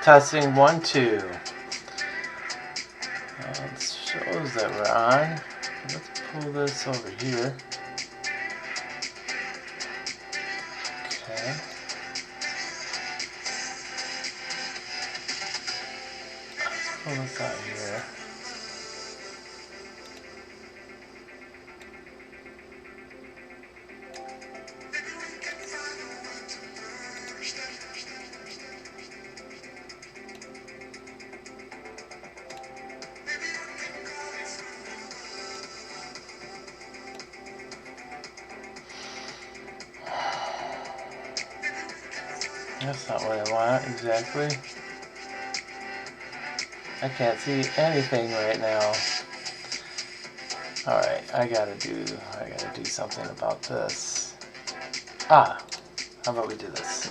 Testing 1, 2. It shows that we're on. Let's pull this over here. Okay. Let's pull this out here. That's not what I want exactly. I can't see anything right now. Alright, I gotta do something about this. How about we do this?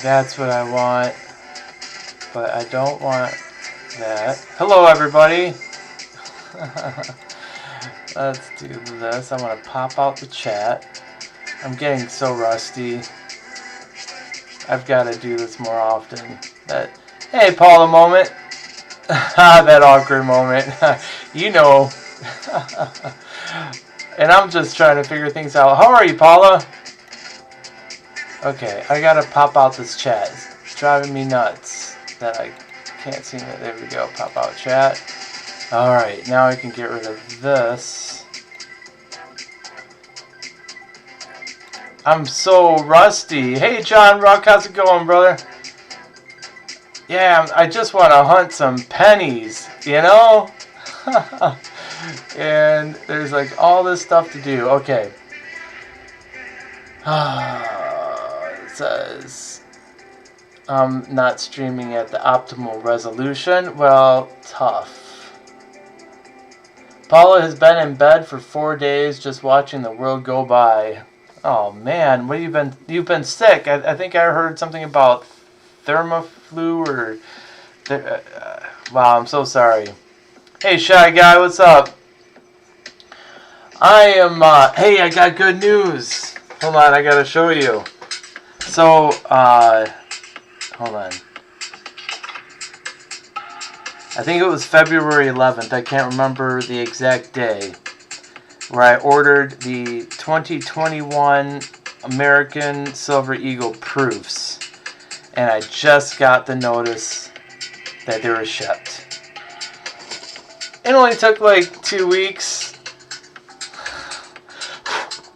That's what I want, but I don't want that. Hello, everybody. Let's do this. I'm going to pop out the chat. I'm getting so rusty. I've got to do this more often. Hey, Paula moment. That awkward moment. You know. And I'm just trying to figure things out. How are you, Paula? Okay, I gotta pop out this chat. It's driving me nuts that I can't seem to. There we go, pop out chat. Alright, now I can get rid of this. I'm so rusty. Hey, John Rock, how's it going, brother? Yeah, I just want to hunt some pennies, you know? And there's like all this stuff to do. Okay. It says I'm not streaming at the optimal resolution. Well, tough. Paula has been in bed for 4 days just watching the world go by. Oh man, what you've been sick. I think I heard something about thermoflu or wow, I'm so sorry. Hey, Shy Guy, what's up? I am hey, I got good news. Hold on, I gotta show you. So, hold on. I think it was February 11th. I can't remember the exact day. Where I ordered the 2021 American Silver Eagle proofs. And I just got the notice that they were shipped. It only took like 2 weeks.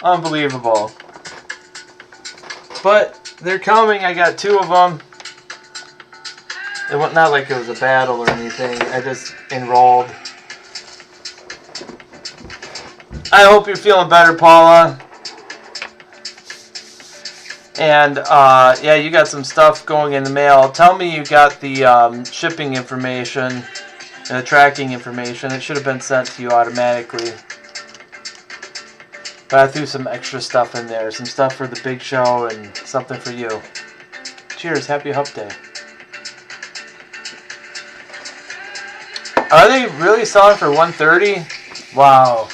Unbelievable. But they're coming. I got 2 of them. It was not like it was a battle or anything. I just enrolled. I hope you're feeling better, Paula. And yeah, you got some stuff going in the mail. Tell me you got the shipping information and the tracking information. It should have been sent to you automatically. But I threw some extra stuff in there. Some stuff for the big show and something for you. Cheers. Happy Hump Day. Are they really selling for $130? Wow.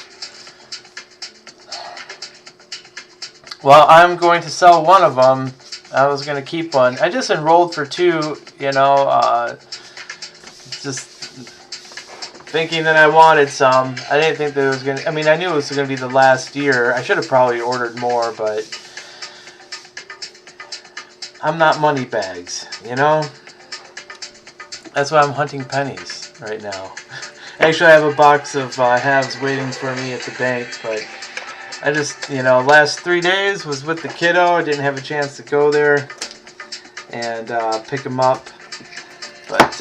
Well, I'm going to sell one of them. I was going to keep one. I just enrolled for 2, you know, just thinking that I wanted some. I didn't think that it was going to, I mean, I knew it was going to be the last year. I should have probably ordered more, but I'm not money bags, you know? That's why I'm hunting pennies right now. Actually, I have a box of halves waiting for me at the bank, but I just, you know, last 3 days was with the kiddo. I didn't have a chance to go there and pick them up, but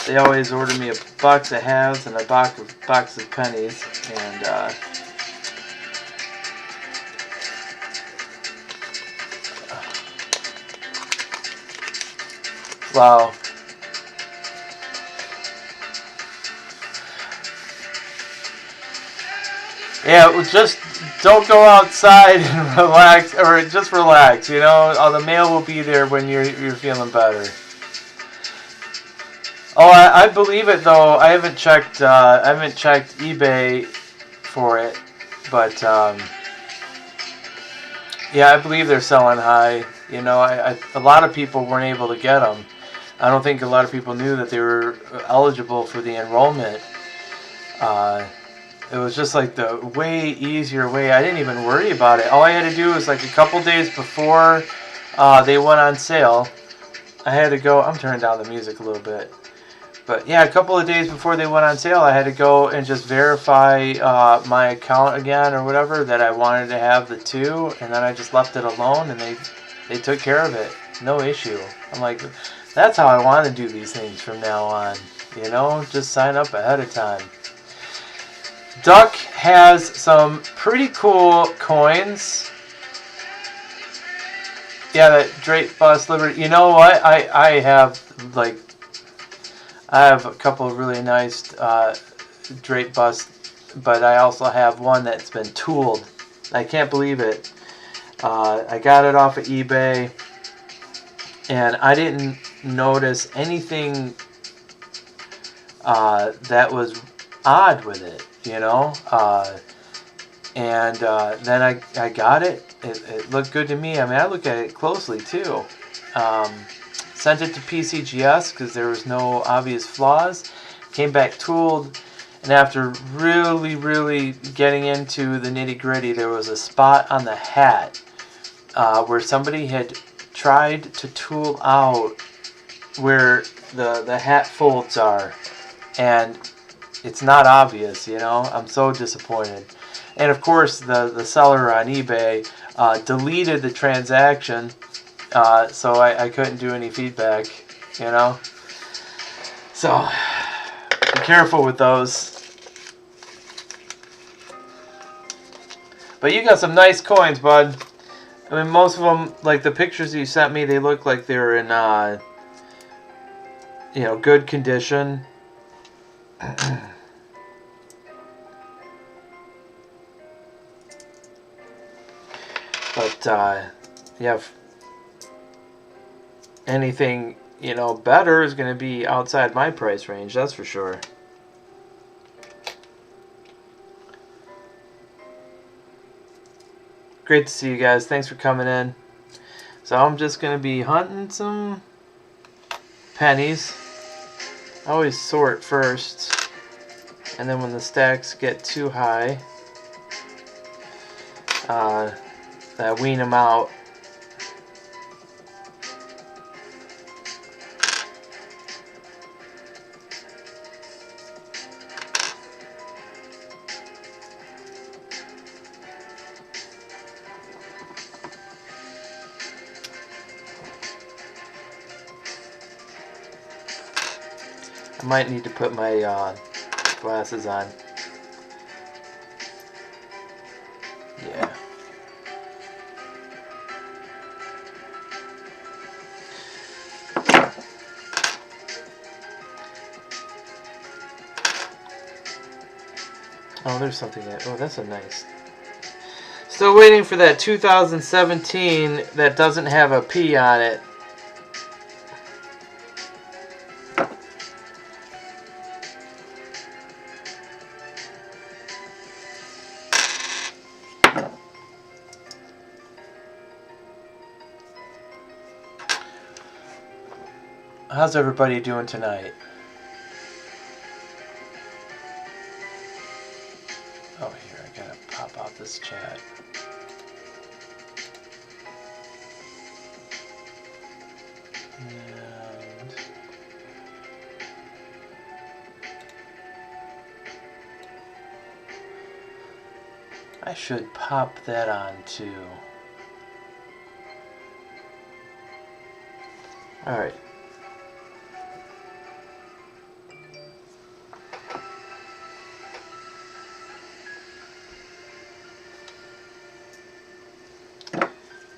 they always order me a box of halves and a box of pennies, and wow. Yeah, it was just don't go outside and relax, or just relax. You know, the mail will be there when you're feeling better. Oh, I believe it though. I haven't checked eBay for it, but yeah, I believe they're selling high. You know, a lot of people weren't able to get them. I don't think a lot of people knew that they were eligible for the enrollment. It was just like the way easier way. I didn't even worry about it. All I had to do was like a couple days before they went on sale. I had to go. I'm turning down the music a little bit. But yeah, a couple of days before they went on sale, I had to go and just verify my account again or whatever, that I wanted to have the 2, and then I just left it alone, and they took care of it. No issue. I'm like, that's how I want to do these things from now on. You know, just sign up ahead of time. Duck has some pretty cool coins. Yeah, that Drake Bust Liberty. You know what? I have a couple of really nice Drake Bust, but I also have one that's been tooled. I can't believe it. I got it off of eBay, and I didn't notice anything that was odd with it, you know. And then I got it. It looked good to me. I mean, I look at it closely too. Sent it to PCGS because there was no obvious flaws. Came back tooled, and after really getting into the nitty gritty, there was a spot on the hat where somebody had tried to tool out where the hat folds are, and it's not obvious, you know. I'm so disappointed. And of course, the seller on eBay deleted the transaction, so I couldn't do any feedback, you know. So be careful with those. But you got some nice coins, bud. I mean, most of them, like the pictures you sent me, they look like they're in, you know, good condition. But yeah, anything, you know, better is going to be outside my price range, that's for sure. Great to see you guys. Thanks for coming in. So I'm just going to be hunting some pennies. I always sort first, and then when the stacks get too high, I wean them out. I might need to put my glasses on. Yeah. Oh, there's something there. Oh, that's a nice. Still waiting for that 2017 that doesn't have a P on it. How's everybody doing tonight? Oh, here, I gotta pop out this chat. And I should pop that on too. All right.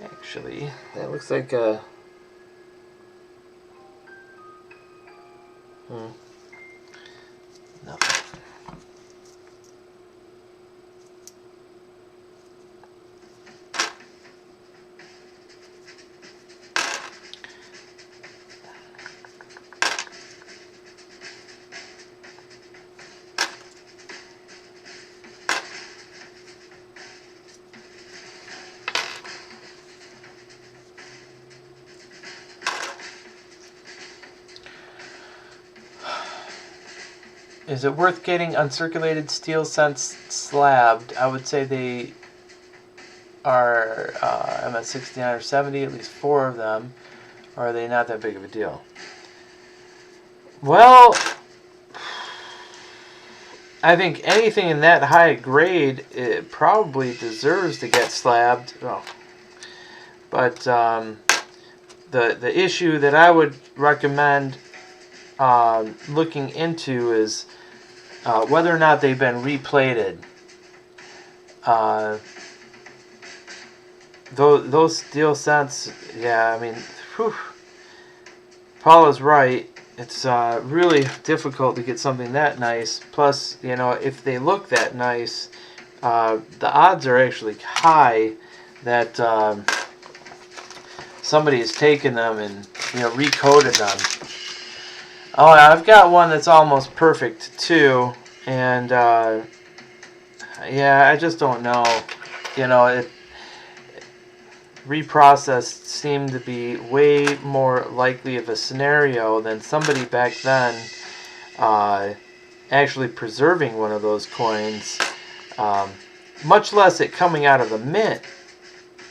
Actually, that looks like a... Nothing. Is it worth getting uncirculated steel cents slabbed? I would say they are, I'm at 69 or 70, at least 4 of them. Or are they not that big of a deal? Well, I think anything in that high grade, it probably deserves to get slabbed. Oh. But the issue that I would recommend looking into is whether or not they've been replated. Those steel cents, yeah, I mean, whew, Paula's right. It's really difficult to get something that nice. Plus, you know, if they look that nice, the odds are actually high that somebody has taken them and, you know, recoded them. Oh, I've got one that's almost perfect too, and yeah, I just don't know. You know, reprocessed seemed to be way more likely of a scenario than somebody back then actually preserving one of those coins, much less it coming out of the mint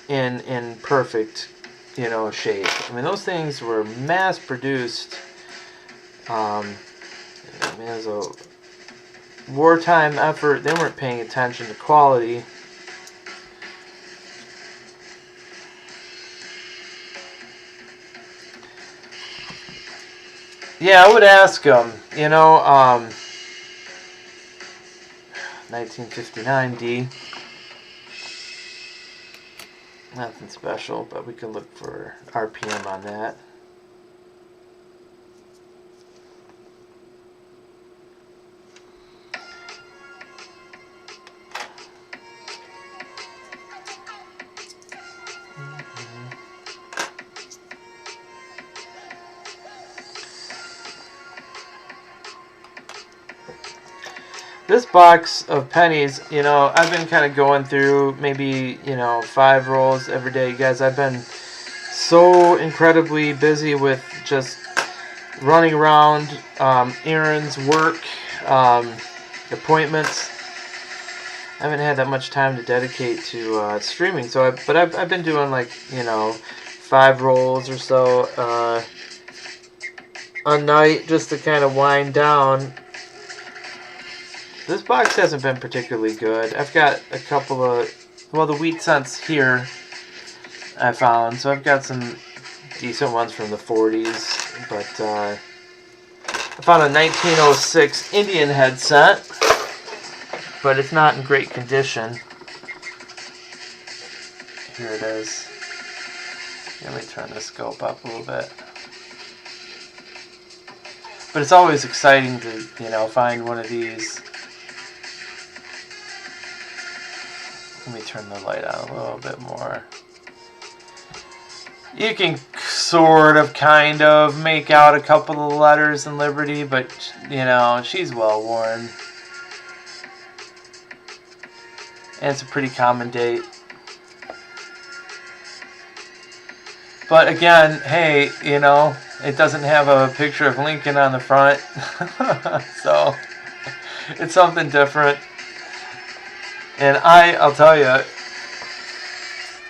in perfect, you know, shape. I mean, those things were mass produced. I mean, it was a wartime effort. They weren't paying attention to quality. Yeah, I would ask them, you know, 1959D. Nothing special, but we can look for RPM on that. This box of pennies, you know, I've been kind of going through maybe, you know, 5 rolls every day. Guys, I've been so incredibly busy with just running around, errands, work, appointments. I haven't had that much time to dedicate to streaming. So, I've been doing like, you know, 5 rolls or so a night just to kind of wind down. This box hasn't been particularly good. I've got a couple of, well, the wheat cents here I found. So I've got some decent ones from the 40s. But I found a 1906 Indian head cent. But it's not in great condition. Here it is. Let me turn the scope up a little bit. But it's always exciting to, you know, find one of these. Let me turn the light on a little bit more. You can sort of, kind of make out a couple of letters in Liberty, but, you know, she's well worn. And it's a pretty common date. But again, hey, you know, it doesn't have a picture of Lincoln on the front. So, it's something different. And I'll tell you,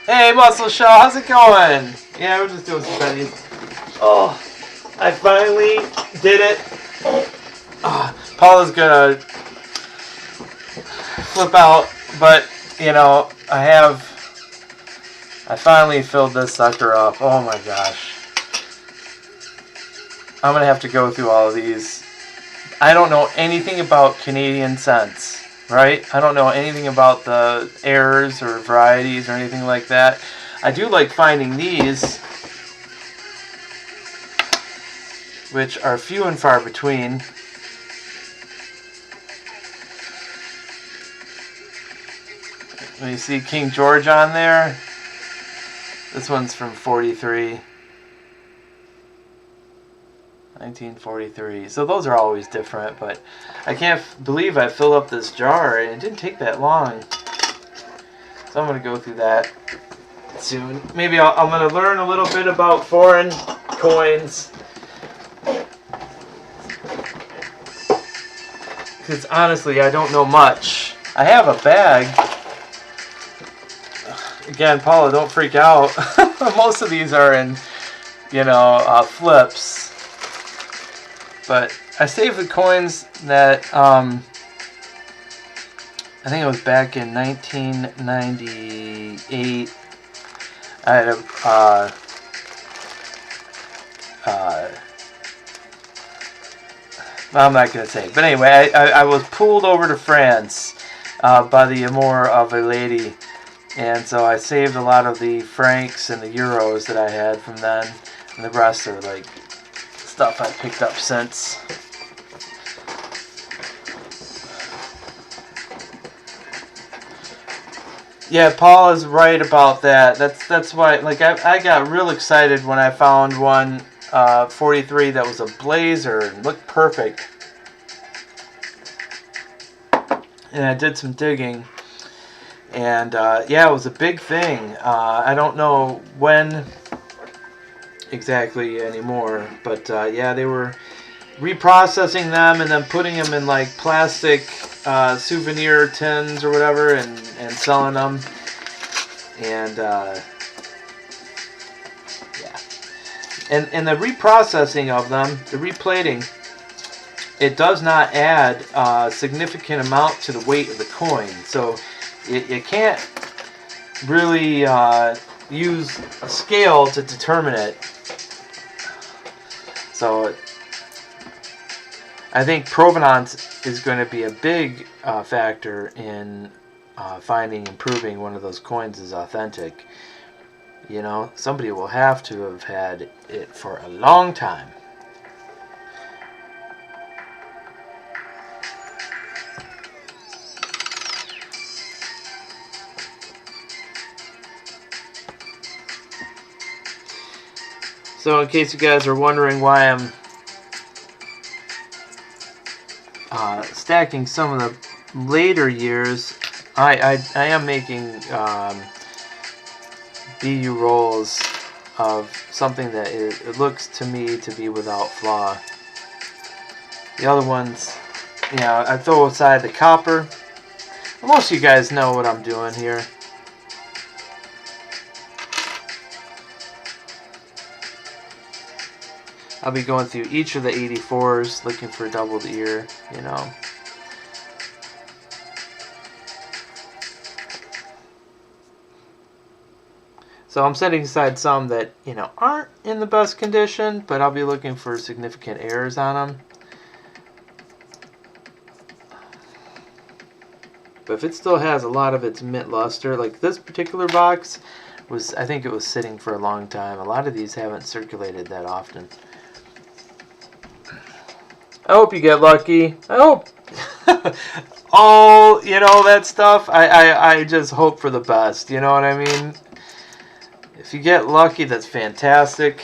hey, Muscle Shaw, how's it going? Yeah, we're just doing some pennies. Oh, I finally did it. Paula's gonna flip out, but, you know, I finally filled this sucker up. Oh my gosh. I'm gonna have to go through all of these. I don't know anything about Canadian cents. Right? I don't know anything about the errors or varieties or anything like that. I do like finding these, which are few and far between. When you see King George on there, this one's from 43. 1943. So those are always different, but I can't believe I filled up this jar and it didn't take that long. So I'm going to go through that soon. Maybe I'm going to learn a little bit about foreign coins. Because honestly, I don't know much. I have a bag. Again, Paula, don't freak out. Most of these are in, flips. But I saved the coins that, I think it was back in 1998. I had a, I'm not going to say. But anyway, I was pulled over to France by the amour of a lady. And so I saved a lot of the francs and the euros that I had from then. And the rest are like stuff I picked up since. Yeah, Paul is right about that. That's why, like, I got real excited when I found one 43 that was a blazer and looked perfect. And I did some digging. And, yeah, it was a big thing. I don't know when exactly anymore. But, yeah, they were reprocessing them and then putting them in, like, plastic souvenir tins or whatever and selling them. And, yeah. And the reprocessing of them, the replating, it does not add a significant amount to the weight of the coin. So you can't really use a scale to determine it. So I think provenance is going to be a big factor in finding and proving one of those coins is authentic. You know, somebody will have to have had it for a long time. So in case you guys are wondering why I'm stacking some of the later years, I am making BU rolls of something that it looks to me to be without flaw. The other ones, you know, I throw aside the copper. Most of you guys know what I'm doing here. I'll be going through each of the 84s, looking for doubled ear, you know. So I'm setting aside some that, you know, aren't in the best condition, but I'll be looking for significant errors on them. But if it still has a lot of its mint luster, like this particular box was, I think it was sitting for a long time. A lot of these haven't circulated that often. I hope you get lucky. I hope. All, you know, that stuff, I just hope for the best. You know what I mean? If you get lucky, that's fantastic.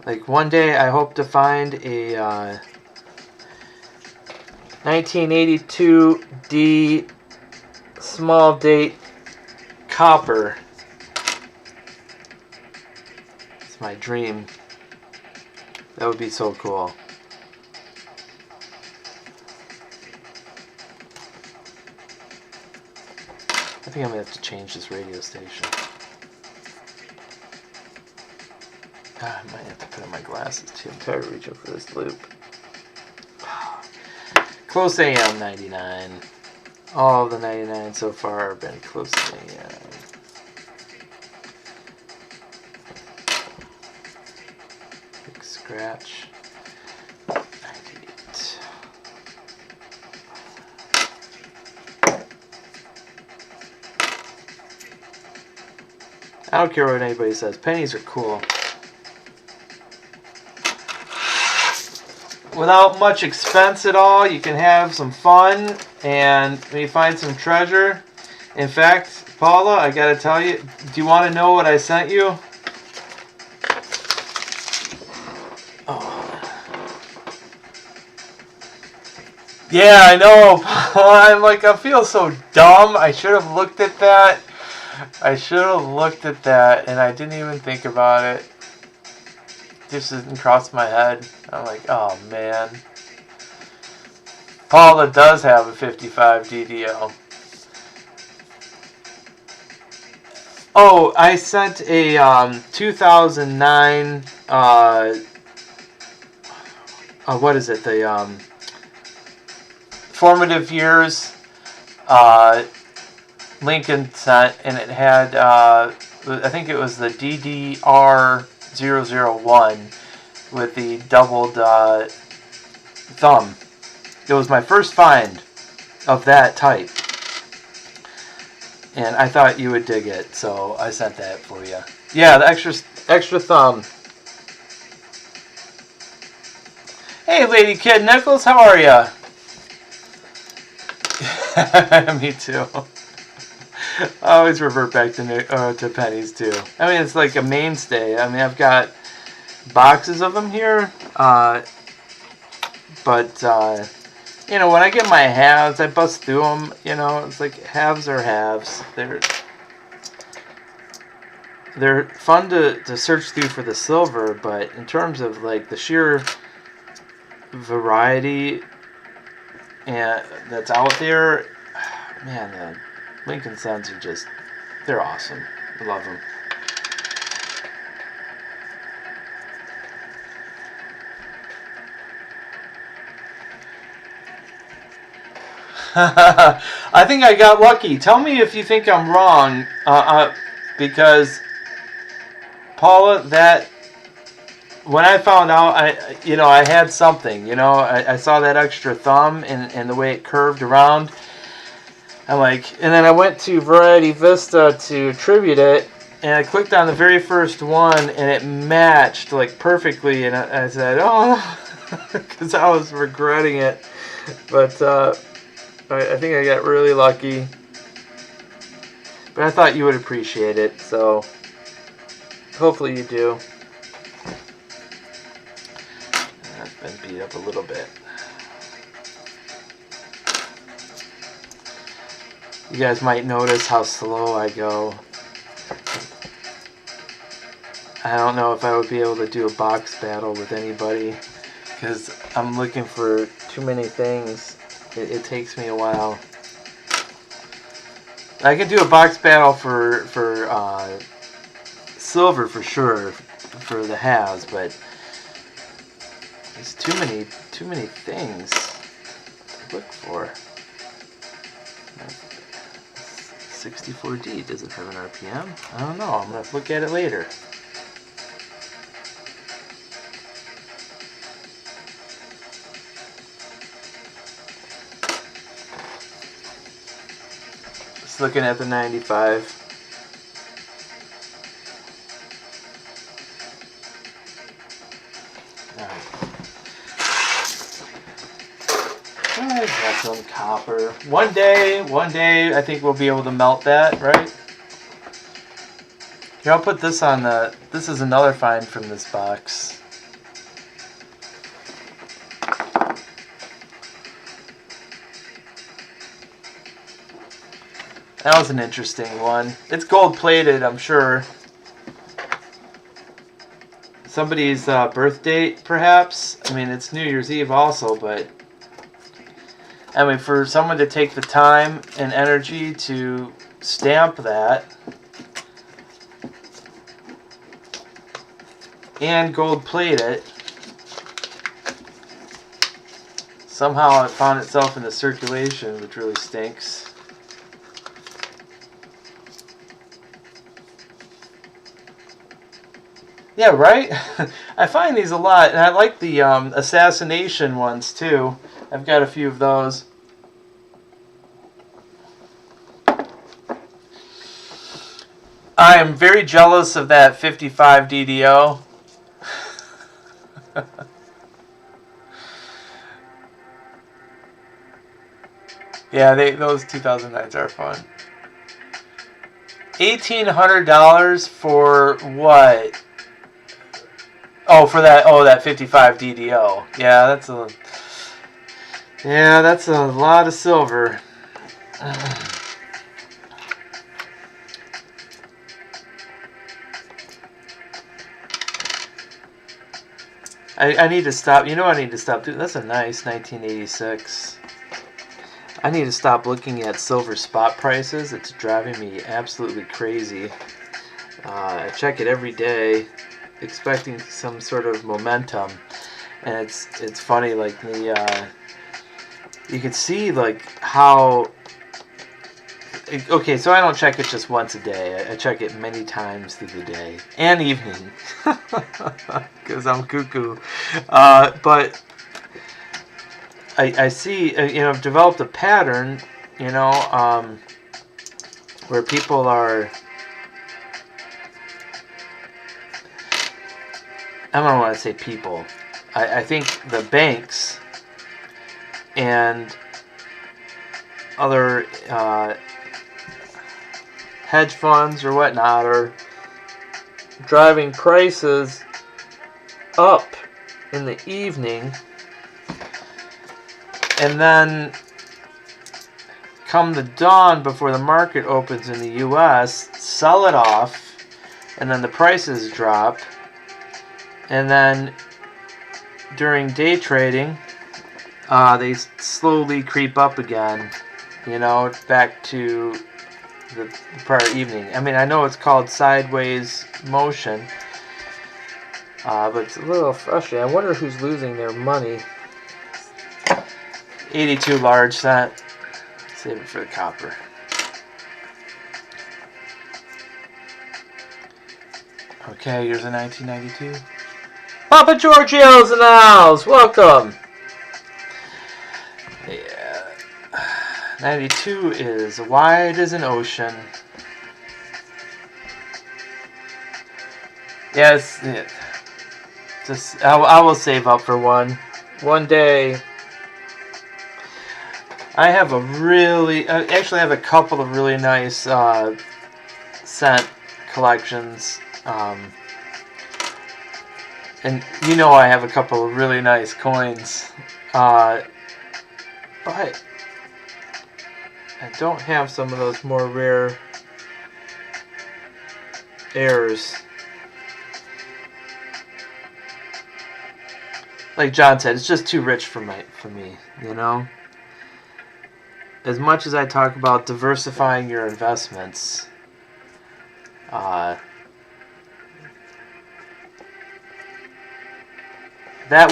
Like one day I hope to find a 1982 D small date copper. It's my dream. That would be so cool. I think I'm going to have to change this radio station. I might have to put on my glasses too. I'm tired of reaching for this loop. Close AM 99. All of the 99 so far have been close to AM. Big scratch. 98. I don't care what anybody says. Pennies are cool. Without much expense at all, you can have some fun, and when you find some treasure. In fact, Paula, I gotta tell you, do you want to know what I sent you? Oh. Yeah, I know. I feel so dumb. I should have looked at that. And I didn't even think about it. just didn't cross my head. I'm like, oh man. Paula does have a 55 DDO. Oh, I sent a 2009, what is it, the formative years Lincoln sent, and it had, I think it was the DDR001 with the doubled thumb. It was my first find of that type. And I thought you would dig it, so I sent that for you. Yeah, the extra thumb. Hey, Lady Kid Nichols, how are ya? Me too. I always revert back to pennies too. I mean, it's like a mainstay. I mean, I've got boxes of them here, but you know, when I get my halves, I bust through them. You know, it's like halves are halves. They're fun to search through for the silver, but in terms of like the sheer variety and that's out there, man, the Lincoln Sons are just, they're awesome. I love them. I think I got lucky. Tell me if you think I'm wrong, because Paula, that when I found out, I had something. You know, I saw that extra thumb and the way it curved around. I'm like, and then I went to Variety Vista to attribute it, and I clicked on the very first one, and it matched like perfectly. And I said, oh, because I was regretting it, but. I think I got really lucky, but I thought you would appreciate it, so hopefully you do. I've been beat up a little bit. You guys might notice how slow I go. I don't know if I would be able to do a box battle with anybody, because I'm looking for too many things. It takes me a while. I could do a box battle for silver for sure, for the halves, but there's too many things to look for. 64D, does it have an RPM? I don't know. I'm gonna have to look at it later. Looking at the 95. Alright. Got some copper. One day, I think we'll be able to melt that, right? Here, I'll put this on the. This is another find from this box. That was an interesting one. It's gold plated, I'm sure. Somebody's birth date, perhaps. I mean, it's New Year's Eve also, but I mean, for someone to take the time and energy to stamp that and gold plate it, somehow it found itself in the circulation, which really stinks. Yeah, right? I find these a lot, and I like the assassination ones too. I've got a few of those. I am very jealous of that 55 DDO. Yeah, those 2009s are fun. $1,800 for what? Oh, for that. Oh, that 55 DDO. Yeah, that's a lot of silver. I need to stop. You know what I need to stop doing? That's a nice 1986. I need to stop looking at silver spot prices. It's driving me absolutely crazy. I check it every day, expecting some sort of momentum, and it's funny. Like the you can see like how. Okay, so I don't check it just once a day. I check it many times through the day and evening, because I'm cuckoo. But I see, I've developed a pattern, where people are. I don't want to say people. I think the banks and other hedge funds or whatnot are driving prices up in the evening, and then come the dawn before the market opens in the US, sell it off, and then the prices drop, and then during day trading they slowly creep up again, back to the prior evening. I mean, I know it's called sideways motion, but it's a little frustrating. I wonder who's losing their money. 82 large cent. Save it for the copper. Okay, here's a 1992. Papa Giorgio's in the house. Welcome. Yeah. 92 is wide as an ocean. Yes, just I will save up for one day. I have actually have a couple of really nice cent collections, and I have a couple of really nice coins, but I don't have some of those more rare airs. Like John said, it's just too rich for me, As much as I talk about diversifying your investments, that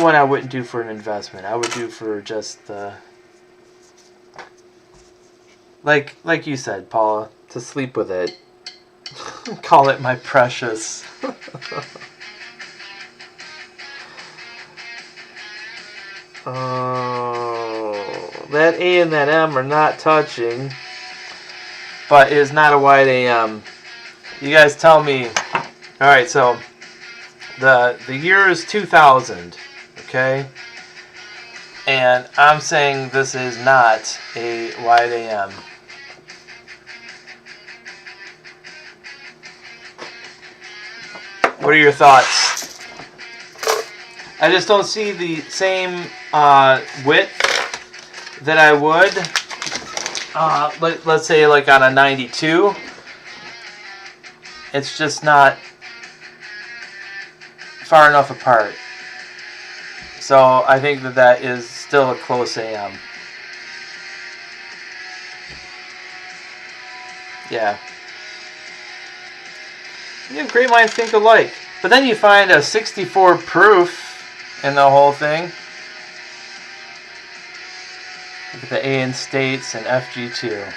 one I wouldn't do for an investment. I would do for just like you said, Paula, to sleep with it. Call it my precious. Oh, that A and that M are not touching, but it is not a wide AM. You guys tell me. All right, so the year is 2000, okay? And I'm saying this is not a wide AM. What are your thoughts? I just don't see the same width that I would. Let's say like on a 92. It's just not far enough apart. So I think that is still a close AM. Yeah. Great minds think alike. But then you find a 64 proof in the whole thing. Look at the A in States and FG2.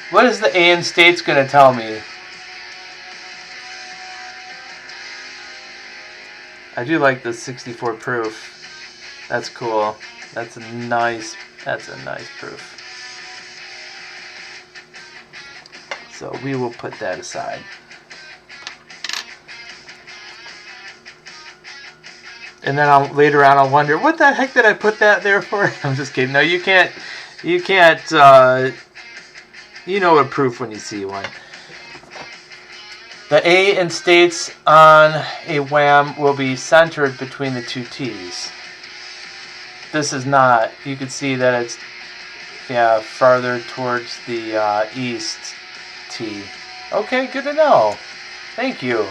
What is the A in States going to tell me? I do like the 64 proof. That's cool. That's a nice proof. So we will put that aside. And then later on I'll wonder, what the heck did I put that there for? I'm just kidding. No, you can't, you know a proof when you see one. The A in States on a WAM will be centered between the two T's. This is not. You can see that it's farther towards the east T. Okay, good to know. Thank you.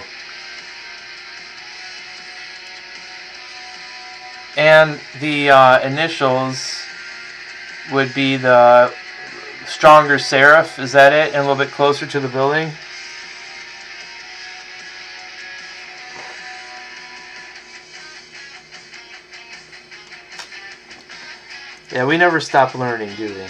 And the initials would be the stronger serif. Is that it? And a little bit closer to the building? Yeah, we never stop learning, do we?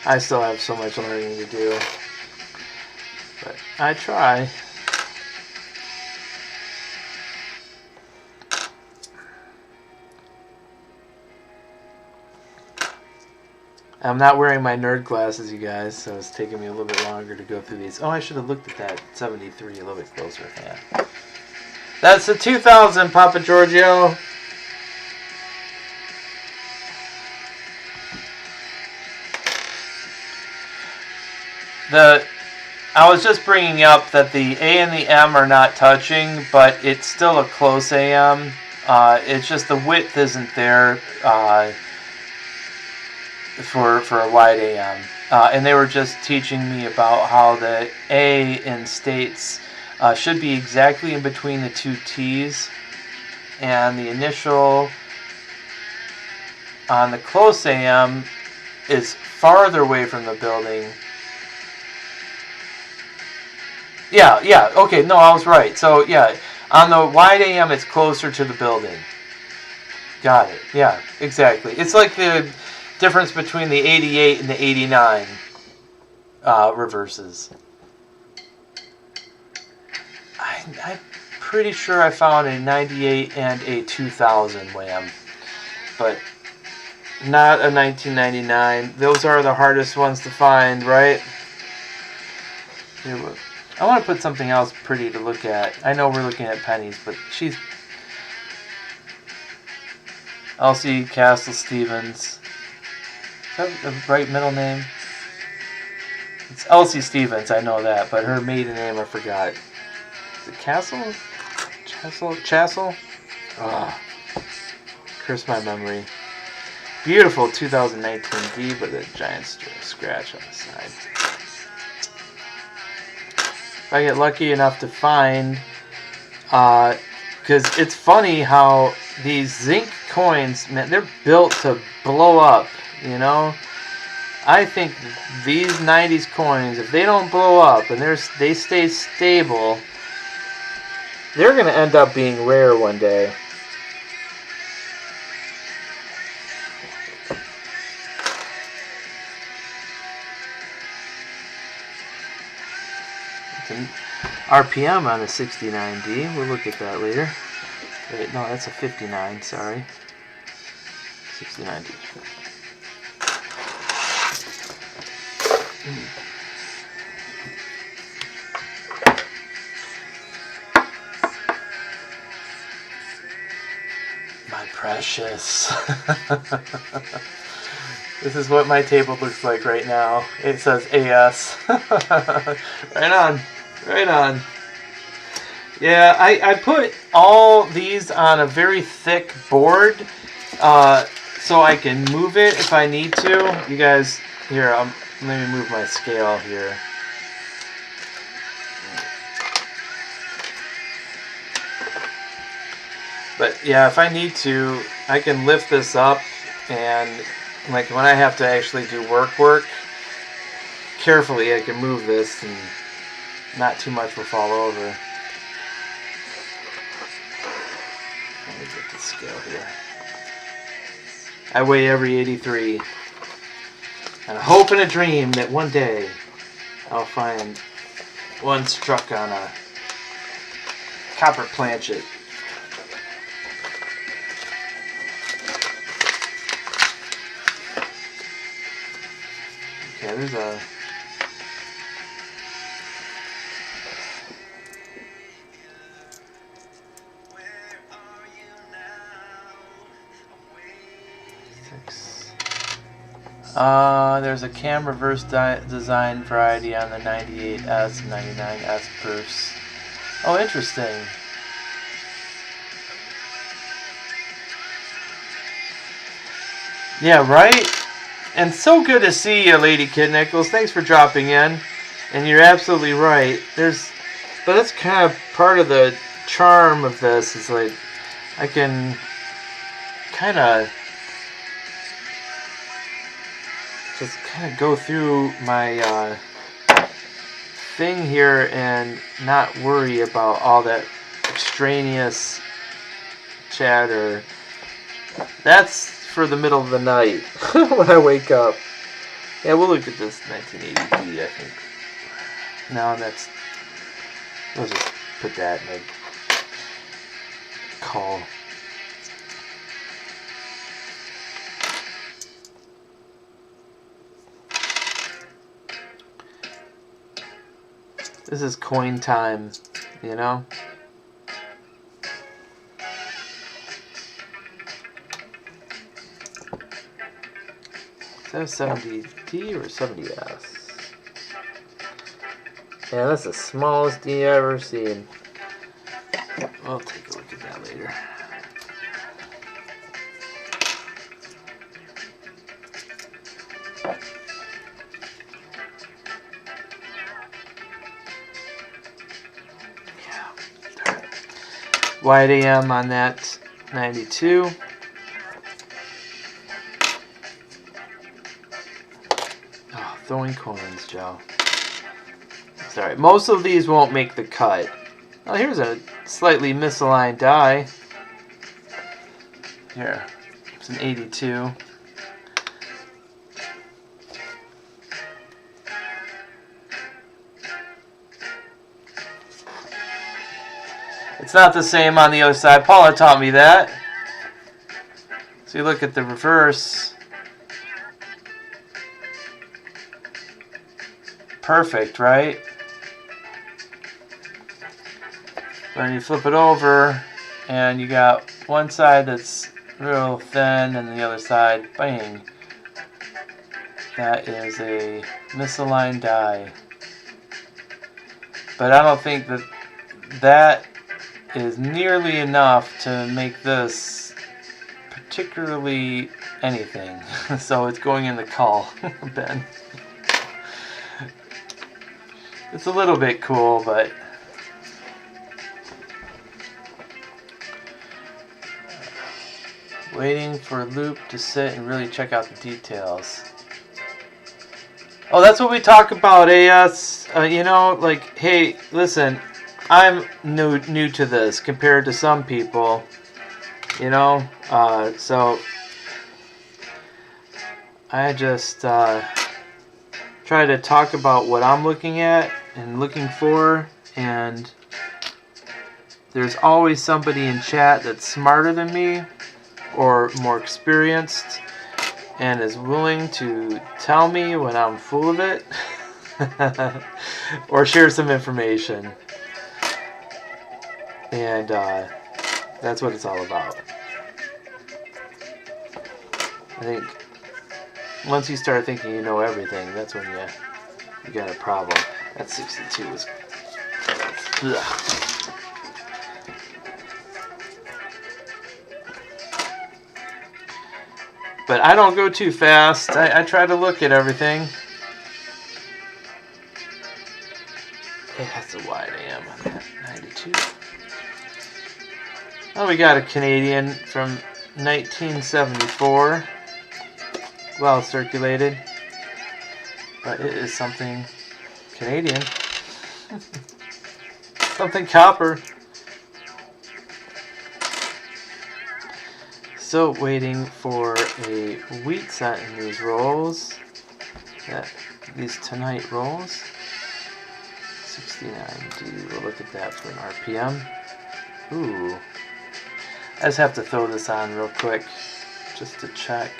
I still have so much learning to do, but I try. I'm not wearing my nerd glasses, you guys, so it's taking me a little bit longer to go through these. Oh, I should have looked at that 73 a little bit closer. Yeah. That's the 2000, Papa Giorgio. I was just bringing up that the A and the M are not touching, but it's still a close AM. It's just the width isn't there for a wide AM. And they were just teaching me about how the A in states should be exactly in between the two T's, and the initial on the close AM is farther away from the building. Yeah, okay, no, I was right. So, yeah, on the wide AM, it's closer to the building. Got it, yeah, exactly. It's like the difference between the 88 and the 89 reverses. I'm pretty sure I found a 98 and a 2000 WAM, but not a 1999. Those are the hardest ones to find, right? Here, I want to put something else pretty to look at. I know we're looking at Pennies, but she's Elsie Castle Stevens. Is that the right middle name? It's Elsie Stevens, I know that, but her maiden name I forgot. Is it Castle? Chassel? Ah, curse my memory. Beautiful 2019 D, but a giant scratch on the side. If I get lucky enough to find, because it's funny how these zinc coins, man, they're built to blow up, you know? I think these 90s coins, if they don't blow up and they stay stable, they're going to end up being rare one day. RPM on a 69D. We'll look at that later. Wait, no, that's a 59, sorry. 69D. My precious. This is what my table looks like right now. It says AS. Right on. Right on. Yeah, I put all these on a very thick board so I can move it if I need to. You guys, here, let me move my scale here. But yeah, if I need to, I can lift this up, and like when I have to actually do work, carefully I can move this and not too much will fall over. Let me get the scale here. I weigh every 83. And I hope in a dream that one day I'll find one struck on a copper planchet. Okay, there's a... there's a cam reverse design variety on the 98S and 99S proofs. Oh, interesting. Yeah, right? And so good to see you, Lady Kid Nichols. Thanks for dropping in. And you're absolutely right. But that's kind of part of the charm of this. Is like I can kind of just go through my thing here and not worry about all that extraneous chatter. That's for the middle of the night when I wake up. Yeah, we'll look at this 1980p, I think. No, we'll just put that in a call. This is coin time, you know? Is that a 70D or a 70S? Yeah, that's the smallest D I've ever seen. We'll take a look at that later. Wide AM on that 92. Oh, throwing coins, Joe. Sorry, most of these won't make the cut. Oh, here's a slightly misaligned die. Here, it's an 82. It's not the same on the other side. Paula taught me that. So you look at the reverse. Perfect, right? When you flip it over and you got one side that's real thin and the other side, bang. That is a misaligned die. But I don't think that is nearly enough to make this particularly anything. So it's going in the call, Ben. It's a little bit cool, but waiting for Loop to sit and really check out the details. Oh, that's what we talk about, AS. You know, like, hey, listen, I'm new to this compared to some people, you know, so I just try to talk about what I'm looking at and looking for, and there's always somebody in chat that's smarter than me or more experienced and is willing to tell me when I'm full of it or share some information. And that's what it's all about. I think once you start thinking you know everything, that's when you got a problem. That 62 is... Ugh. But I don't go too fast. I try to look at everything. It has a wide AM on that 92. Oh, we got a Canadian from 1974. Well circulated. But it is something Canadian. Something copper. Still waiting for a wheat set in these rolls. These tonight rolls. 69D. We'll look at that for an RPM. Ooh. I just have to throw this on real quick just to check.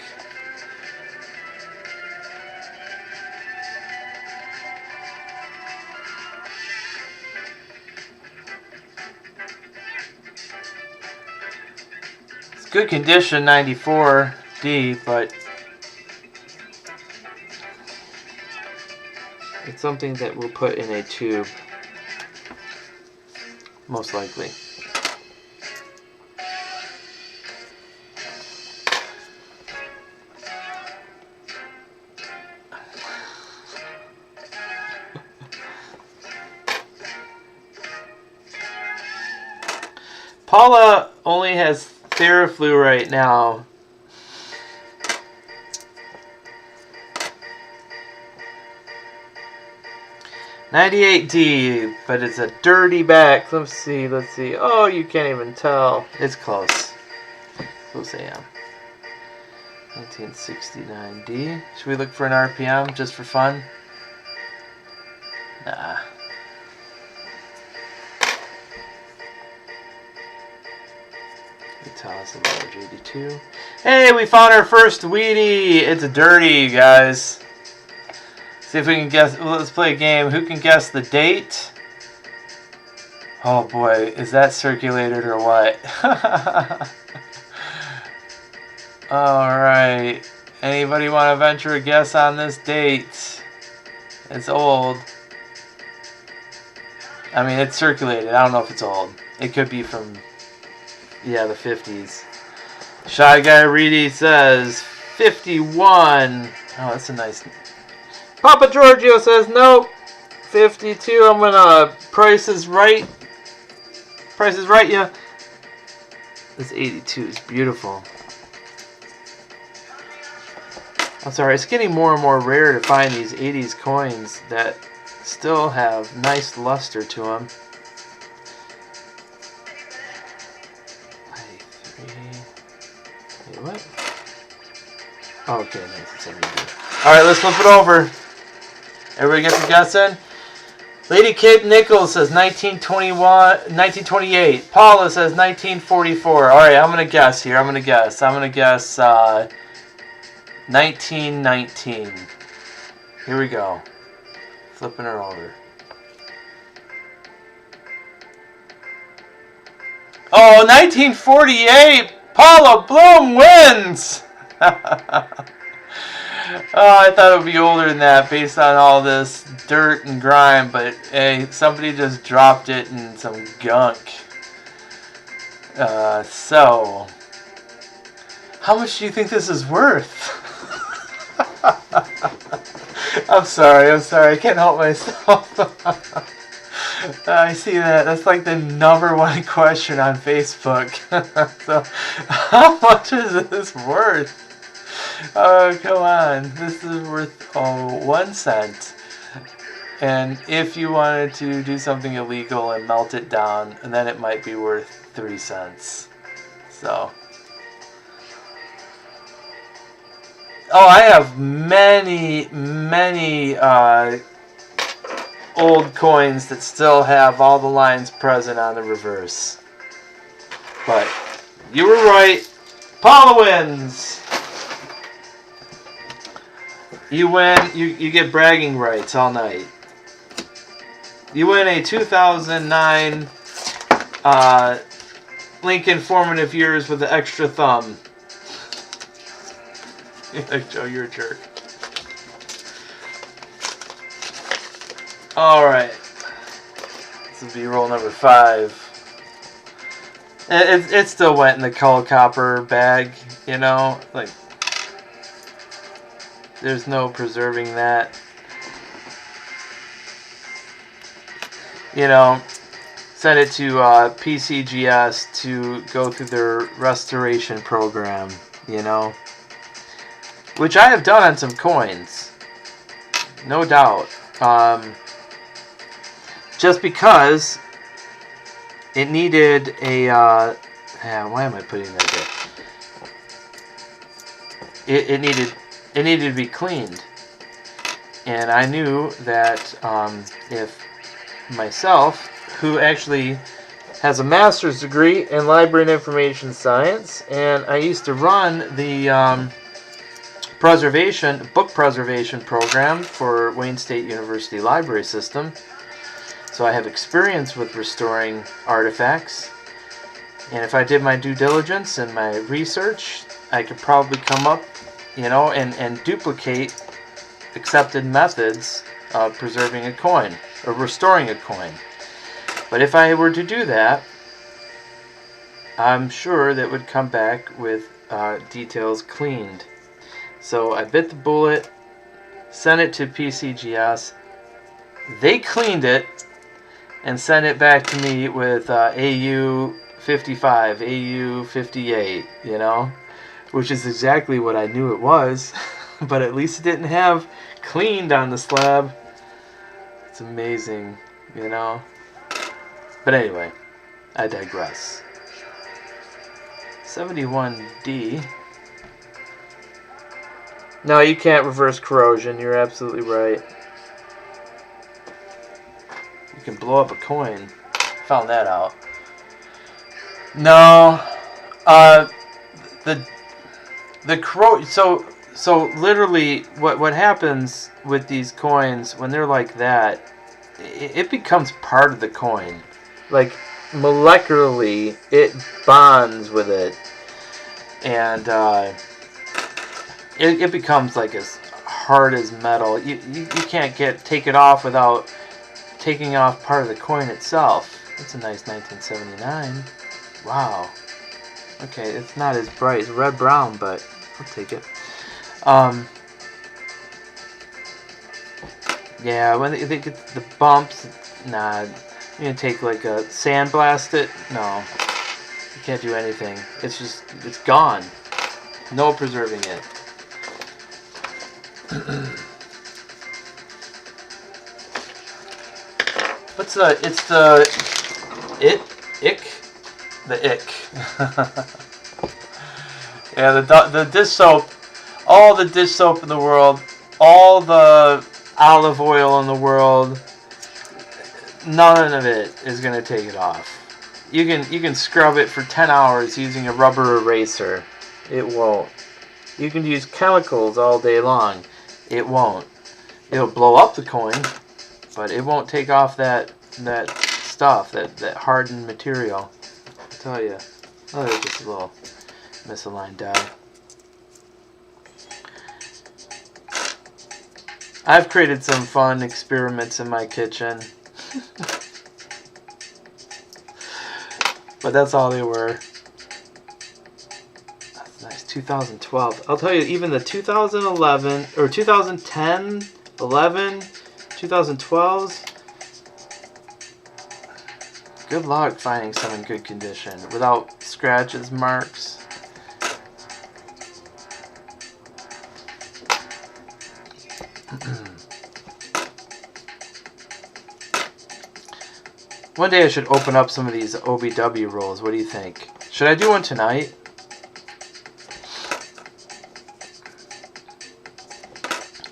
It's good condition 94D, but it's something that we'll put in a tube, most likely. Paula only has Theraflu right now. $98D, but it's a dirty back. Let's see. Oh, you can't even tell. It's close. Close AM. 1969D. Should we look for an RPM just for fun? Nah. Toss a large 82. Hey, we found our first Wheatie. It's a dirty, guys. See if we can guess. Well, let's play a game. Who can guess the date? Oh boy, is that circulated or what? Alright. Anybody want to venture a guess on this date? It's old. I mean, it's circulated. I don't know if it's old. It could be from, yeah, the 50s. Shy Guy Reedy says 51. Oh, that's a nice. Papa Giorgio says nope. 52. I'm gonna Price is Right. Price is Right, yeah. This 82 is beautiful. I'm sorry, it's getting more and more rare to find these 80s coins that still have nice luster to them. Wait, what? Oh, okay, nice. Alright, let's flip it over. Everybody get the guess in? Lady Kid Nichols says 1928. Paula says 1944. Alright, I'm going to guess here. I'm going to guess 1919. Here we go. Flipping her over. Oh, 1948! Paula Bloom wins! Oh, I thought it would be older than that based on all this dirt and grime, but hey, somebody just dropped it in some gunk. So, how much do you think this is worth? I'm sorry, I can't help myself. I see that. That's like the #1 question on Facebook. So, how much is this worth? Oh, come on. This is worth 1 cent. And if you wanted to do something illegal and melt it down, then it might be worth 3 cents. So. Oh, I have many old coins that still have all the lines present on the reverse. But you were right. Paula wins. You win. You get bragging rights all night. You win a 2009 Lincoln Formative Years with the extra thumb. Joe, you're a jerk. Alright. This will be roll number 5. It still went in the Cull Copper bag, you know? Like, there's no preserving that. You know, send it to PCGS to go through their restoration program, you know? Which I have done on some coins. No doubt. Just because it needed a... why am I putting that there? It needed to be cleaned. And I knew that if myself, who actually has a master's degree in library and information science, and I used to run the book preservation program for Wayne State University Library System. So I have experience with restoring artifacts. And if I did my due diligence and my research, I could probably come up, you know, and duplicate accepted methods of preserving a coin or restoring a coin. But if I were to do that, I'm sure that would come back with details cleaned. So I bit the bullet, sent it to PCGS. They cleaned it and sent it back to me with AU 55, AU 58, you know, which is exactly what I knew it was, but at least it didn't have cleaned on the slab. It's amazing, you know. But anyway, I digress. 71D. No, you can't reverse corrosion. You're absolutely right. You can blow up a coin. Found that out. No, the so literally what happens with these coins when they're like that, it becomes part of the coin, like molecularly it bonds with it, and it becomes like as hard as metal. You can't take it off without taking off part of the coin itself. That's a nice 1979. Wow. Okay, it's not as bright as red-brown, but I'll take it. Yeah, when they get the bumps, nah. You're gonna take like a sandblast it? No. You can't do anything. It's just, it's gone. No preserving it. What's the, it's the, the ick. Yeah, the dish soap, all the dish soap in the world, all the olive oil in the world, none of it is gonna take it off. You can scrub it for 10 hours using a rubber eraser. It won't. You can use chemicals all day long. It won't. It'll blow up the coin, but it won't take off that stuff, that hardened material. I'll tell you. Oh, there's just a little misaligned die. I've created some fun experiments in my kitchen. But that's all they were. That's nice. 2012. I'll tell you, even the 2011 or 2010, 11, 2012s. Good luck finding some in good condition without scratches, marks. One day I should open up some of these OBW rolls. What do you think? Should I do one tonight?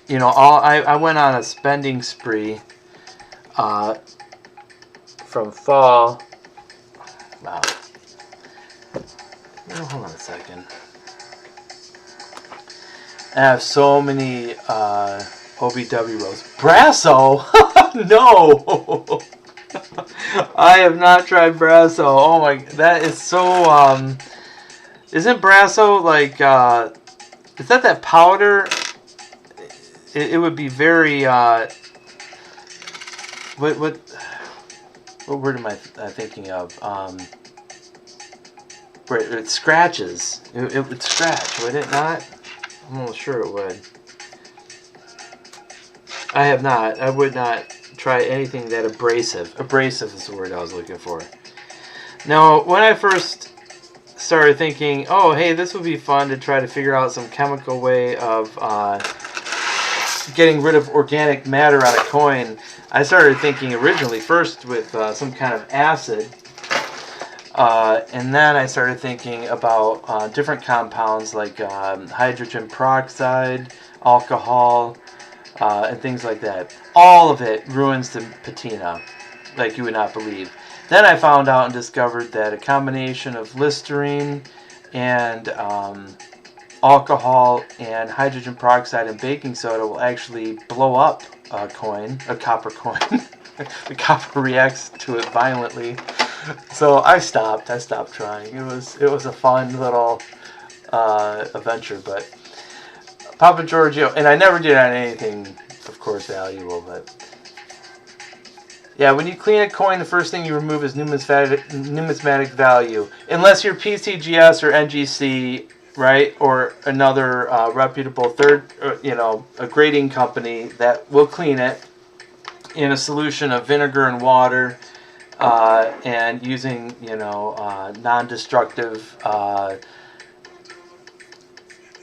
You know, I went on a spending spree from fall. Wow. Oh, hold on a second. I have so many OBW rolls. Brasso? No! I have not tried Brasso. Oh my, that is so, isn't Brasso like, is that powder? It would be very, what word am I thinking of? It scratches. It would scratch, would it not? I'm almost sure it would. I have not. I would not try anything that abrasive. Abrasive is the word I was looking for. Now, when I first started thinking, oh, hey, this would be fun to try to figure out some chemical way of getting rid of organic matter on a coin, I started thinking originally first with some kind of acid. And then I started thinking about different compounds like hydrogen peroxide, alcohol, and things like that. All of it ruins the patina like you would not believe. Then I found out and discovered that a combination of Listerine and alcohol and hydrogen peroxide and baking soda will actually blow up a coin, a copper coin. The copper reacts to it violently. So I stopped trying. It was a fun little adventure, but Papa Giorgio, and I never did on anything, of course, valuable, but yeah, when you clean a coin, the first thing you remove is numismatic value, unless you're PCGS or NGC, right, or another reputable a grading company that will clean it in a solution of vinegar and water. and using, you know, non-destructive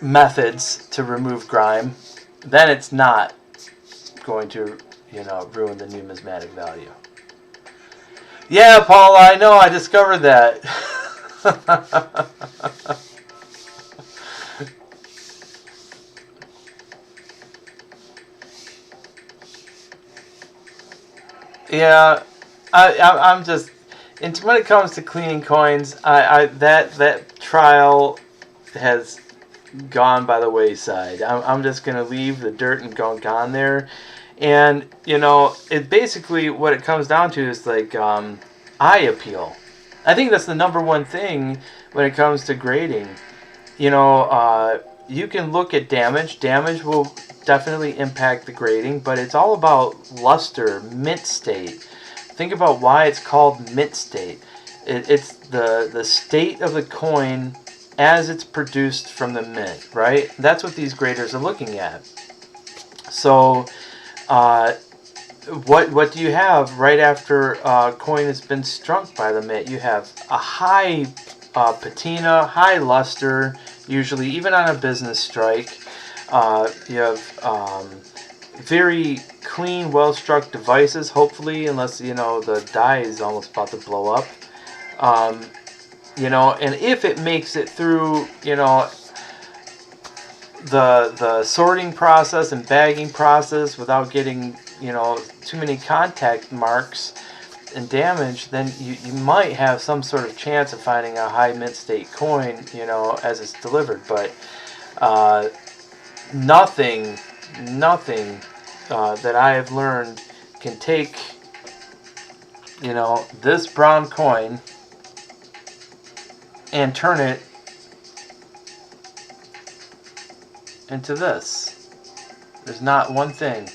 methods to remove grime, then it's not going to, you know, ruin the numismatic value. Yeah, Paula, I know, I discovered that. Yeah, I'm just, and when it comes to cleaning coins, that trial has gone by the wayside. I'm just gonna leave the dirt and gunk on there, and you know, it basically what it comes down to is like eye appeal. I think that's the number one thing when it comes to grading. You know, you can look at damage. Damage will definitely impact the grading, but it's all about luster, mint state. Think about why it's called mint state. It's the state of the coin as it's produced from the mint, right? That's what these graders are looking at. So, what do you have right after a coin has been struck by the mint? You have a high patina, high luster, usually even on a business strike. You have very clean, well-struck devices, hopefully, unless, you know, the die is almost about to blow up. You know, and if it makes it through, you know, the sorting process and bagging process without getting, you know, too many contact marks and damage, then you might have some sort of chance of finding a high mint state coin, you know, as it's delivered. But nothing that I have learned can take, you know, this brown coin and turn it into this. There's not one thing.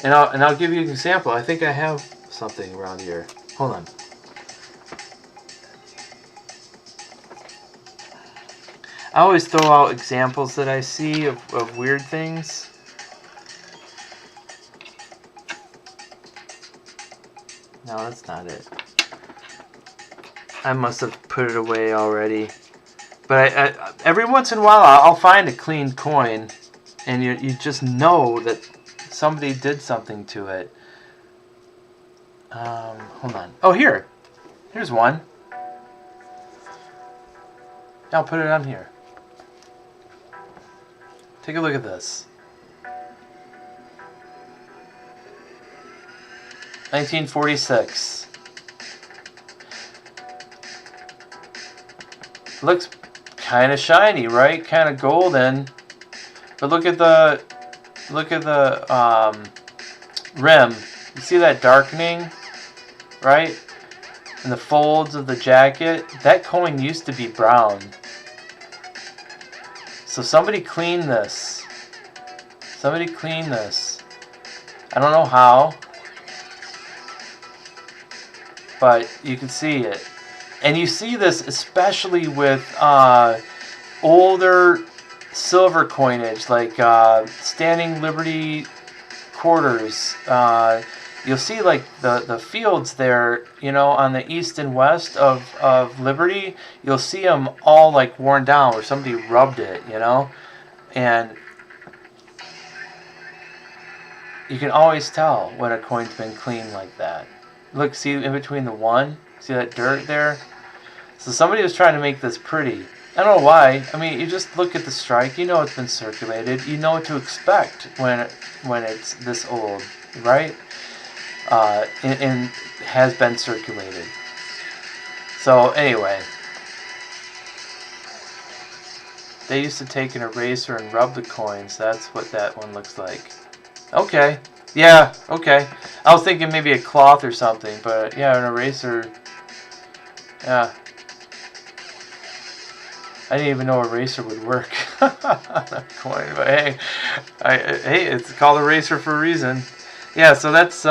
And I'll give you an example. I think I have something around here. Hold on. I always throw out examples that I see of weird things. No, that's not it. I must have put it away already. But I every once in a while I'll find a clean coin, and you just know that somebody did something to it. Hold on. Oh, here's one. I'll put it on here. Take a look at this. 1946. Looks kind of shiny, right? Kind of golden. But look at the rim. You see that darkening, right? And the folds of the jacket. That coin used to be brown. So somebody cleaned this. Somebody cleaned this. I don't know how, but you can see it. And you see this especially with older silver coinage, like Standing Liberty quarters. You'll see like the fields there, you know, on the east and west of Liberty. You'll see them all like worn down where somebody rubbed it, you know. And you can always tell when a coin's been cleaned like that. Look, see in between the one? See that dirt there? So somebody was trying to make this pretty. I don't know why. I mean, you just look at the strike. You know it's been circulated. You know what to expect when it's this old, right? And has been circulated. So anyway, they used to take an eraser and rub the coins. That's what that one looks like. Okay. Yeah, okay. I was thinking maybe a cloth or something, but yeah, an eraser. Yeah. I didn't even know a eraser would work on a coin, but hey, hey, it's called eraser for a reason. Yeah, so that's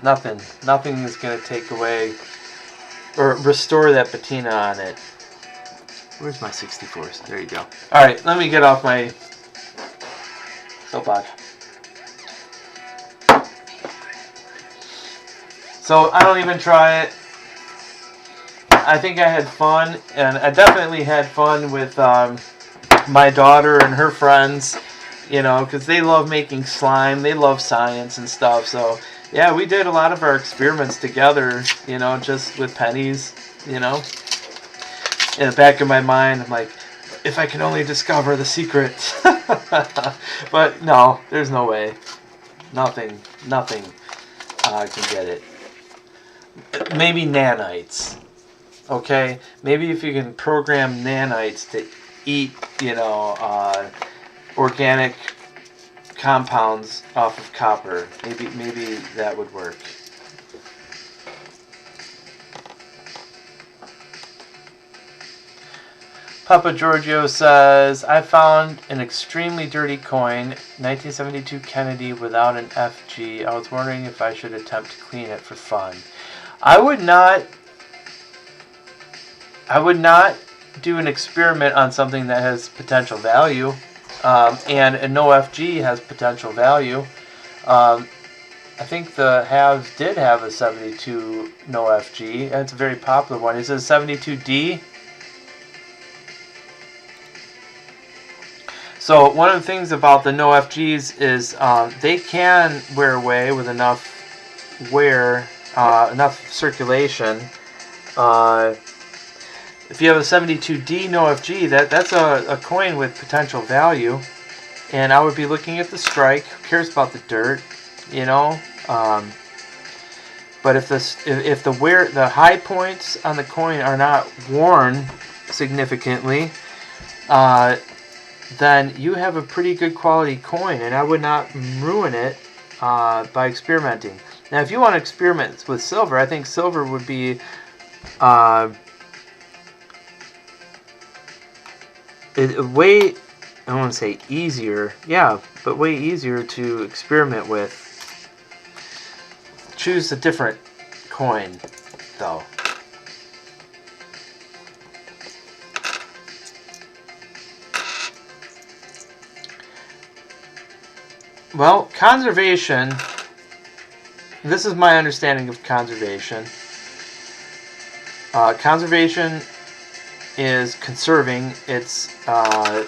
nothing. Nothing is going to take away or restore that patina on it. Where's my 64s? There you go. All right, let me get off my soapbox. So I don't even try it. I think I had fun, and I definitely had fun with my daughter and her friends, you know, because they love making slime. They love science and stuff. So, yeah, we did a lot of our experiments together, you know, just with pennies, you know. In the back of my mind, I'm like, if I can only discover the secret. But no, there's no way. Nothing can get it. Maybe nanites. Okay, maybe if you can program nanites to eat, you know, organic compounds off of copper, maybe that would work. Papa Giorgio says, I found an extremely dirty coin, 1972 Kennedy without an FG. I was wondering if I should attempt to clean it for fun. I would not do an experiment on something that has potential value, and a no FG has potential value. I think the halves did have a 72 no FG. That's a very popular one. Is it a 72D? So one of the things about the no FGs is they can wear away with enough wear, enough circulation. If you have a 72D no FG, that's a coin with potential value, and I would be looking at the strike. Who cares about the dirt, you know? But if the high points on the coin are not worn significantly, then you have a pretty good quality coin, and I would not ruin it by experimenting. Now, if you want to experiment with silver, I think silver would be way, I don't want to say easier, yeah, but way easier to experiment with. Choose a different coin, though. Well, conservation, this is my understanding of conservation. Conservation is conserving, it's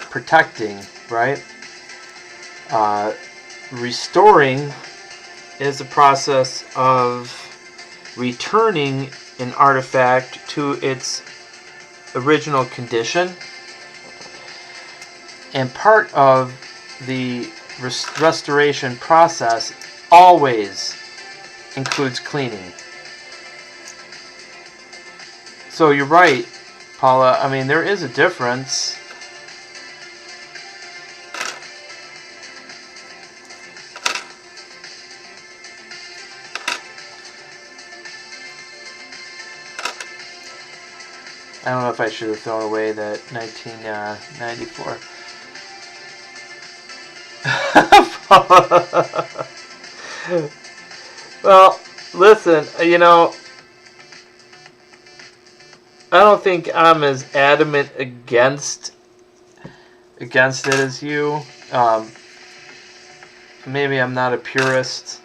protecting, right? Restoring is a process of returning an artifact to its original condition. And part of the restoration process always includes cleaning. So you're right, Paula. I mean, there is a difference. I don't know if I should have thrown away that 1994. Well, listen, you know, I don't think I'm as adamant against it as you. Maybe I'm not a purist,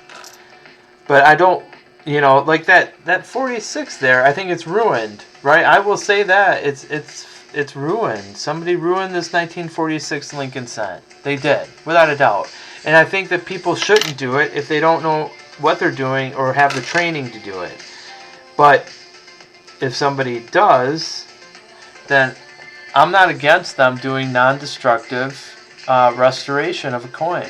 but I don't, you know, like that 46 there. I think it's ruined, right? I will say that it's ruined. Somebody ruined this 1946 Lincoln cent. They did, without a doubt. And I think that people shouldn't do it if they don't know what they're doing or have the training to do it. But if somebody does, then I'm not against them doing non-destructive restoration of a coin,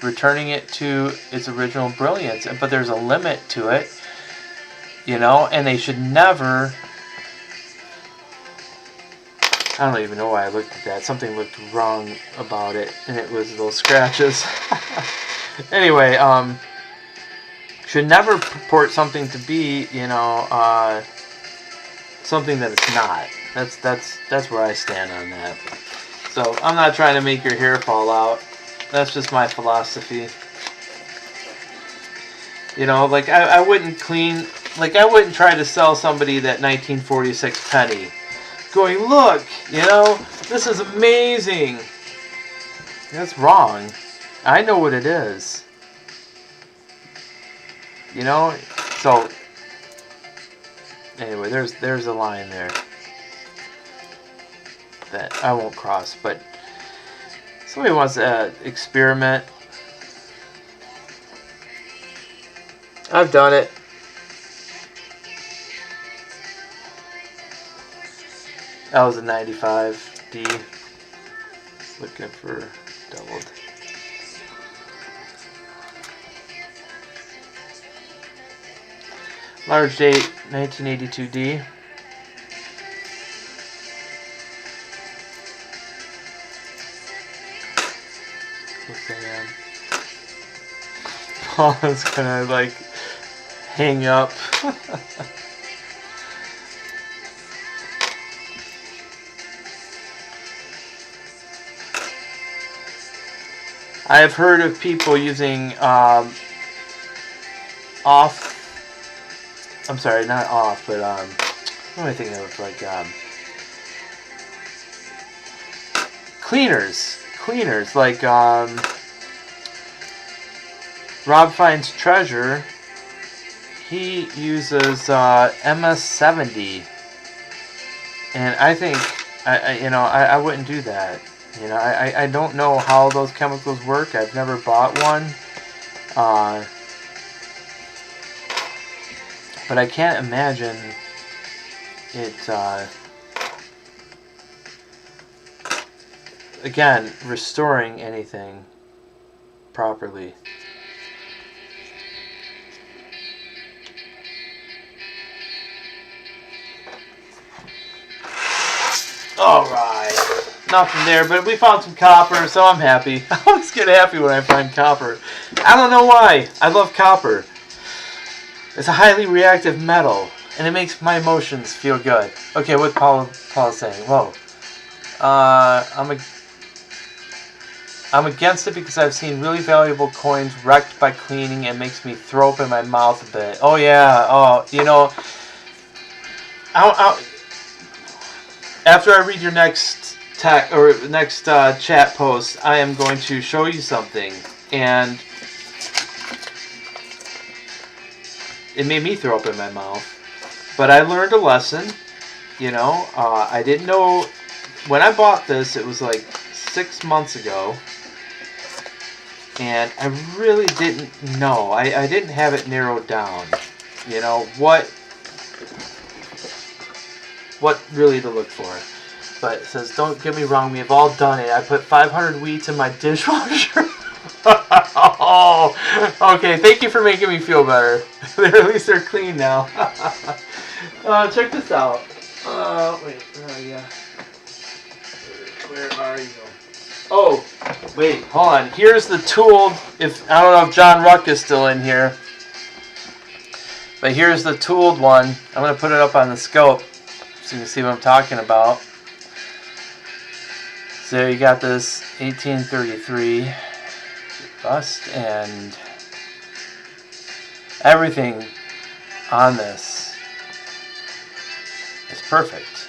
returning it to its original brilliance. But there's a limit to it, you know, and they should never... I don't even know why I looked at that. Something looked wrong about it, and it was those scratches. Anyway, should never purport something to be, you know, something that it's not. That's where I stand on that. So I'm not trying to make your hair fall out. That's just my philosophy. You know, like I wouldn't clean, like I wouldn't try to sell somebody that 1946 penny. Going, look, you know, this is amazing. That's wrong. I know what it is. You know, So anyway, there's a line there that I won't cross, but somebody wants to experiment. I've done it. That was a 95D. Looking for doubled. Large date 1982D. Paula's gonna like hang up. I have heard of people using I'm sorry, not off, but what am I thinking of? Like cleaners, like Rob Finds Treasure. He uses MS-70, and I think I wouldn't do that. You know, I don't know how those chemicals work. I've never bought one. But I can't imagine it, again, restoring anything properly. Alright, nothing there, but we found some copper, so I'm happy. I always get happy when I find copper. I don't know why. I love copper. It's a highly reactive metal, and it makes my emotions feel good. Okay, what Paul's saying. Whoa. I'm against it because I've seen really valuable coins wrecked by cleaning and makes me throw up in my mouth a bit. Oh yeah. Oh, you know. After I read your next chat post, I am going to show you something, and it made me throw up in my mouth. But I learned a lesson, you know. I didn't know, when I bought this, it was like 6 months ago. And I really didn't know. I didn't have it narrowed down, you know, what really to look for. But it says, don't get me wrong, we have all done it. I put 500 wheats in my dishwasher. Oh, okay. Thank you for making me feel better. At least they're clean now. Check this out. Wait, where are you? Where are you? Oh, wait, hold on. Here's the tool. I don't know if John Ruck is still in here, but here's the tooled one. I'm gonna put it up on the scope so you can see what I'm talking about. So you got this 1833 bust, and everything on this is perfect.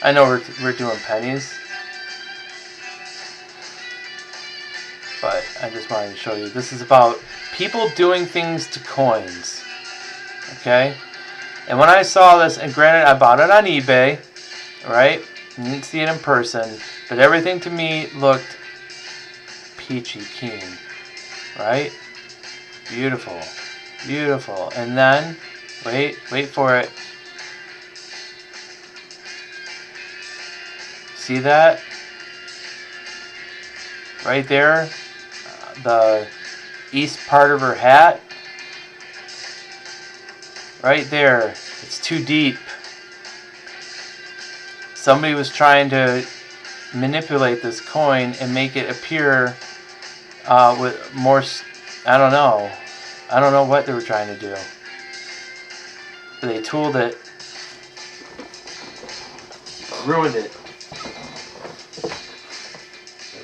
I know we're doing pennies, but I just wanted to show you. This is about people doing things to coins. Okay? And when I saw this, and granted I bought it on eBay, right? You didn't see it in person, but everything to me looked peachy keen, right? Beautiful, beautiful. And then, wait for it. See that? Right there, the east part of her hat. Right there, it's too deep. Somebody was trying to manipulate this coin and make it appear with more, I don't know what they were trying to do. But they tooled it, ruined it.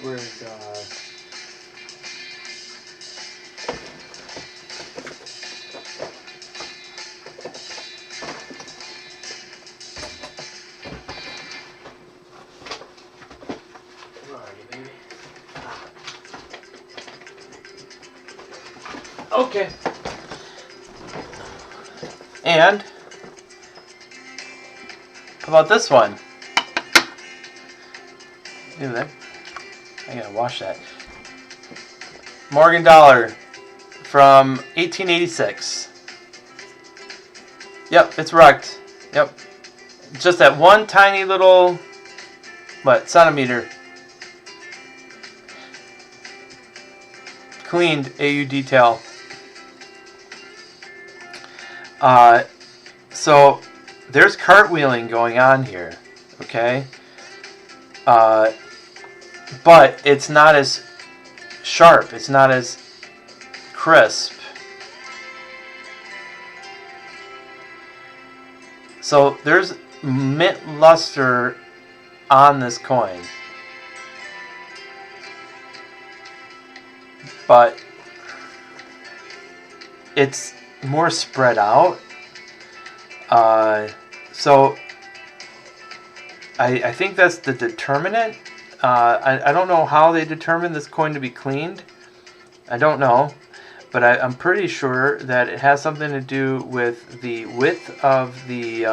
Where's okay. And how about this one? Ew, that, I gotta wash that. Morgan dollar from 1886. Yep, it's wrecked. Yep. Just that one tiny little, what, centimeter. Cleaned AU detail. So there's cartwheeling going on here, okay? But it's not as sharp. It's not as crisp. So there's mint luster on this coin. But it's more spread out. So I think that's the determinant. I don't know how they determine this coin to be cleaned. I don't know. But I'm pretty sure that it has something to do with the width of the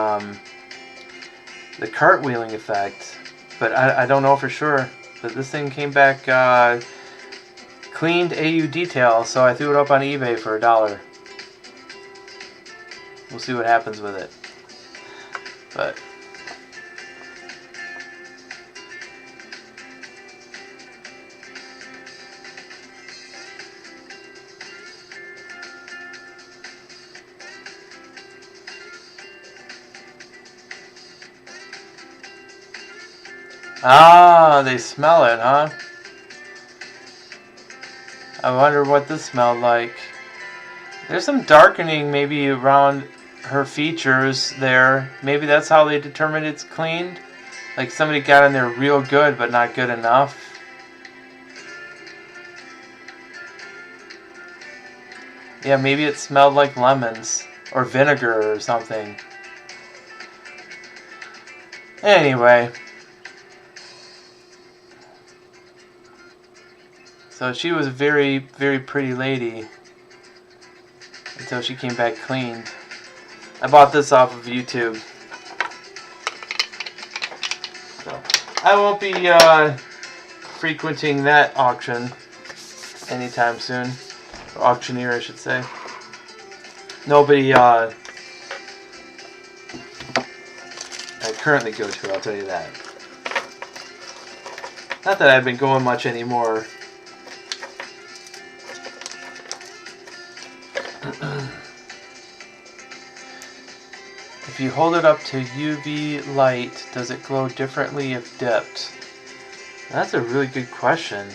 cartwheeling effect. But I don't know for sure. But this thing came back cleaned AU detail, so I threw it up on eBay for $1. We'll see what happens with it. But ah, they smell it, huh? I wonder what this smelled like. There's some darkening maybe around her features there. Maybe that's how they determined it's cleaned. Like somebody got in there real good, but not good enough. Yeah, maybe it smelled like lemons or vinegar or something. Anyway. So she was a very, very pretty lady until she came back cleaned. I bought this off of YouTube. So I won't be frequenting that auction anytime soon. Or auctioneer, I should say. Nobody I currently go to, I'll tell you that. Not that I've been going much anymore. If you hold it up to UV light, does it glow differently if dipped? That's a really good question.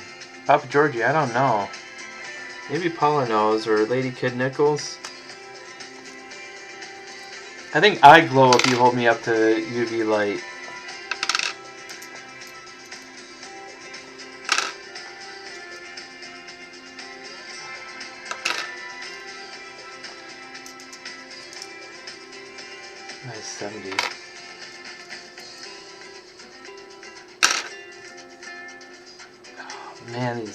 Papa Georgie, I don't know. Maybe Paula knows, or Lady Kid Nichols. I think I glow if you hold me up to UV light. Nice 70. Oh, man,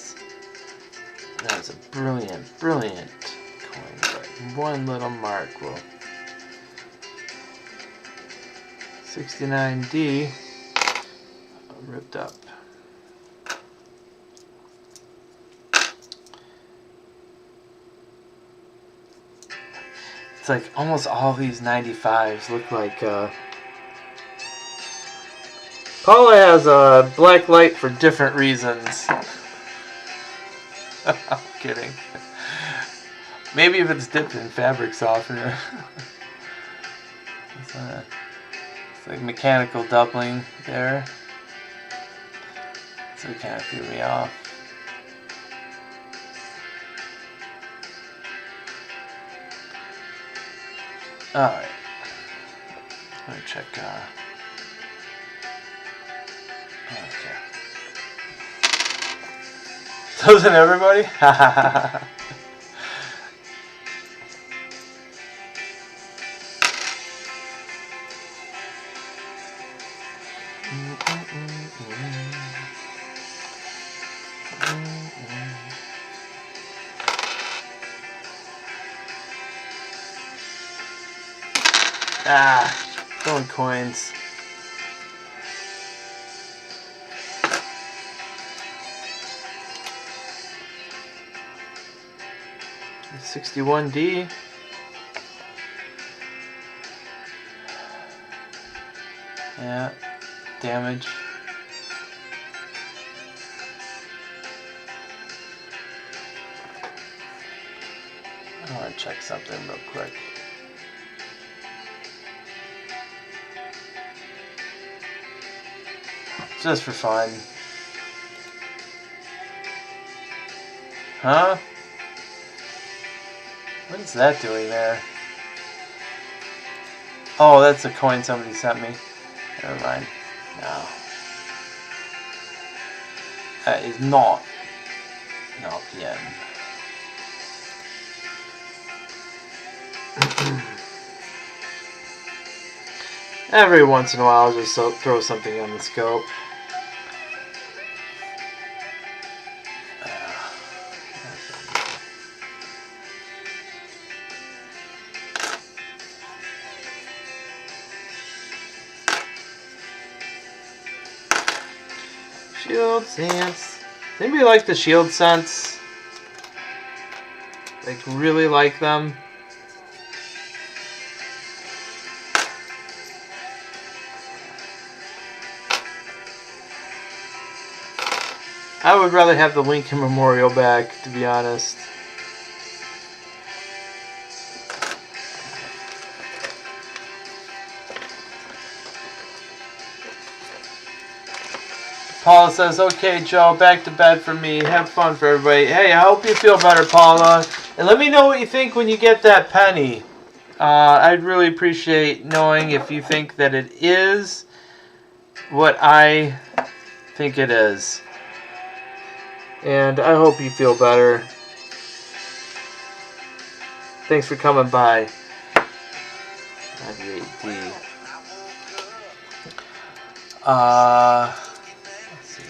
that is a brilliant, brilliant coin. But one little mark will. 69D ripped up. It's like almost all these 95s look like Paula has a black light for different reasons. I'm kidding. Maybe if it's dipped in fabric softener. It's like mechanical doubling there. So it kind of threw me off. Alright. Let me check. Okay. Doesn't everybody? Ah, throwing coins. $61D. Yeah, damage. I want to check something real quick. Just for fun. Huh? What is that doing there? Oh, that's a coin somebody sent me. Never mind. No. That is not an RPM. Every once in a while, I'll just throw something on the scope. Shield Sense. Anybody like the Shield Sense? Like, really like them? I would rather have the Lincoln Memorial back, to be honest. Paula says, okay, Joe, back to bed for me. Have fun for everybody. Hey, I hope you feel better, Paula. And let me know what you think when you get that penny. I'd really appreciate knowing if you think that it is what I think it is. And I hope you feel better. Thanks for coming by. 98D. Let's see.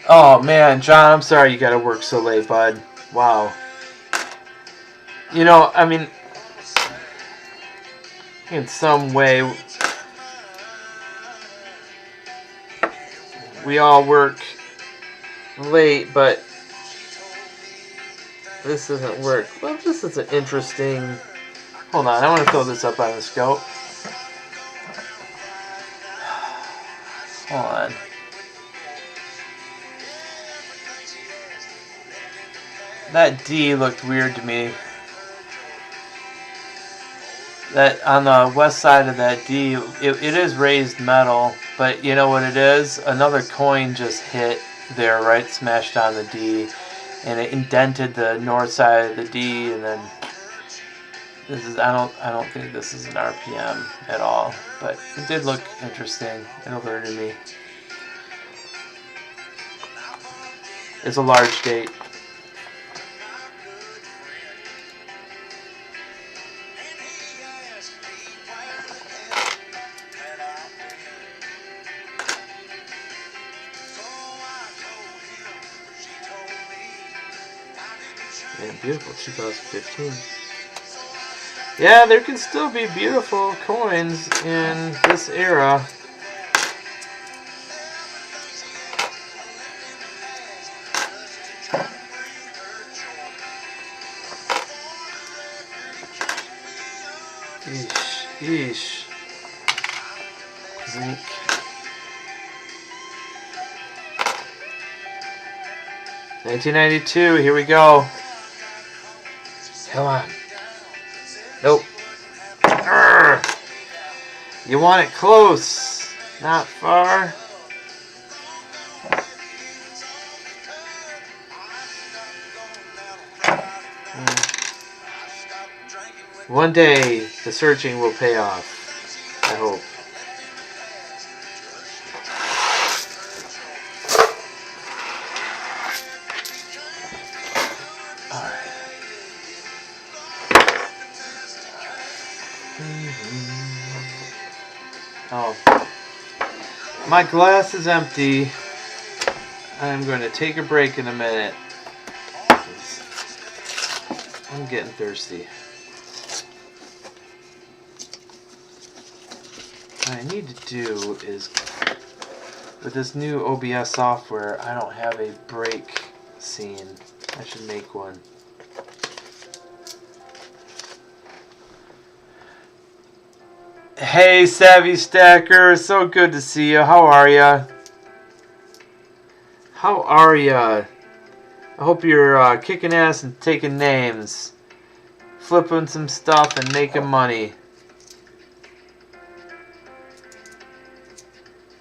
Oh man, John, I'm sorry you gotta work so late, bud. Wow. You know, I mean, in some way, we all work late, but this doesn't work. Well, this is an interesting... Hold on, I want to throw this up on the scope. Hold on. That D looked weird to me. That on the west side of that D, it is raised metal, but you know what it is? Another coin just hit there, right, smashed on the D, and it indented the north side of the D, and then this is I don't think this is an RPM at all, but it did look interesting. It alerted me. It's a large date. Man, beautiful 2015. Yeah, there can still be beautiful coins in this era. Yeesh. Zinc. $1992, here we go. Come on. Nope. Urgh. You want it close, not far. One day, the searching will pay off. I hope. Oh, my glass is empty. I'm going to take a break in a minute. I'm getting thirsty. What I need to do is, with this new OBS software, I don't have a break scene. I should make one. Hey, Savvy Stacker, so good to see you. How are ya? How are ya? I hope you're kicking ass and taking names, flipping some stuff and making money.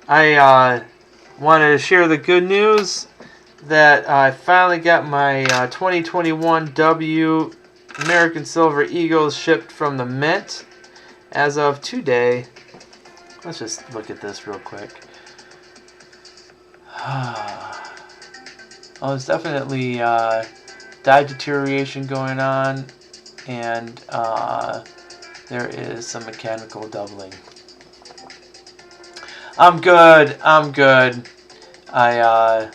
I wanted to share the good news that I finally got my 2021 W American Silver Eagles shipped from the Mint as of today. Let's just look at this real quick. Oh, there's definitely dye deterioration going on, and there is some mechanical doubling. I'm good. I'm good. I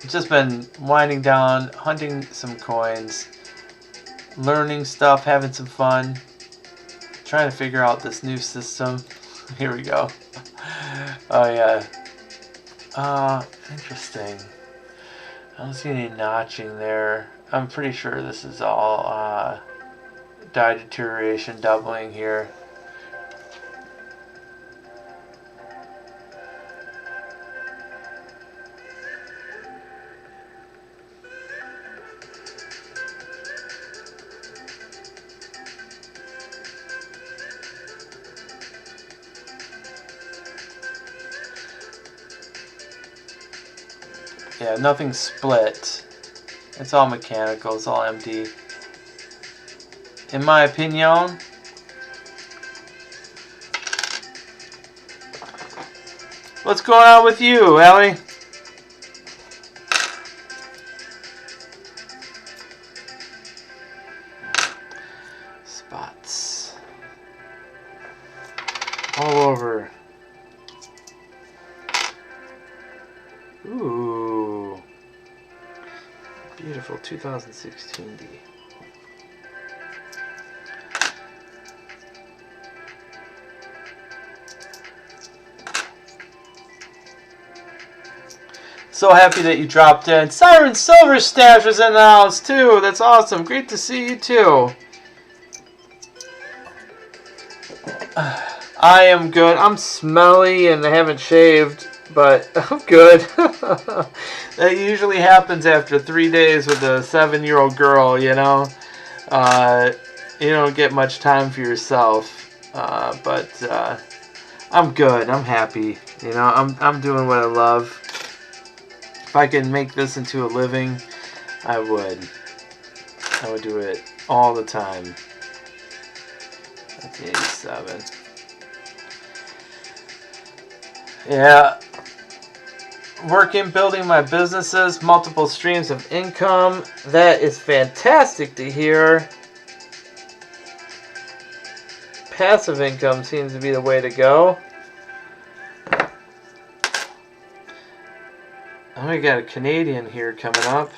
just been winding down, hunting some coins, learning stuff, having some fun, trying to figure out this new system. Here we go. Oh yeah. Interesting. I don't see any notching there. I'm pretty sure this is all dye deterioration doubling here. Yeah, nothing's split. It's all mechanical. It's all empty. In my opinion. What's going on with you, Allie? Spots. All over. Ooh. Beautiful 2016 D. So happy that you dropped in. Siren Silver Stash is in the house too. That's awesome. Great to see you too. I am good. I'm smelly and I haven't shaved, but I'm good. That usually happens after 3 days with a 7-year-old girl, you know. You don't get much time for yourself, but I'm good. I'm happy. You know, I'm doing what I love. If I can make this into a living, I would. I would do it all the time. 1987. Yeah. Working, building my businesses, multiple streams of income. That is fantastic to hear. Passive income seems to be the way to go. Oh, we got a Canadian here coming up.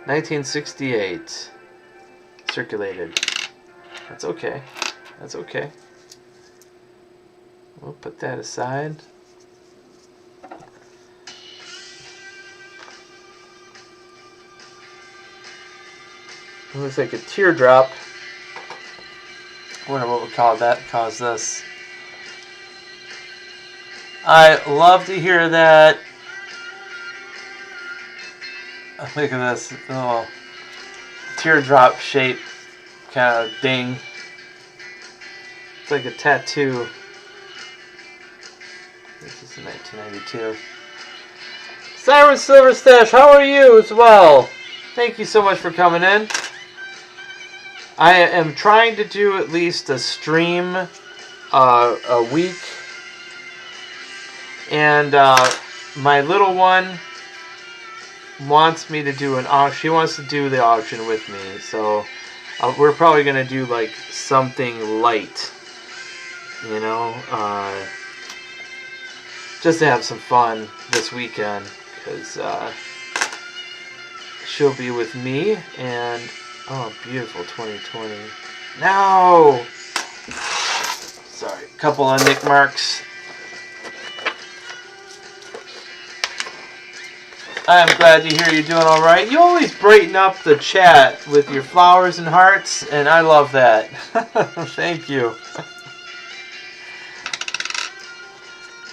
1968. Circulated. That's okay. That's okay. We'll put that aside. It looks like a teardrop. I wonder what would cause this. I love to hear that. Look at this little teardrop shape kind of ding. It's like a tattoo. This is 1992. Siren Silver Stash, how are you as well? Thank you so much for coming in. I am trying to do at least a stream a week. And my little one wants me to do an auction. She wants to do the auction with me. So we're probably going to do like something light. You know, just to have some fun this weekend, because she'll be with me, and oh, beautiful 2020. No! Sorry, couple of nick marks. I'm glad to hear you're doing alright. You always brighten up the chat with your flowers and hearts, and I love that. Thank you.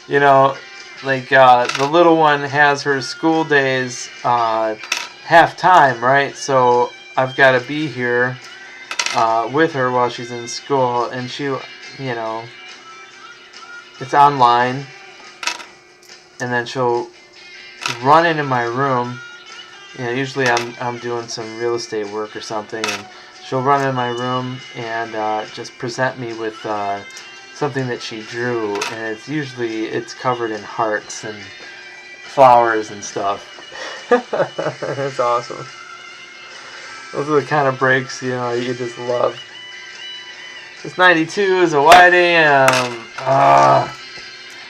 You know, like the little one has her school days half time, right? So I've got to be here with her while she's in school, and she, you know, it's online, and then she'll run into my room. You know, usually I'm doing some real estate work or something, and she'll run into my room and just present me with something that she drew, and it's covered in hearts and flowers and stuff. It's awesome. Those are the kind of breaks, you know, you just love. This 92 is a wide AM.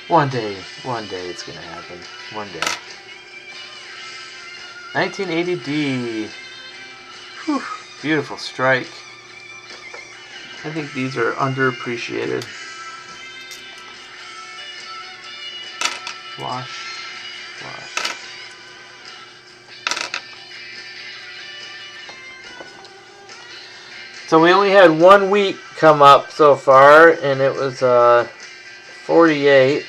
One day it's gonna happen. One day. 1980D. Whew, beautiful strike. I think these are underappreciated. Wash. So we only had 1 week come up so far, and it was 48.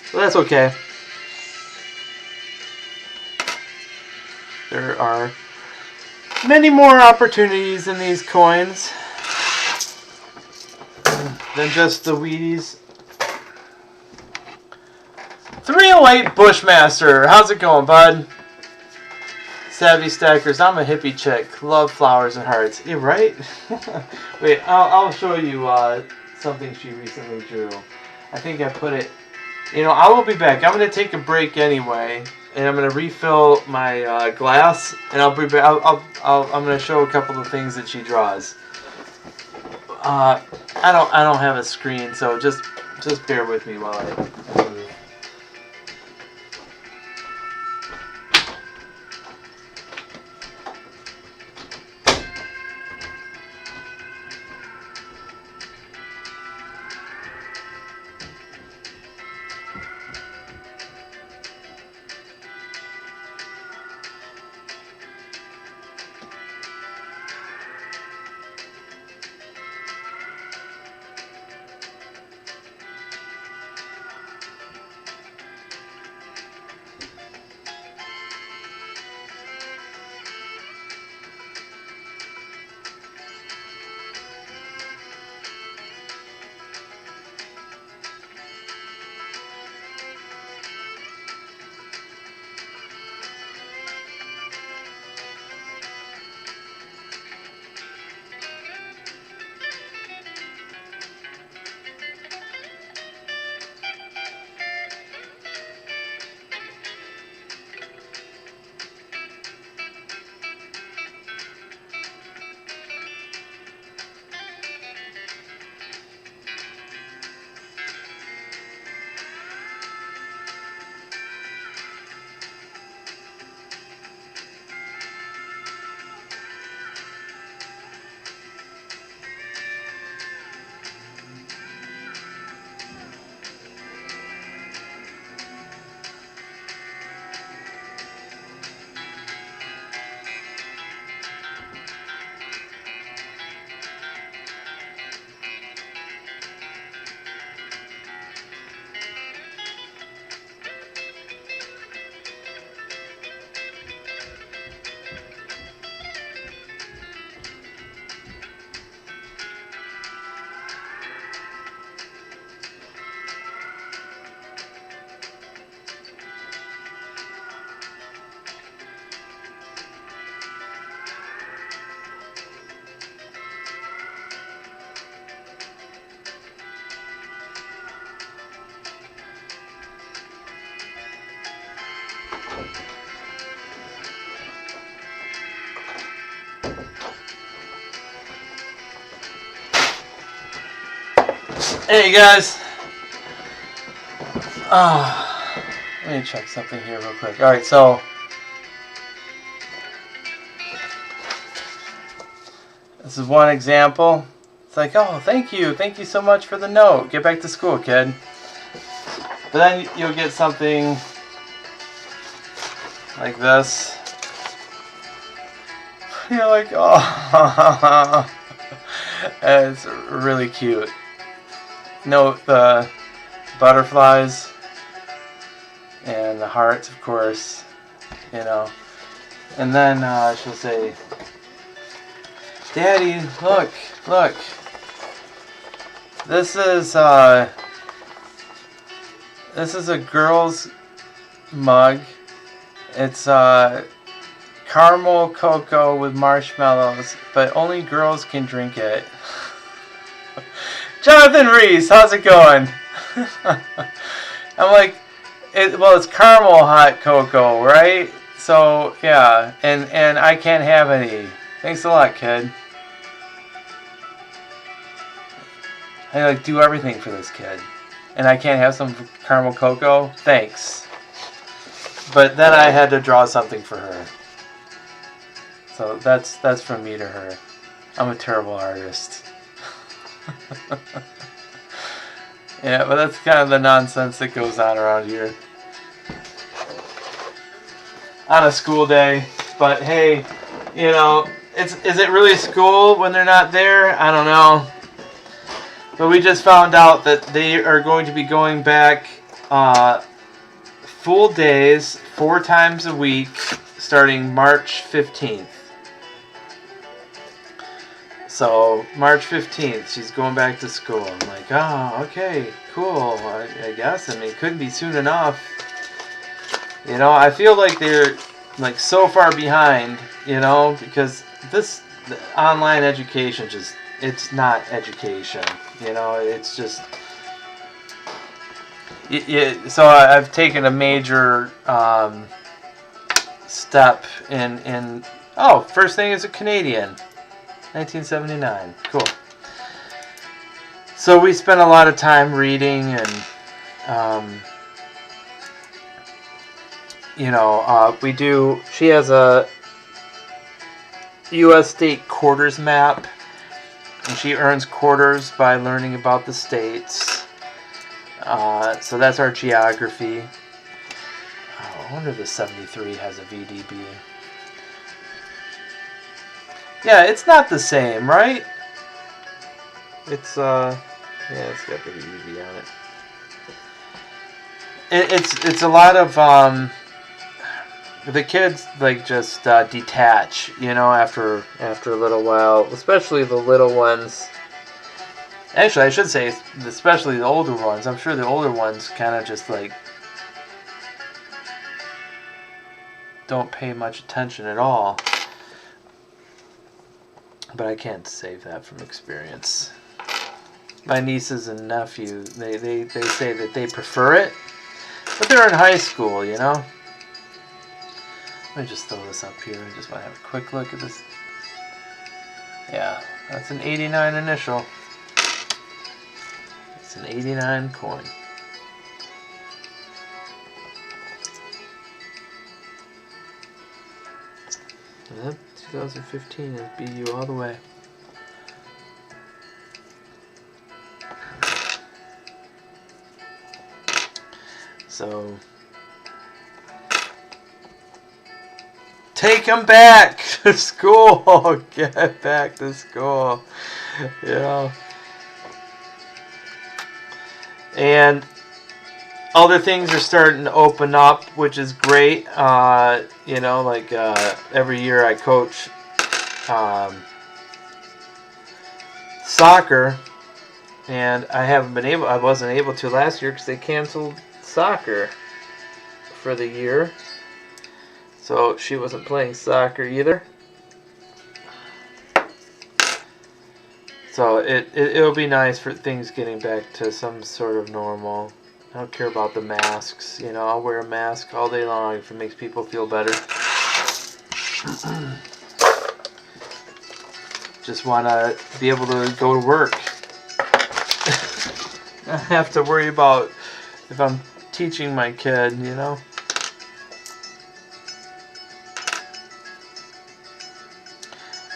So that's okay. There are many more opportunities in these coins than just the Wheaties. 308 Bushmaster, how's it going, bud? Savvy Stackers, I'm a hippie chick. Love flowers and hearts. Yeah, right? Wait, I'll show you something she recently drew. I think I put it. You know, I will be back. I'm gonna take a break anyway, and I'm gonna refill my glass, and I'll be back. I'm gonna show a couple of things that she draws. I don't have a screen, so just bear with me while I move. Hey guys, Let me check something here real quick. Alright, so this is one example. It's like, oh, thank you so much for the note. Get back to school, kid. But then you'll get something like this. You're like, oh, it's really cute. Note the butterflies and the hearts, of course, you know. And then she'll say, Daddy, look. This is a girl's mug. It's caramel cocoa with marshmallows, but only girls can drink it. Jonathan Reese, how's it going? I'm like, it's caramel hot cocoa, right? So yeah, and I can't have any. Thanks a lot, kid. I like do everything for this kid, and I can't have some caramel cocoa. Thanks. But then I had to draw something for her. So that's from me to her. I'm a terrible artist. Yeah, but that's kind of the nonsense that goes on around here on a school day. But hey, you know, is it really school when they're not there? I don't know. But we just found out that they are going to be going back full days, 4 times a week, starting March 15th. So, March 15th, she's going back to school. I'm like, oh, okay, cool, I guess. I mean, it couldn't be soon enough. You know, I feel like they're, like, so far behind, you know, because the online education just, it's not education. You know, it's just... So I've taken a major step in... Oh, first thing is a Canadian. 1979. Cool. So we spent a lot of time reading and, you know, we do... She has a U.S. state quarters map, and she earns quarters by learning about the states. So that's our geography. Oh, I wonder if the 73 has a VDB. Yeah, it's not the same, right? It's yeah, it's got the VDB on it. It's a lot of the kids like just detach, you know, after a little while, especially the little ones. Actually, I should say especially the older ones. I'm sure the older ones kind of just like don't pay much attention at all. But I can't save that from experience. My nieces and nephew, they say that they prefer it, but they're in high school, you know. Let me just throw this up here. I just want to have a quick look at this. Yeah, that's an 89 initial. It's an 89 coin. Yep, 2015 is BU all the way. So, take them back to school. Get back to school. You know. And other things are starting to open up, which is great. You know, like every year I coach soccer, and I wasn't able to last year because they canceled soccer for the year. So she wasn't playing soccer either. So it'll be nice for things getting back to some sort of normal. I don't care about the masks, you know, I'll wear a mask all day long if it makes people feel better. Just want to be able to go to work. I have to worry about if I'm teaching my kid, you know.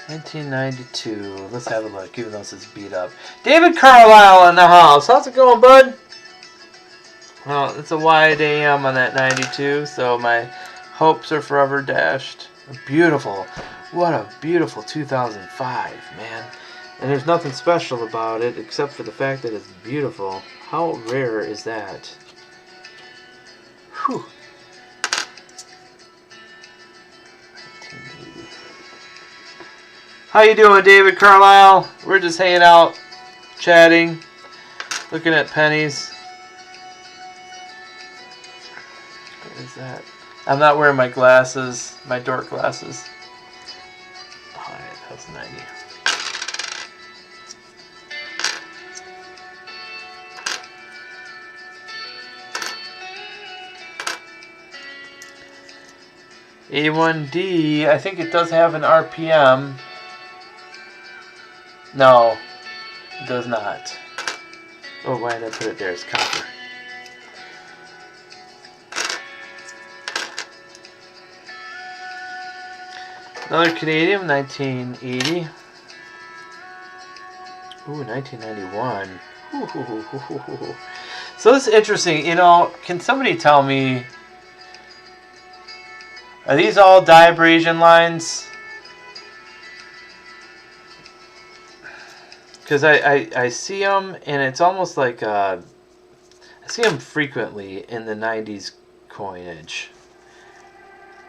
$19.92. Let's have a look, even though this is beat up. David Carlisle in the house. How's it going, bud? Well, it's a wide AM on that 92, so my hopes are forever dashed. Beautiful. What a beautiful 2005, man. And there's nothing special about it except for the fact that it's beautiful. How rare is that? Whew. 1980. How you doing, David Carlisle? We're just hanging out, chatting, looking at pennies. What is that? I'm not wearing my glasses, my dork glasses. Oh, that was 90. A1D, I think it does have an RPM. No, it does not. Oh, why did I put it there? It's copper. Another Canadian, 1980. Ooh, 1991. Ooh. So this is interesting. You know, can somebody tell me, are these all diabrasion lines? Because I see them, and it's almost like I see them frequently in the 90s coinage.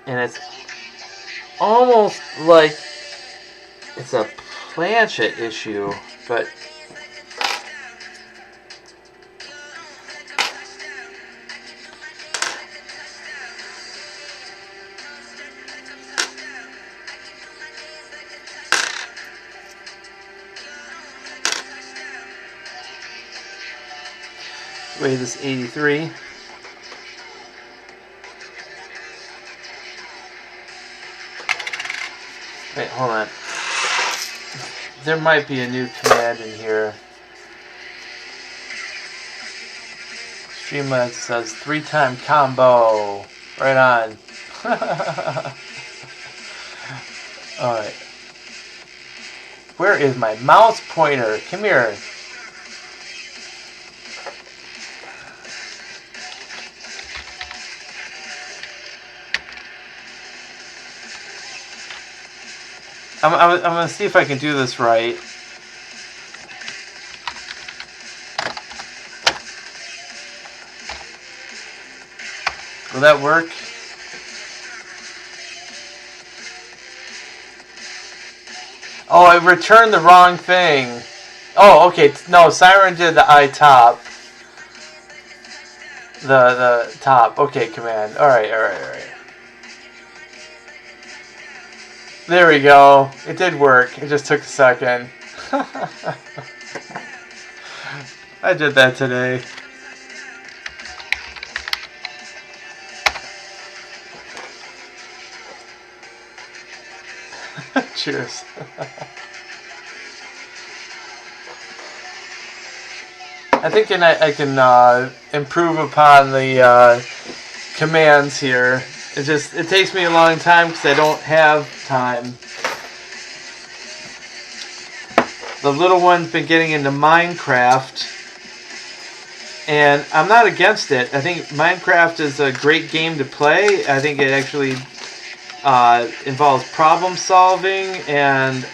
And it's almost like it's a planchet issue, but wait, this is 83. Wait, hold on. There might be a new command in here. Streamlabs says 3-time combo. Right on. Alright. Where is my mouse pointer? Come here. I'm going to see if I can do this right. Will that work? Oh, I returned the wrong thing. Oh, okay. No, Siren did the I top. The top. Okay, command. Alright. There we go. It did work. It just took a second. I did that today. Cheers. I think I can improve upon the commands here. It takes me a long time because I don't have time. The little one's been getting into Minecraft, and I'm not against it. I think Minecraft is a great game to play. I think it actually involves problem solving and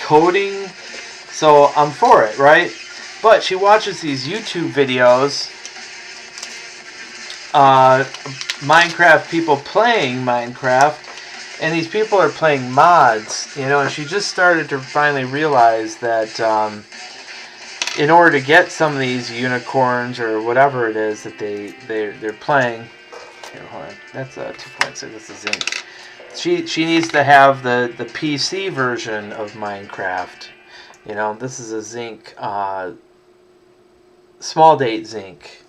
coding, so I'm for it, right? But she watches these YouTube videos, Minecraft people playing Minecraft, and these people are playing mods, you know, and she just started to finally realize that in order to get some of these unicorns or whatever it is that they're playing, here, hold on, that's a 2.6, this is zinc. She needs to have the PC version of Minecraft. You know, this is a zinc, small date zinc.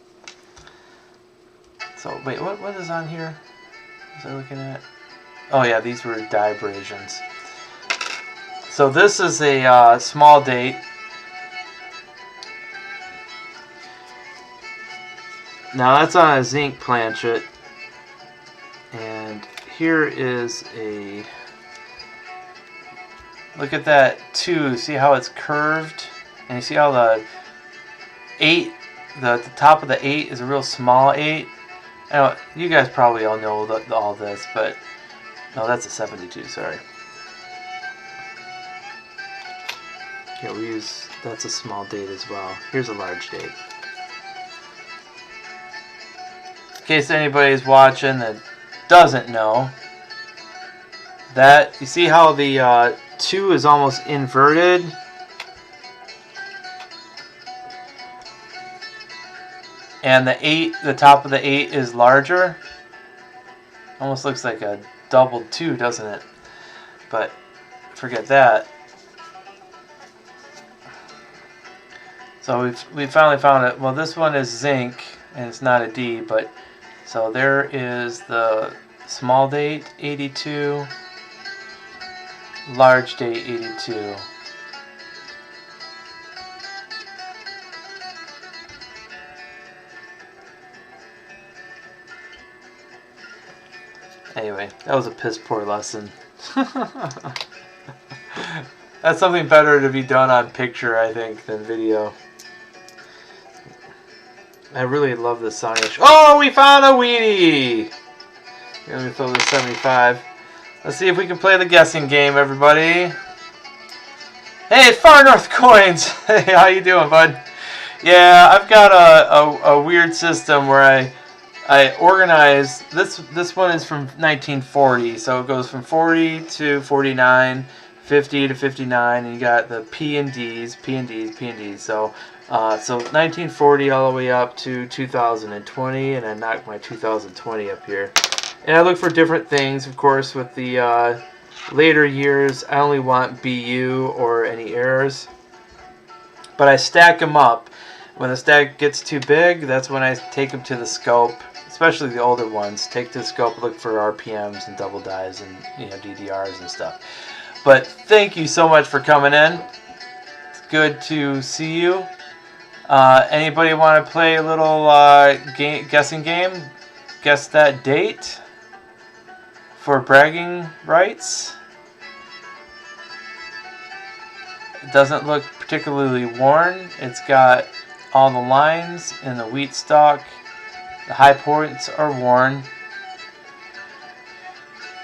So, wait, what is on here? Was I looking at? Oh yeah, these were diabrasions. So this is a small date. Now that's on a zinc planchet. And here is a... Look at that 2. See how it's curved? And you see how the 8, the top of the 8 is a real small 8? I know, you guys probably all know all this, but... No, that's a 72, sorry. Yeah, we use... That's a small date as well. Here's a large date. In case anybody's watching that doesn't know, that... You see how the 2 is almost inverted? And the 8, the top of the 8 is larger. Almost looks like a doubled 2, doesn't it? But forget that. So we finally found it. Well, this one is zinc and it's not a D, but so there is the small date 82, large date 82. Anyway, that was a piss poor lesson. That's something better to be done on picture, I think, than video. I really love this song. Oh, we found a Wheatie! Here, let me throw this 75. Let's see if we can play the guessing game, everybody. Hey, Far North Coins! Hey, how you doing, bud? Yeah, I've got a weird system where I organize, this one is from 1940, so it goes from 40 to 49, 50 to 59, and you got the P and D's. So 1940 all the way up to 2020, and I knocked my 2020 up here. And I look for different things, of course, with the later years. I only want BU or any errors. But I stack them up. When the stack gets too big, that's when I take them to the scope. Especially the older ones, take the scope, look for RPMs and double dives and DDRs and stuff. But thank you so much for coming in. It's good to see you. Anybody want to play a little guessing game? Guess that date for bragging rights. It doesn't look particularly worn. It's got all the lines in the wheat stalk. The high points are worn.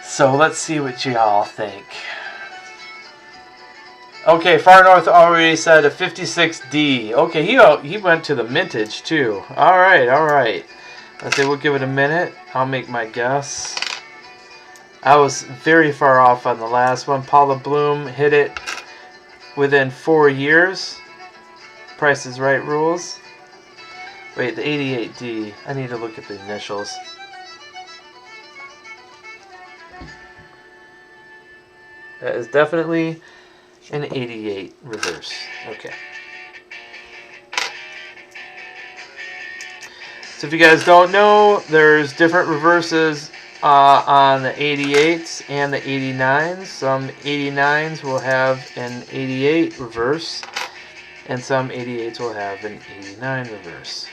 So let's see what you all think. Okay, Far North already said a 56D. Okay, he went to the mintage too. Alright. Let's say we'll give it a minute. I'll make my guess. I was very far off on the last one. Paula Bloom hit it within 4 years. Price is Right rules. Wait, the 88D. I need to look at the initials. That is definitely an 88 reverse. Okay. So if you guys don't know, there's different reverses on the 88s and the 89s. Some 89s will have an 88 reverse, and some 88s will have an 89 reverse.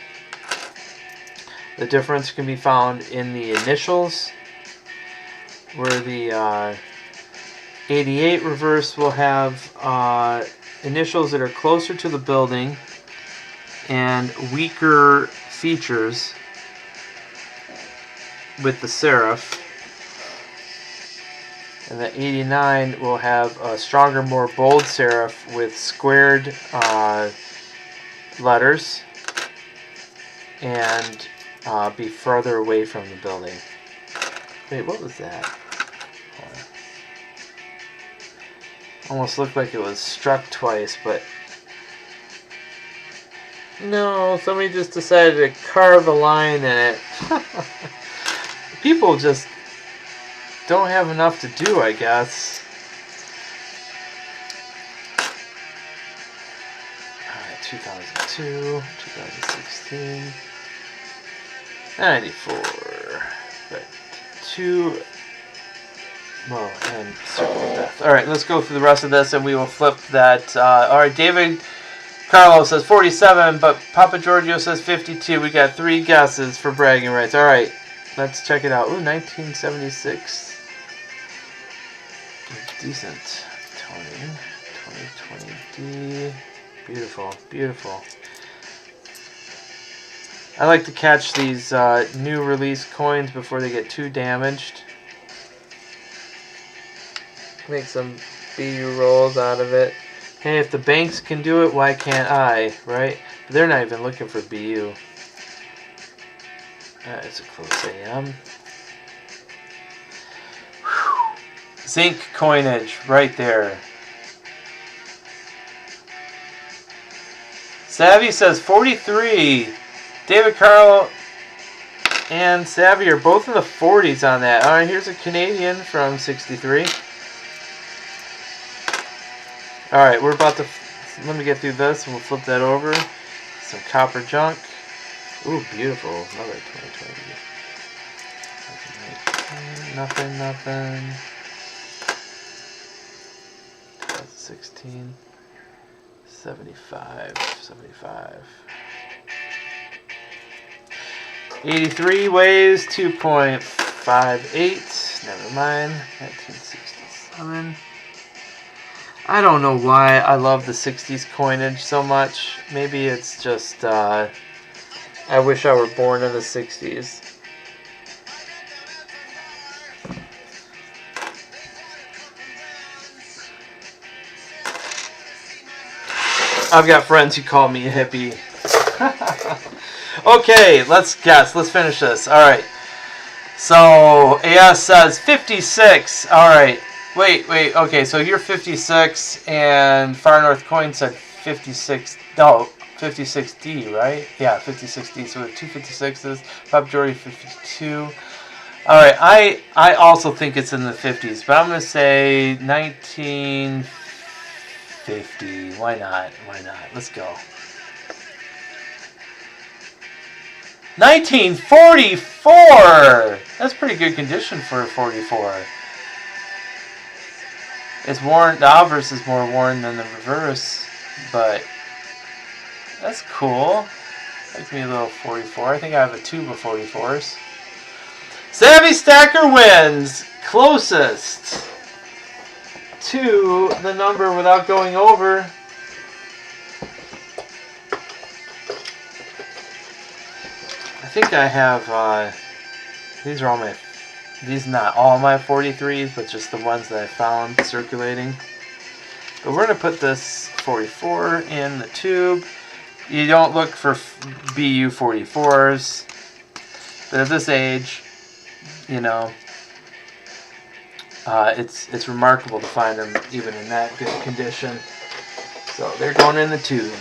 The difference can be found in the initials, where the 88 reverse will have initials that are closer to the building and weaker features with the serif. And the 89 will have a stronger, more bold serif with squared letters and be further away from the building. Wait, what was that? Almost looked like it was struck twice, but no, somebody just decided to carve a line in it. People just don't have enough to do, I guess. Alright, 2002, 2016, 94, right, 2, well, and Circle of Death. Alright, let's go through the rest of this and we will flip that. Alright, David Carlos says 47, but Papa Giorgio says 52. We got 3 guesses for bragging rights. All right, let's check it out. Ooh, 1976. Decent. 2020D. Beautiful, beautiful. I like to catch these new release coins before they get too damaged. Make some BU rolls out of it. Hey, if the banks can do it, why can't I, right? But they're not even looking for BU. It's a close AM. Whew. Zinc coinage right there. Savvy says 43. David Carl and Savvy are both in the 40s on that. Alright, here's a Canadian from 63. Alright, we're about to... Let me get through this and we'll flip that over. Some copper junk. Ooh, beautiful. Another 2020. Nothing, nothing. 2016. 75. 83 weighs 2.58. Never mind. 1967. I don't know why I love the 60s coinage so much. Maybe it's just, I wish I were born in the 60s. I've got friends who call me a hippie. Okay, let's guess. Let's finish this. Alright. So, AS says 56. Alright. Wait. Okay, so you're 56, and Far North Coin said 56. No, 56D, right? Yeah, 56D. So we have 2 56s. Pop Jordy 52. Alright, I also think it's in the 50s, but I'm going to say 1950. Why not? Let's go. 1944! That's pretty good condition for a 44. It's worn, the obverse is more worn than the reverse, but that's cool. Like me a little 44. I think I have a tube of 44s. Savvy Stacker wins! Closest to the number without going over. I think I have, these are all my, these not all my 43s, but just the ones that I found circulating. But we're going to put this 44 in the tube. You don't look for BU 44s, but at this age, you know, it's remarkable to find them even in that good condition. So they're going in the tube.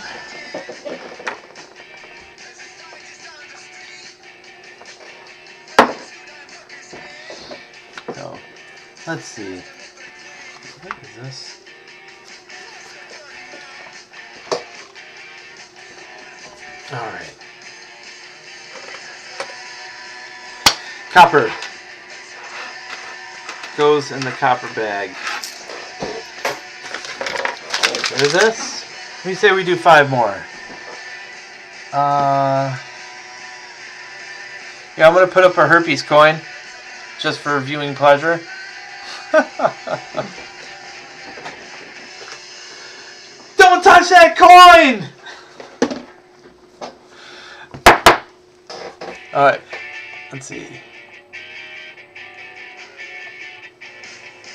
So let's see. What is this? All right. Copper goes in the copper bag. What is this? We say we do 5 more. Yeah, I'm gonna put up a herpes coin just for viewing pleasure. Don't touch that coin! Alright, let's see.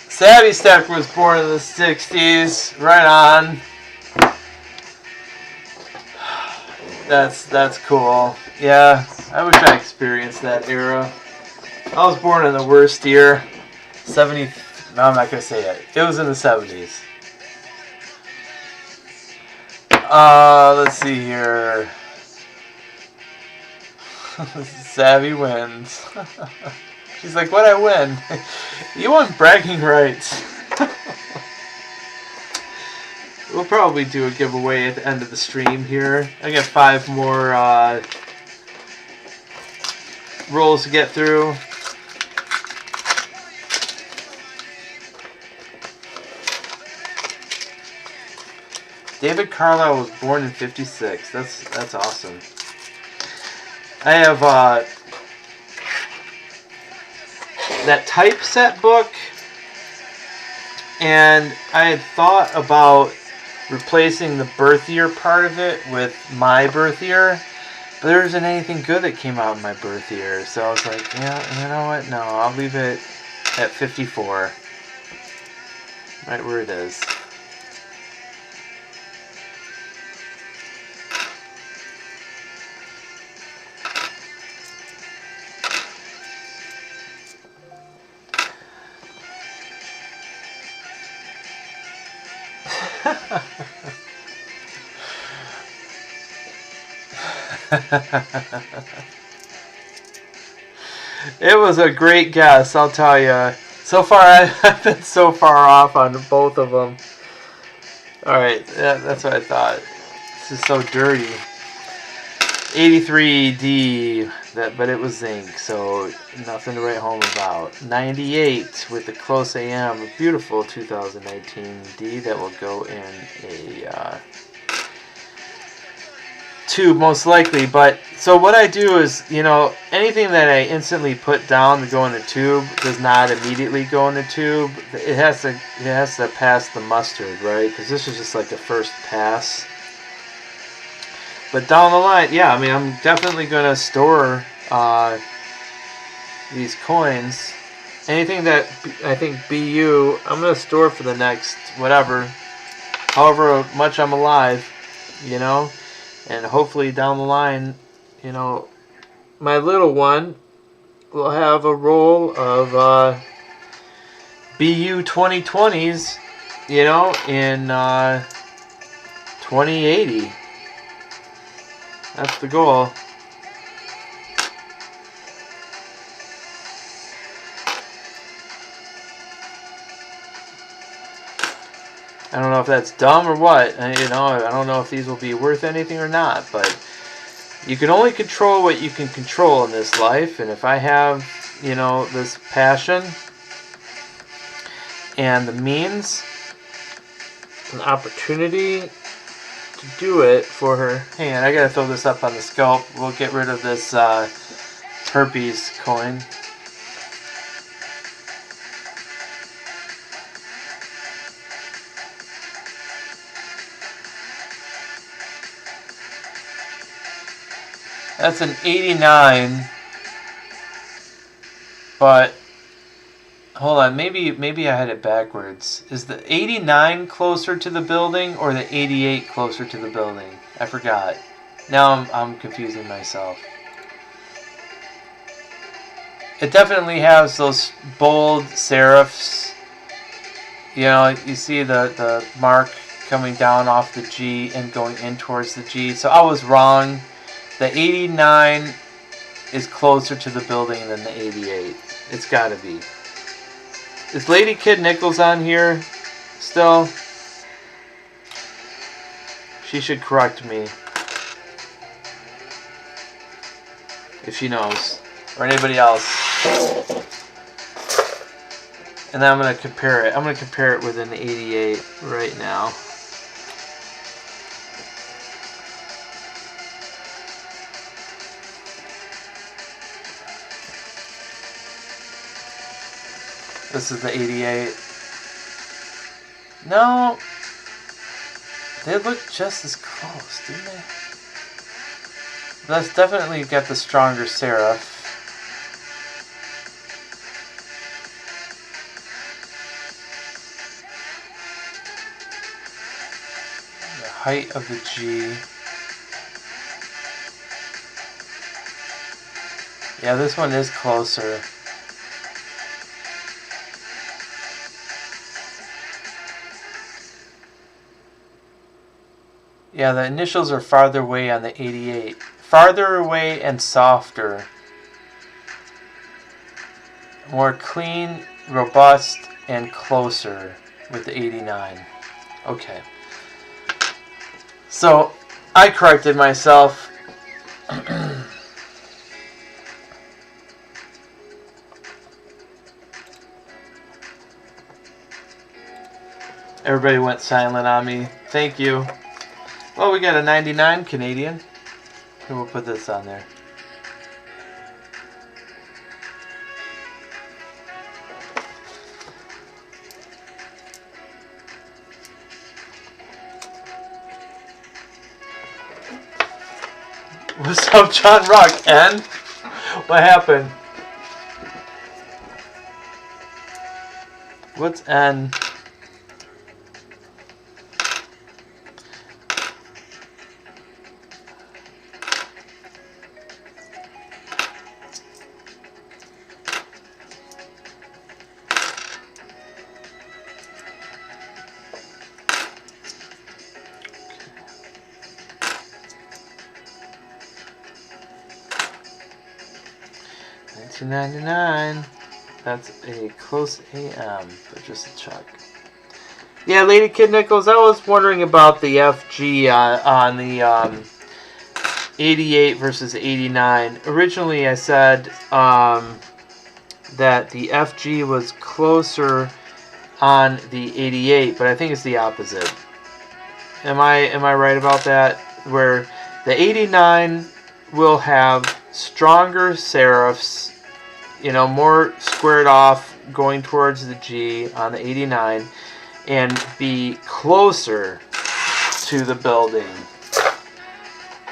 Savvy Stacker was born in the 60s. Right on. That's cool. Yeah, I wish I experienced that era. I was born in the worst year. 70. No, I'm not going to say it. It was in the 70s. Let's see here. Savvy wins. She's like, what'd I win? You won bragging rights. We'll probably do a giveaway at the end of the stream here. I got 5 more rolls to get through. David Carlisle was born in 56. That's awesome. I have that typeset book, and I had thought about replacing the birth year part of it with my birth year, but there isn't anything good that came out in my birth year, so I was like, yeah, you know what? No, I'll leave it at 54, right where it is. It was a great guess, I'll tell you. So far, I've been so far off on both of them. Alright, yeah, that's what I thought. This is so dirty. 83D, but it was zinc, so nothing to write home about. 98 with the close AM, a beautiful 2019 D that will go in a tube most likely. But so what I do is, you know, anything that I instantly put down to go in a tube does not immediately go in the tube. It has to pass the mustard, right? Because this is just like a first pass. But down the line, yeah, I mean, I'm definitely going to store these coins. Anything that I think BU, I'm going to store for the next, whatever, however much I'm alive, you know? And hopefully down the line, you know, my little one will have a roll of BU 2020s, you know, in 2080. That's the goal. I don't know if that's dumb or what. You know, I don't know if these will be worth anything or not. But you can only control what you can control in this life. And if I have, you know, this passion and the means, an opportunity to do it for her. Hang on, I gotta throw this up on the scalp. We'll get rid of this herpes coin. That's an 89, but hold on, maybe I had it backwards. Is the 89 closer to the building or the 88 closer to the building? I forgot. Now I'm confusing myself. It definitely has those bold serifs. You know, you see the mark coming down off the G and going in towards the G. So I was wrong. The 89 is closer to the building than the 88. It's got to be. Is Lady Kid Nichols on here still? She should correct me if she knows, or anybody else. And then I'm going to compare it. I'm going to compare it with an 88 right now. This is the 88. No, they look just as close, didn't they? That's definitely got the stronger serif. The height of the G. Yeah, this one is closer. Yeah, the initials are farther away on the 88. Farther away and softer. More clean, robust, and closer with the 89. Okay. So, I corrected myself. Everybody went silent on me. Thank you. Well, we got a 99 Canadian. And we'll put this on there. What's up, John Rock? And what happened? What's N? $19.99. That's a close AM, but just a check. Yeah, Lady Kid Nichols, I was wondering about the FG on the 88 versus 89. Originally, I said that the FG was closer on the 88, but I think it's the opposite. Am I right about that? Where the 89 will have stronger serifs, you know, more squared off going towards the G on the 89, and be closer to the building.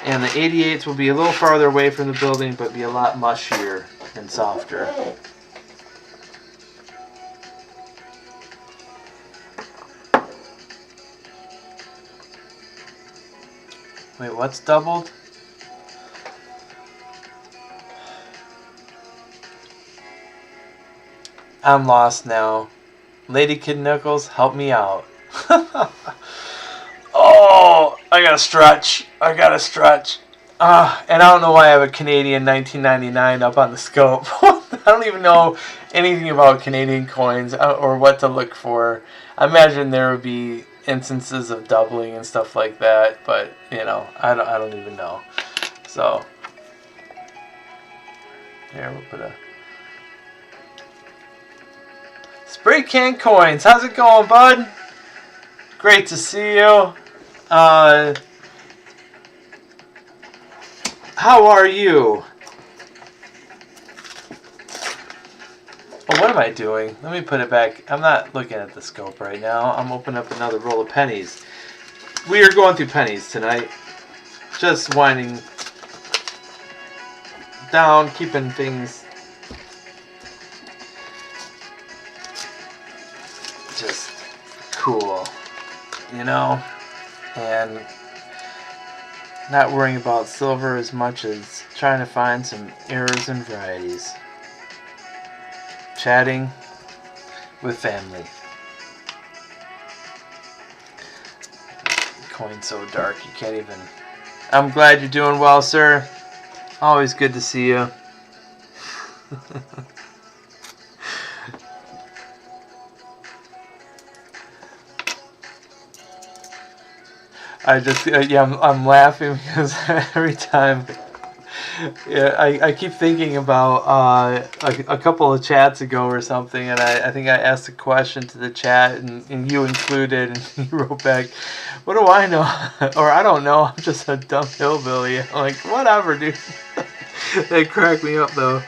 And the 88s will be a little farther away from the building, but be a lot mushier and softer. Wait, what's doubled? I'm lost now. Lady Kid Nichols, help me out. Oh, I gotta stretch. I gotta stretch. And I don't know why I have a Canadian 1999 up on the scope. I don't even know anything about Canadian coins or what to look for. I imagine there would be instances of doubling and stuff like that, but you know, I don't even know. So here we'll put a Spray Can Coins. How's it going, bud? Great to see you. How are you? Oh, what am I doing? Let me put it back. I'm not looking at the scope right now. I'm opening up another roll of pennies. We are going through pennies tonight. Just winding down, keeping things just cool, you know, and not worrying about silver as much as trying to find some errors and varieties. Chatting with family. Coin's so dark you can't even. I'm glad you're doing well, sir. Always good to see you. I'm laughing because every time, I keep thinking about a couple of chats ago or something, and I think I asked a question to the chat, and you included, and you wrote back, "What do I know?" Or "I don't know. I'm just a dumb hillbilly." I'm like, whatever, dude. That cracked me up though.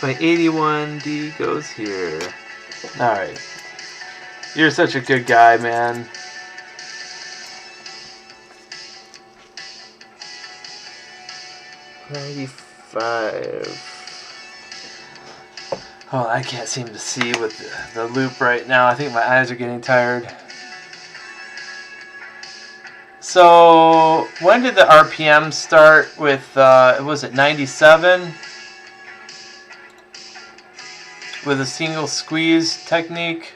My 81D goes here. All right. You're such a good guy, man. $95. Oh, I can't seem to see with the loop right now. I think my eyes are getting tired. So, when did the RPM start with, was it 97? With a single squeeze technique?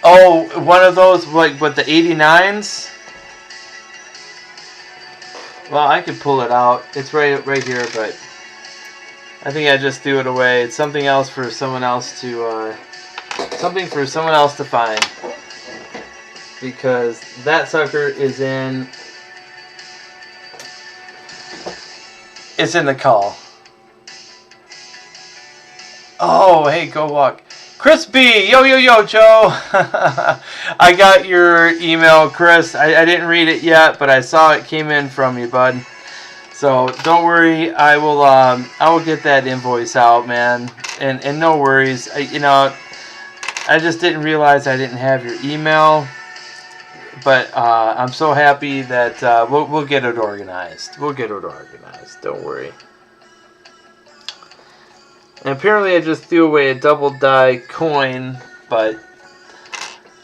Oh, one of those, like, with the 89s? Well, I could pull it out. It's right here, but I think I just threw it away. It's something else for someone else to, something for someone else to find. Because that sucker is in, it's in the call. Oh, hey, go walk. Chris B, yo, Joe. I got your email, Chris. I didn't read it yet, but I saw it came in from you, bud. So don't worry, I will get that invoice out, man. And no worries, I just didn't realize I didn't have your email. But I'm so happy that we'll get it organized. We'll get it organized. Don't worry. And apparently I just threw away a double die coin, but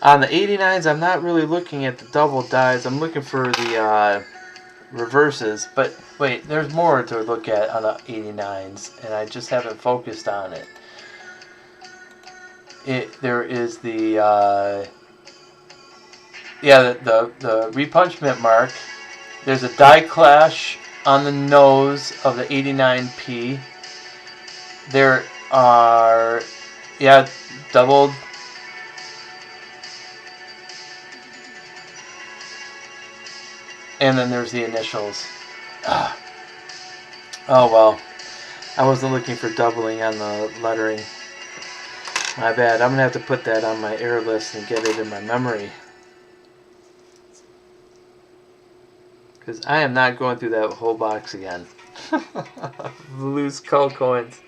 on the 89s I'm not really looking at the double dies. I'm looking for the reverses. But wait, there's more to look at on the 89s, and I just haven't focused on it. There is the the repunchment mark. There's a die clash on the nose of the 89p. There are, doubled. And then there's the initials. Oh well, I wasn't looking for doubling on the lettering. My bad. I'm gonna have to put that on my error list and get it in my memory. Because I am not going through that whole box again. Loose cull coins.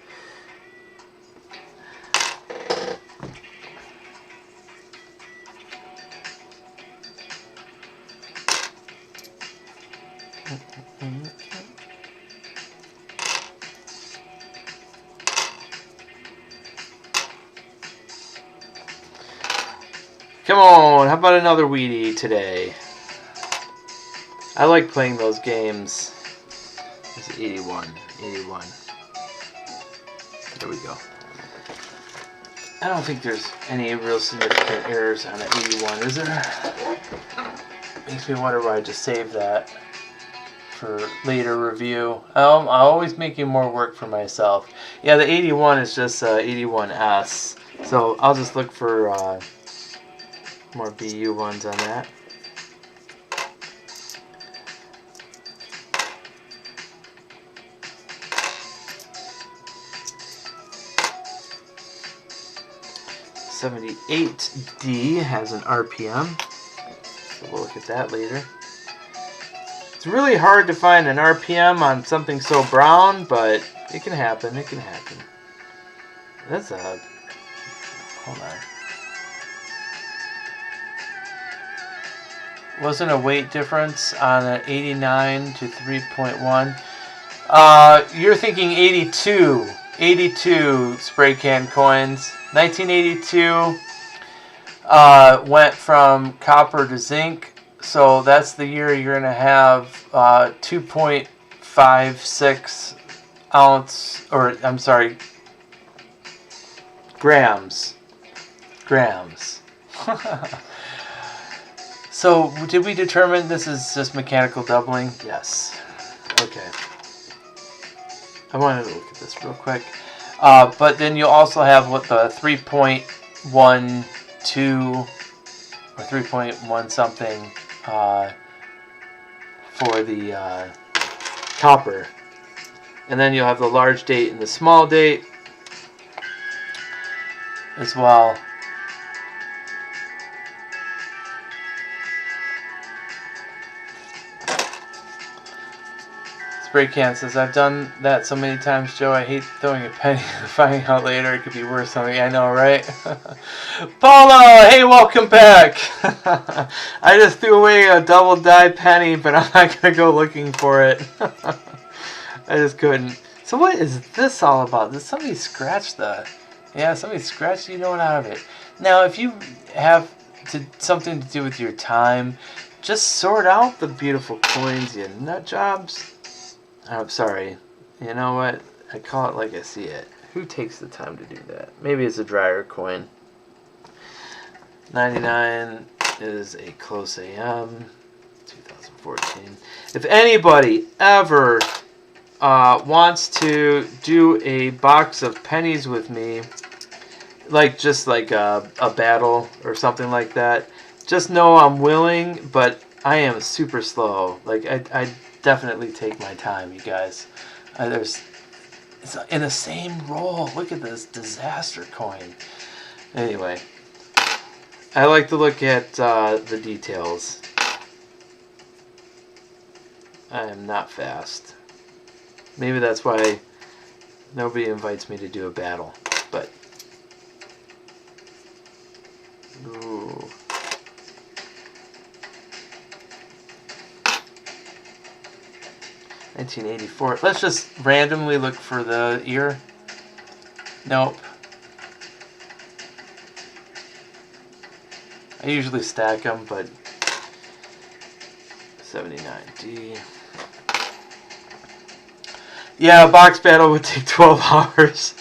Come on, how about another Weedy today? I like playing those games. It's 81. There we go. I don't think there's any real significant errors on the 81, is there? Makes me wonder why I just saved that for later review. I'm always making more work for myself. Yeah, the 81 is just 81S. So I'll just look for more BU ones on that. .78D has an RPM, so we'll look at that later. It's really hard to find an RPM on something so brown, but it can happen. It can happen. That's a... Hold on. Wasn't a weight difference on an 89 to 3.1. You're thinking 82. 82 spray can coins. 1982 went from copper to zinc, so that's the year you're going to have 2.56 ounce, or I'm sorry, grams. So did we determine this is just mechanical doubling? Yes. Okay. I wanted to look at this real quick. But then you'll also have what the 3.12 or 3.1 something for the copper. And then you'll have the large date and the small date as well. Spray can says, I've done that so many times, Joe. I hate throwing a penny and finding out later it could be worth something. I know, right? Paulo, hey, welcome back. I just threw away a double die penny, but I'm not going to go looking for it. I just couldn't. So what is this all about? Did somebody scratch the... Yeah, somebody scratched the note out of it. Now, if you have something to do with your time, just sort out the beautiful coins, you nut jobs. I'm sorry. You know what? I call it like I see it. Who takes the time to do that? Maybe it's a dryer coin. 99 is a close AM. 2014. If anybody ever wants to do a box of pennies with me, just like a battle or something like that, just know I'm willing, but I am super slow. Like I definitely take my time, you guys. It's in the same roll. Look at this disaster coin. Anyway, I like to look at the details. I am not fast. Maybe that's why nobody invites me to do a battle. But ooh. $1984. Let's just randomly look for the ear. Nope. I usually stack them, but 79D. Yeah, a box battle would take 12 hours.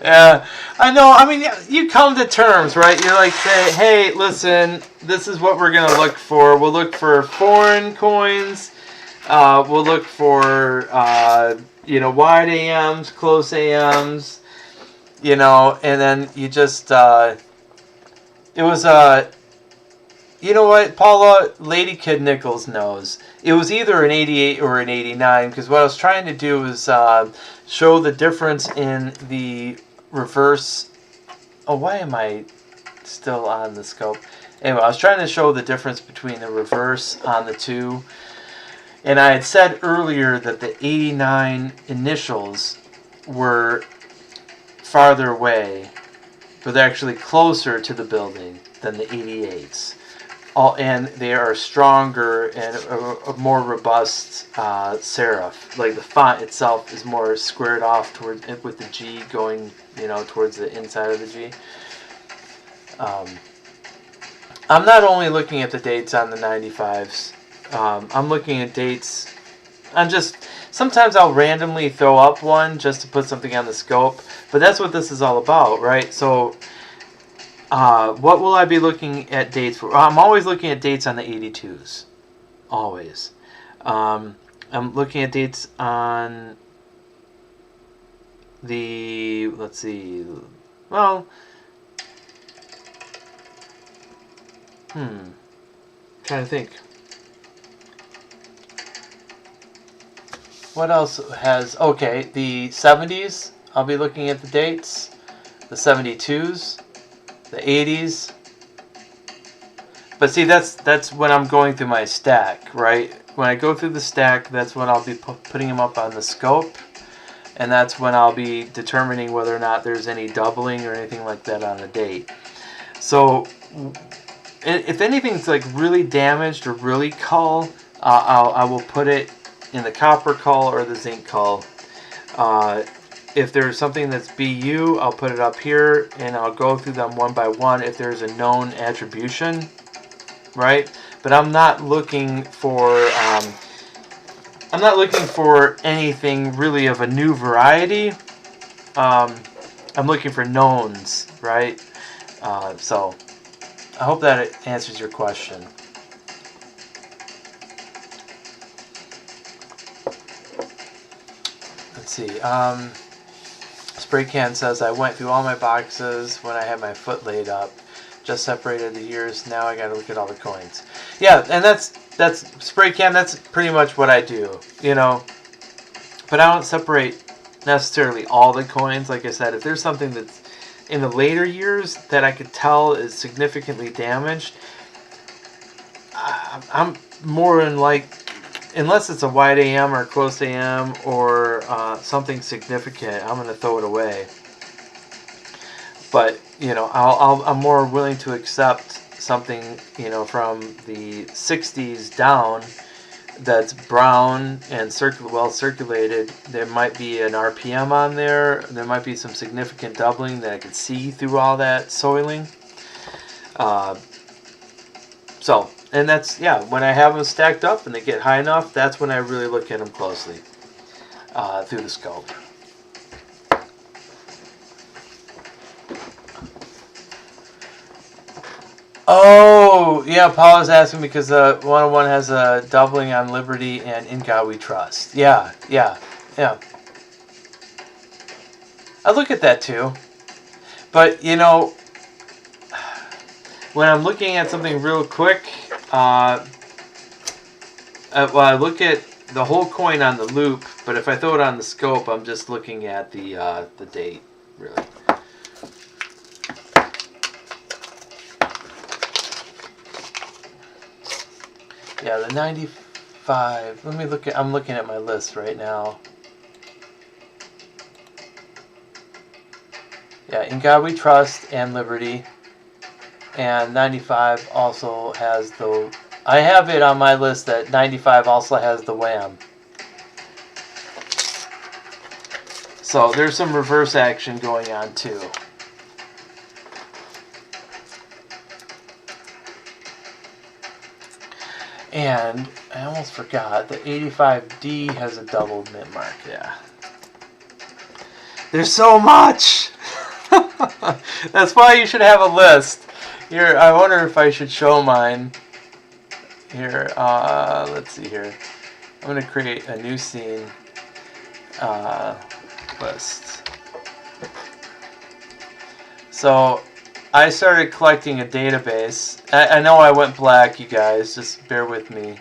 Yeah, I know. I mean, you come to terms, right? You're like, say, hey, listen, this is what we're going to look for. We'll look for foreign coins. We'll look for, wide AMs, close AMs, and then you just, it was, you know what, Paula, Lady Kid Nichols knows. It was either an 88 or an 89, because what I was trying to do was show the difference in the reverse. Oh, why am I still on the scope? Anyway, I was trying to show the difference between the reverse on the two. And I had said earlier that the 89 initials were farther away, but they're actually closer to the building than the 88s. And they are stronger and a more robust serif. Like the font itself is more squared off towards it, with the G going, towards the inside of the G. I'm not only looking at the dates on the 95s. I'm looking at dates. Sometimes I'll randomly throw up one just to put something on the scope. But that's what this is all about, right? So what will I be looking at dates for? I'm always looking at dates on the 82s. Always. I'm looking at dates on the, let's see, well, trying to think. What else has, okay, the 70s, I'll be looking at the dates. The 72s. The 80s. But see, that's when I'm going through my stack, right? When I go through the stack, that's when I'll be putting them up on the scope. And that's when I'll be determining whether or not there's any doubling or anything like that on a date. So if anything's like really damaged or really cull, I will put it in the copper cull or the zinc cull. If there's something that's BU, I'll put it up here and I'll go through them one by one if there's a known attribution, right? But I'm not looking for anything really of a new variety. I'm looking for knowns, right? So I hope that answers your question. Let's see. Spray Can says, I went through all my boxes when I had my foot laid up. Just separated the years. Now I gotta look at all the coins. Yeah, and that's Spray Can, that's pretty much what I do, But I don't separate necessarily all the coins. Like I said, if there's something that's in the later years that I could tell is significantly damaged, I'm more in unless it's a wide AM or close AM or something significant, I'm going to throw it away. But I'm more willing to accept something from the 60s down that's brown and well circulated. There might be an RPM on there. There might be some significant doubling that I could see through all that soiling. And that's, when I have them stacked up and they get high enough, that's when I really look at them closely through the scope. Oh, yeah, Paul is asking because 101 has a doubling on Liberty and In God We Trust. Yeah. I look at that too. But, when I'm looking at something real quick, I look at the whole coin on the loop, But if I throw it on the scope, I'm just looking at the date, really. Yeah, the 95. Let me look at. I'm looking at my list right now. Yeah, In God We Trust and Liberty. And 95 also has the... I have it on my list that 95 also has the Wham. So there's some reverse action going on too. And I almost forgot that 85D has a double mint mark. Yeah. There's so much! That's why you should have a list. Here, I wonder if I should show mine. Here, let's see here. I'm going to create a new scene list. So, I started collecting a database. I know I went black, you guys. Just bear with me.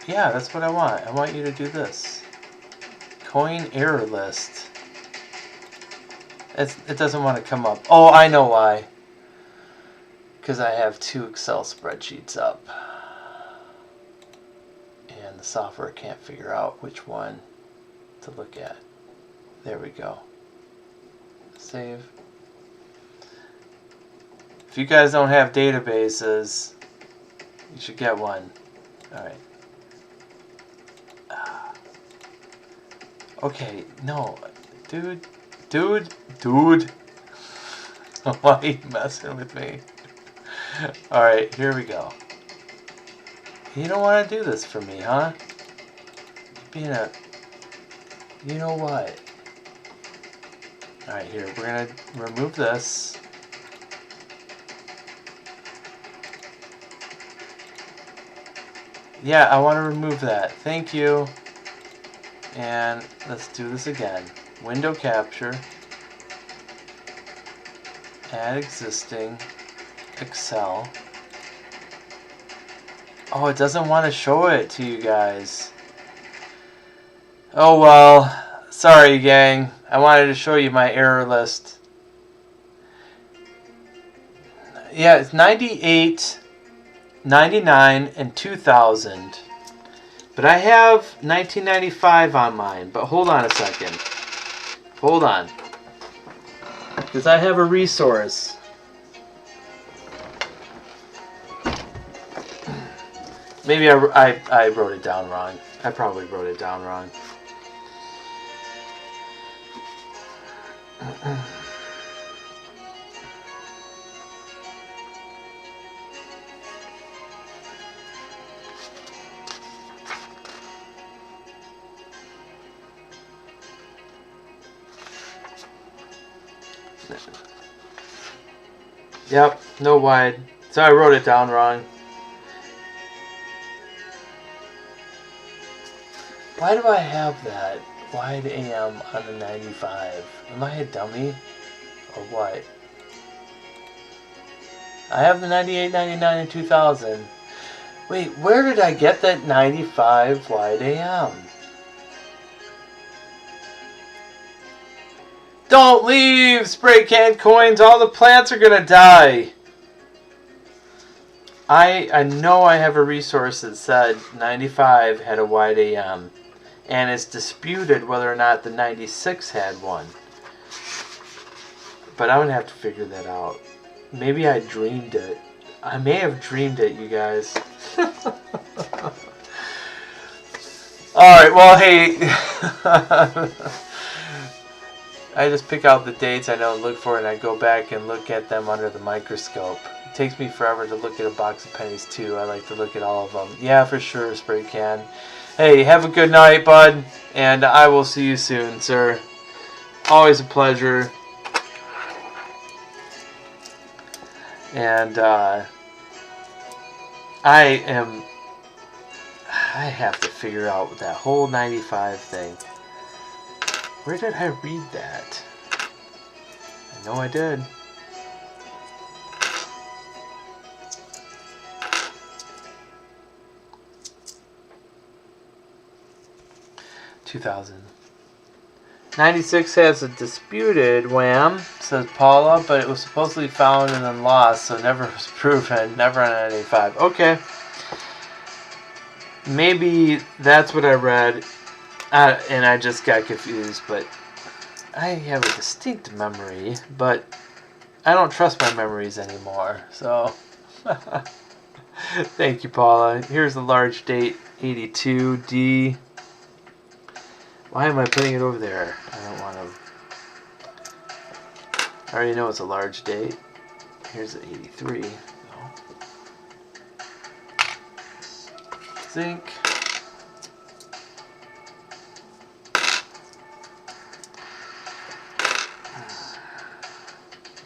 Yeah, that's what I want. I want you to do this. Coin error list. It doesn't want to come up. Oh, I know why. Because I have 2 Excel spreadsheets up. And the software can't figure out which one to look at. There we go. Save. If you guys don't have databases, you should get one. Alright. Okay, no. Dude. Why are you messing with me? Alright, here we go. You don't want to do this for me, huh? Being a... You know what? Alright, here. We're going to remove this. Yeah, I want to remove that. Thank you. And let's do this again. Window capture. Add existing. Excel. Oh, it doesn't want to show it to you guys. Oh well. Sorry, gang. I wanted to show you my error list. Yeah, it's 98, 99, and 2000. But I have 1995 on mine. But hold on a second. Hold on. Because I have a resource. Maybe I wrote it down wrong. I probably wrote it down wrong. Yep, no wide. So I wrote it down wrong. Why do I have that wide AM on the 95? Am I a dummy? Or what? I have the 98, 99, and 2000. Wait, where did I get that 95 wide AM? Don't leave! Spray can coins! All the plants are gonna die! I know I have a resource that said 95 had a wide AM. And it's disputed whether or not the 96 had one. But I'm gonna have to figure that out. Maybe I dreamed it. I may have dreamed it, you guys. Alright, well, hey. I just pick out the dates I know to look for, and I go back and look at them under the microscope. It takes me forever to look at a box of pennies, too. I like to look at all of them. Yeah, for sure, Spray Can. Hey, have a good night, bud. And I will see you soon, sir. Always a pleasure. And I I have to figure out that whole 95 thing. Where did I read that? I know I did. $2,000. 96 has a disputed wham, says Paula, but it was supposedly found and then lost, so never was proven. Never on 95. Okay. Maybe that's what I read, and I just got confused, but I have a distinct memory, but I don't trust my memories anymore, so thank you, Paula. Here's a large date, 82D. Why am I putting it over there? I don't want to... I already know it's a large date. Here's the 83. Zinc.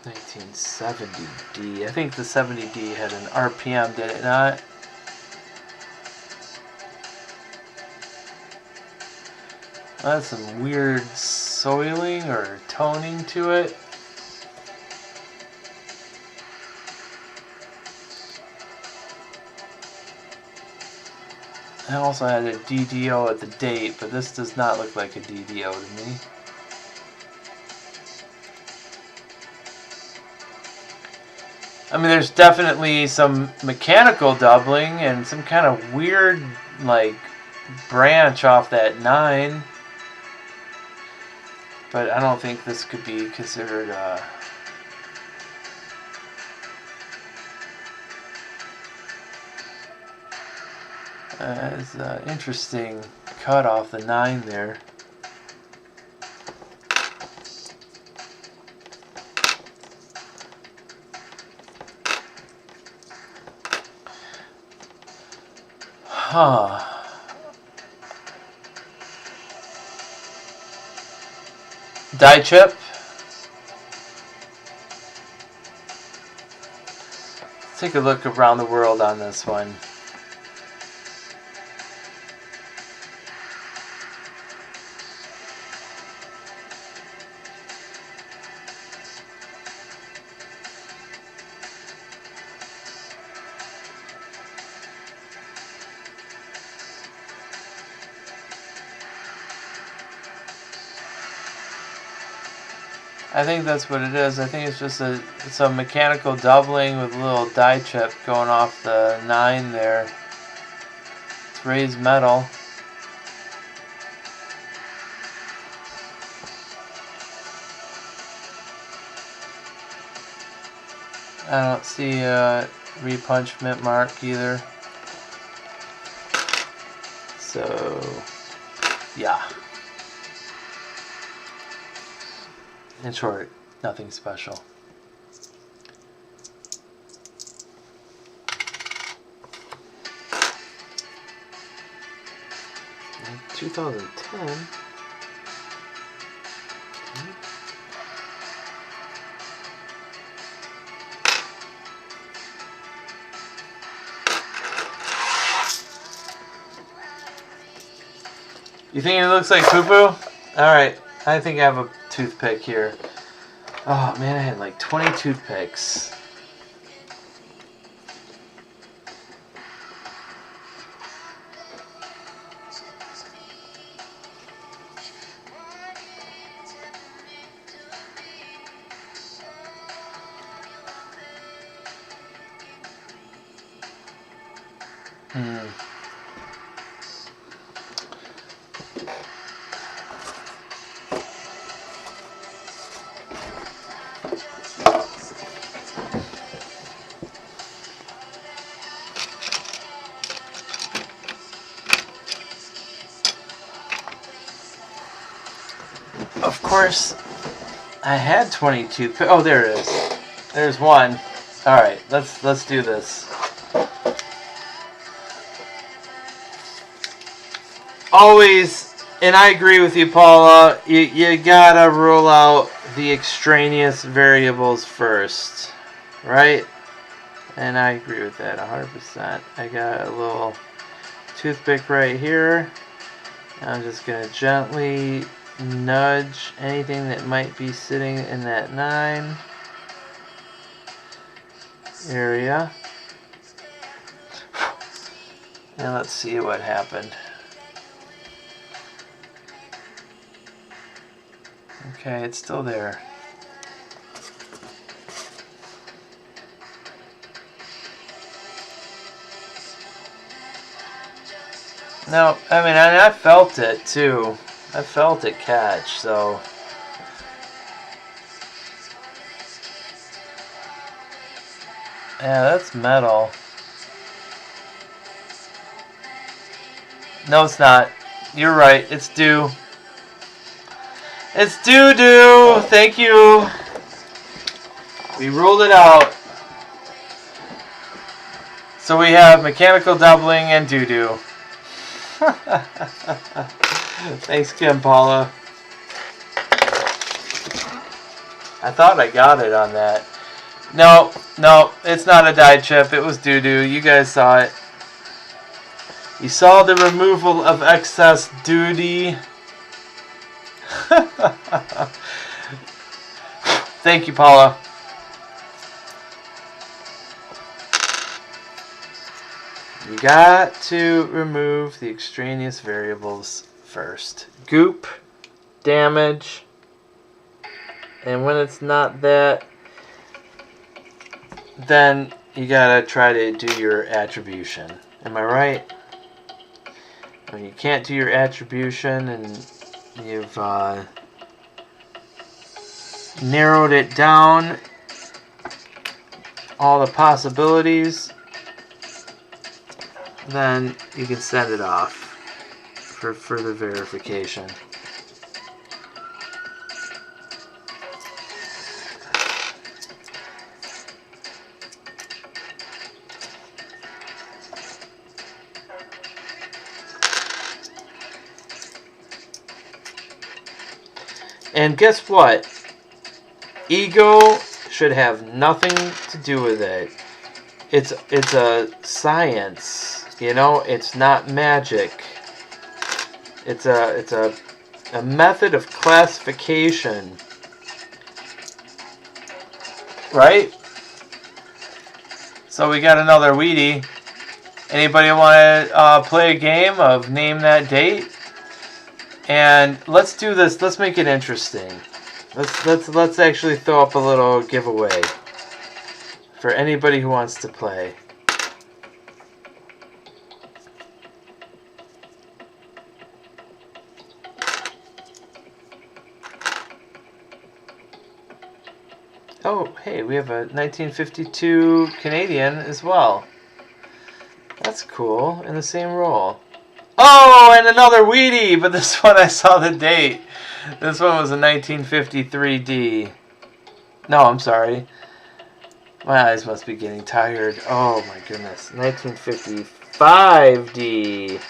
1970D. I think the 70D had an RPM, did it not? That's some weird soiling or toning to it. I also had a DDO at the date, but this does not look like a DDO to me. I mean, there's definitely some mechanical doubling and some kind of weird, like, branch off that 9. But I don't think this could be considered as an interesting cut off the 9 there. Huh. Die chip. Let's take a look around the world on this one. I think that's what it is. I think it's just some mechanical doubling with a little die chip going off the 9 there. It's raised metal. I don't see a repunchment mark either. So, yeah. In short, nothing special. In 2010. You think it looks like poo-poo? Alright, I think I have a toothpick here. Oh man, I had like 20 toothpicks. Of course, I had 22. Oh, there it is. There's one. All right, let's do this. Always, and I agree with you, Paula. You gotta rule out the extraneous variables first, right? And I agree with that 100%. I got a little toothpick right here. I'm just going to gently nudge anything that might be sitting in that 9 area. And let's see what happened. Okay, it's still there. No, I mean, I felt it too. I felt it catch, so. Yeah, that's metal. No, it's not. You're right. It's doo. It's doo-doo. Thank you. We ruled it out. So we have mechanical doubling and doo-doo. Thanks, Kim Paula. I thought I got it on that. No, it's not a die chip. It was doo-doo. You guys saw it. You saw the removal of excess duty. Thank you, Paula. You got to remove the extraneous variables first. Goop, damage, and when it's not that, then you gotta try to do your attribution. Am I right? When you can't do your attribution and you've narrowed it down, all the possibilities, then you can send it off for further verification. And guess what? Ego should have nothing to do with it. It's a science, you know. It's not magic. It's a method of classification, right? So we got another Wheatie. Anybody want to play a game of name that date? And let's do this. Let's make it interesting. Let's actually throw up a little giveaway for anybody who wants to play. Oh, hey, we have a 1952 Canadian as well. That's cool, in the same role. Oh, and another Wheatie, but this one I saw the date. This one was a 1953D. No, I'm sorry. My eyes must be getting tired. Oh my goodness. 1955D.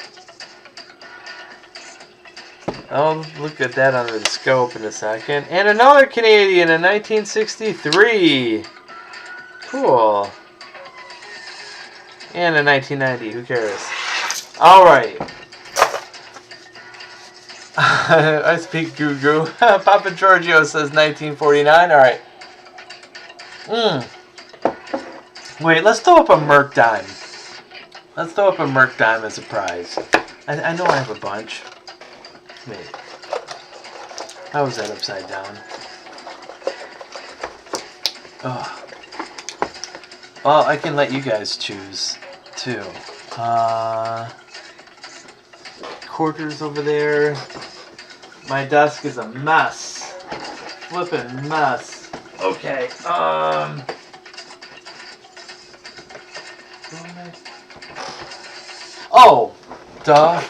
Oh, look at that under the scope in a second. And another Canadian, a 1963. Cool. And a 1990, who cares? Alright. I speak goo-goo. Papa Giorgio says 1949. Alright. Wait, let's throw up a Merc dime. Let's throw up a Merc dime as a prize. I know I have a bunch. Wait. How was that upside down? Oh. Well, I can let you guys choose, too. Quarters over there. My desk is a mess. Flippin' mess. Okay, oh, duh.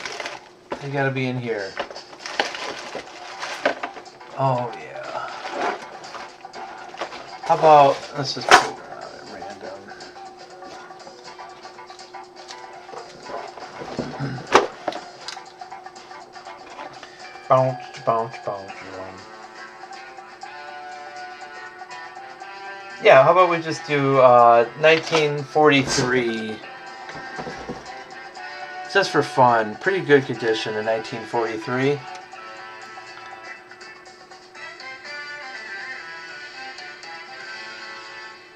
You gotta be in here. Oh, yeah. How about, let's just pull it out at random. Bounce, bounce, bounce. Yeah, how about we just do 1943 Just for fun. Pretty good condition in 1943.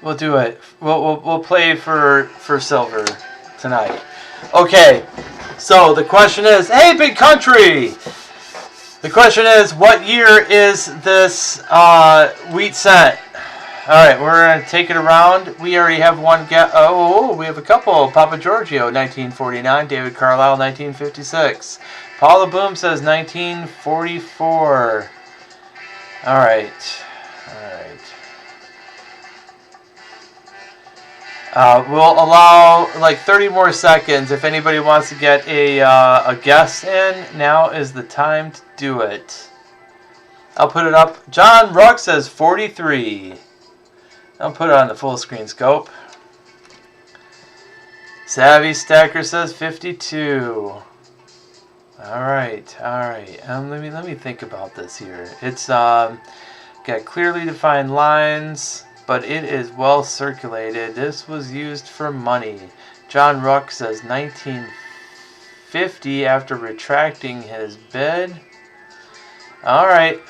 We'll do it. We'll play for silver tonight. Okay. So the question is, hey, big country. The question is, what year is this wheat cent? All right, we're gonna take it around. We already have one. We have a couple. Papa Giorgio, 1949. David Carlisle, 1956. Paula Boom says 1944. All right. We'll allow like 30 more seconds. If anybody wants to get a guess in, now is the time to do it. I'll put it up. John Ruck says 43. I'll put it on the full screen scope. Savvy Stacker says 52. All right. Let me think about this here. It's got clearly defined lines, but it is well circulated. This was used for money. John Ruck says 1950 after retracting his bid. All right.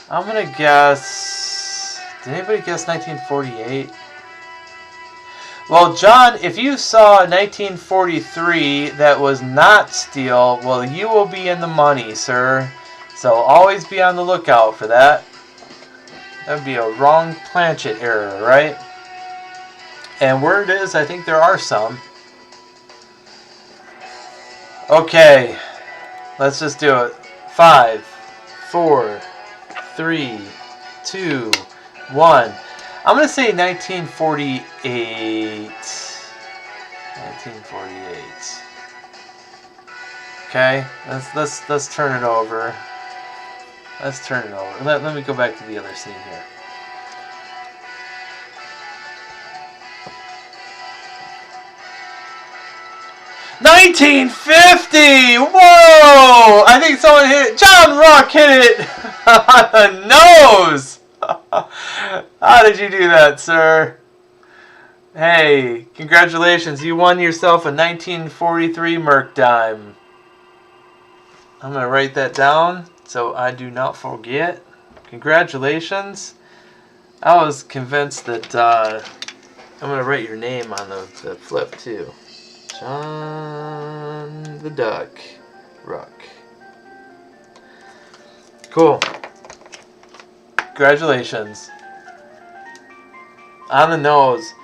I'm going to guess... Did anybody guess 1948? Well, John, if you saw 1943 that was not steel, well, you will be in the money, sir. So always be on the lookout for that. That would be a wrong planchet error, right? And where it is, I think there are some. Okay. Let's just do it. 5, 4, 3, 2, 1. I'm going to say 1948. 1948. Okay, let's turn it over. Let's turn it over. Let me go back to the other scene here. $19.50! Whoa! I think someone hit it. John Rock hit it on the nose! How did you do that, sir? Hey, congratulations. You won yourself a 1943 Merc dime. I'm going to write that down so I do not forget. Congratulations. I was convinced that I'm going to write your name on the flip too. John the Duck Ruck. Cool. Congratulations. On the nose.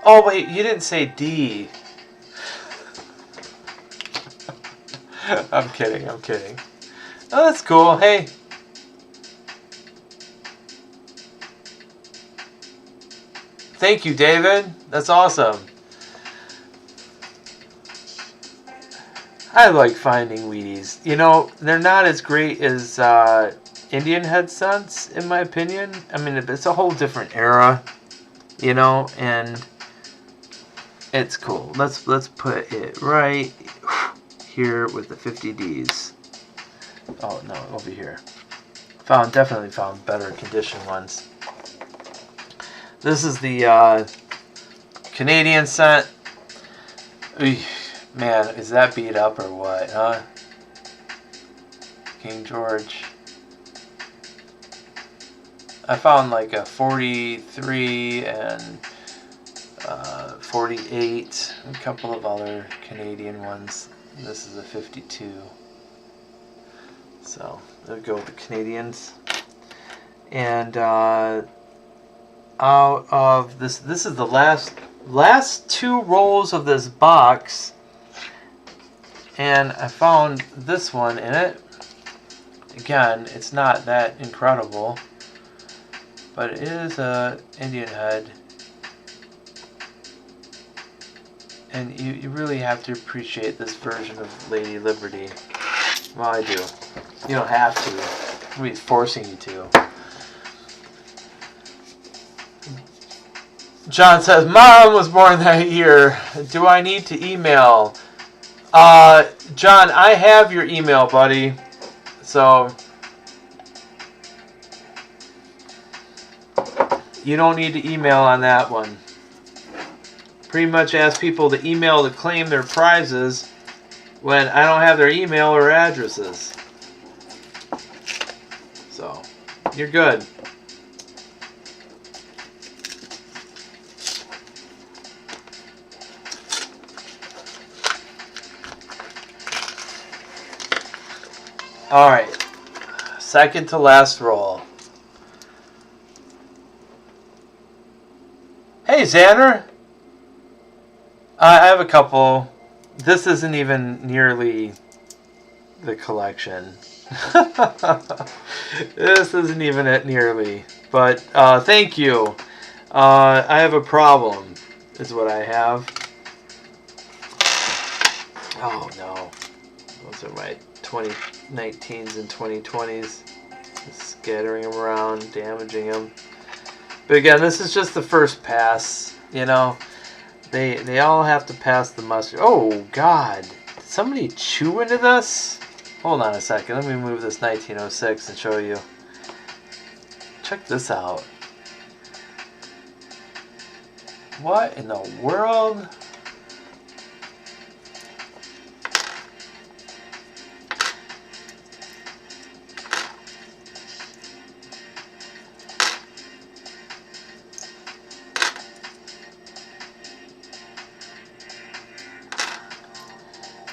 Oh, wait, you didn't say D. I'm kidding. Oh, that's cool. Hey. Thank you, David. That's awesome. I like finding Wheaties. You know, they're not as great as Indian head scents, in my opinion. I mean, it's a whole different era, you know, and it's cool. Let's put it right here with the 50Ds. Oh no, over here. Definitely found better condition ones. This is the Canadian scent. Man, is that beat up or what, huh? King George. I found like a 43 and 48, a couple of other Canadian ones. This is a 52. So, there we go with the Canadians. And out of this is the last two rolls of this box. And I found this one in it. Again, it's not that incredible, but it is a Indian head. And you really have to appreciate this version of Lady Liberty. Well, I do. You don't have to. Nobody's forcing you to. John says, Mom was born that year. Do I need to email? John, I have your email, buddy. So, you don't need to email on that one. pretty much ask people to email to claim their prizes when I don't have their email or addresses. So, you're good. Alright, second to last roll. Hey Xander! I have a couple. This isn't even nearly the collection. This isn't even it nearly. But thank you. I have a problem, is what I have. Oh no. Those are my 2019s and 2020s. Scattering them around, damaging them. But again, this is just the first pass, you know. They all have to pass the muster. Oh, God. Did somebody chew into this? Hold on a second. Let me move this 1906 and show you. Check this out. What in the world?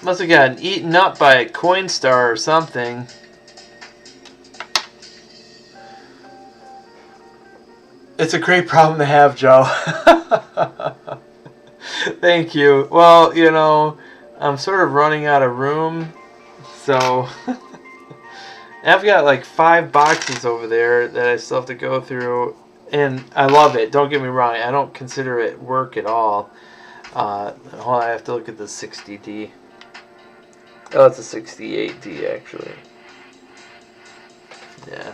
Must have gotten eaten up by a Coinstar or something. It's a great problem to have, Joe. Thank you. Well, you know, I'm sort of running out of room, so I've got like 5 boxes over there that I still have to go through, and I love it. Don't get me wrong. I don't consider it work at all. Hold on, I have to look at the 60D. Oh, it's a 68D, actually. Yeah.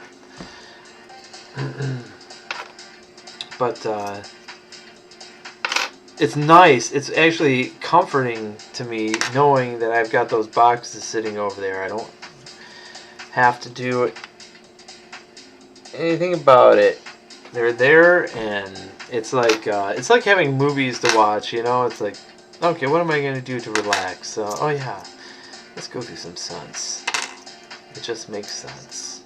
But, it's nice. It's actually comforting to me knowing that I've got those boxes sitting over there. I don't have to do anything about it. They're there, and it's like having movies to watch, you know? It's like, okay, what am I going to do to relax? So, oh yeah. Let's go through some cents. It just makes sense.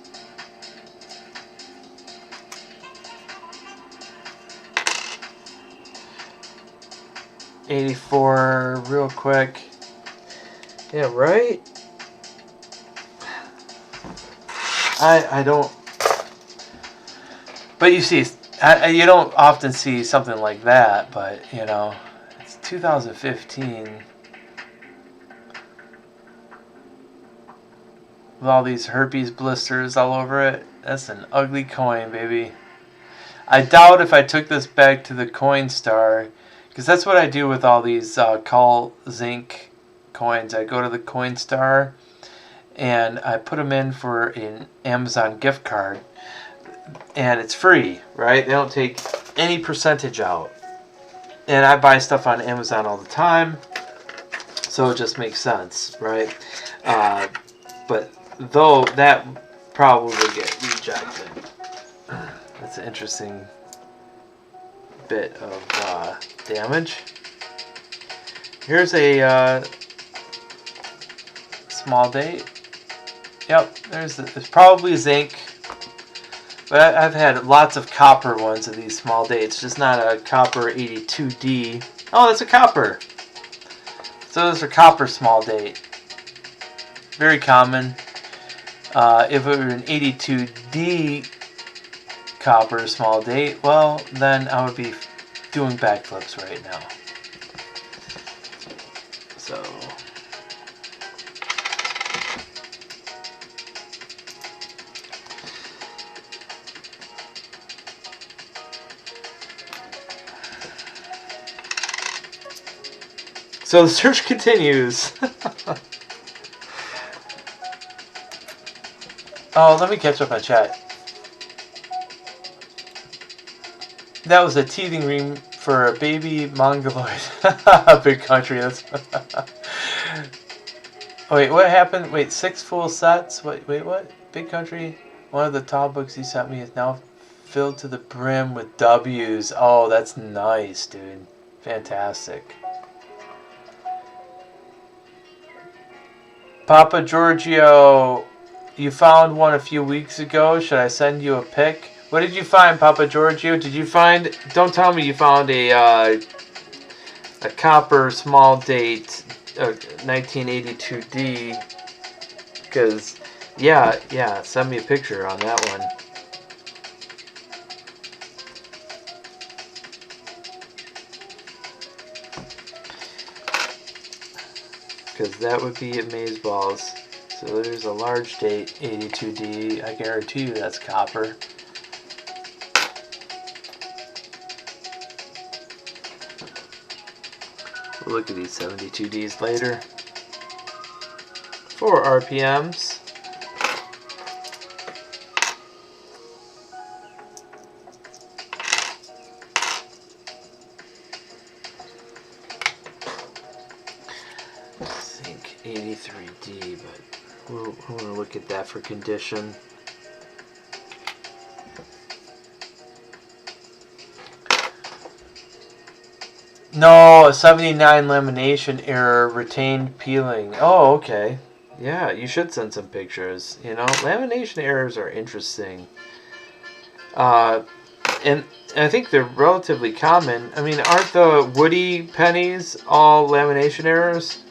$84 real quick. Yeah, right? I don't... But you see, you don't often see something like that, but, you know, it's 2015... with all these herpes blisters all over it. That's an ugly coin, baby. I doubt if I took this back to the Coinstar, because that's what I do with all these Call Zinc coins. I go to the Coinstar and I put them in for an Amazon gift card, and it's free, right? They don't take any percentage out. And I buy stuff on Amazon all the time, so it just makes sense, right? But though that probably would get rejected. That's an interesting bit of damage. Here's a small date. Yep, there's probably zinc. But I've had lots of copper ones of these small dates, just not a copper 82D. Oh, that's a copper. So those are copper small date. Very common. If it were an 82D copper small date, well, then I would be doing backflips right now. So... So the search continues. Oh, let me catch up on chat. That was a teething ring for a baby mongoloid. Big country. That's. Wait, what happened? Wait, 6 full sets? Wait, what? Big country? One of the tall books he sent me is now filled to the brim with W's. Oh, that's nice, dude. Fantastic. Papa Giorgio, you found one a few weeks ago. Should I send you a pic? What did you find, Papa Giorgio? Did you find... Don't tell me you found a copper small date 1982D. Because, yeah, send me a picture on that one. Because that would be amazeballs. So there's a large date 82D. I guarantee you that's copper. We'll look at these 72Ds later. 4 RPMs. I think 83D, but we'll want to look at that for condition. No, a 79 lamination error, retained peeling. Oh, okay. Yeah, you should send some pictures. You know, lamination errors are interesting. And I think they're relatively common. I mean, aren't the woody pennies all lamination errors?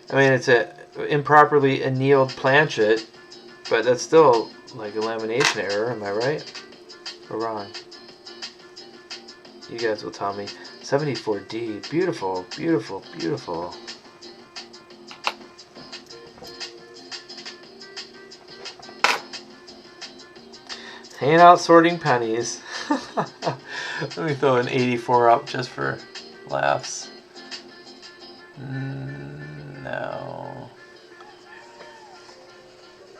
I mean, it's a improperly annealed planchet, but that's still like a lamination error. Am I right or wrong? You guys will tell me. 74D, beautiful, beautiful, beautiful. Hanging out sorting pennies. Let me throw an 84 up just for laughs. No.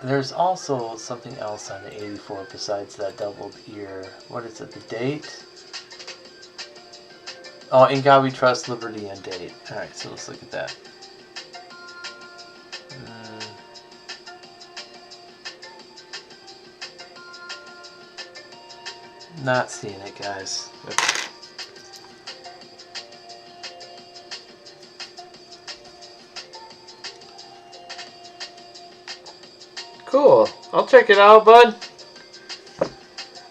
There's also something else on the 84 besides that doubled ear. What is it, the date? Oh, in God we trust, liberty, and date. Alright, so let's look at that. Not seeing it, guys. Okay. Cool. I'll check it out, bud.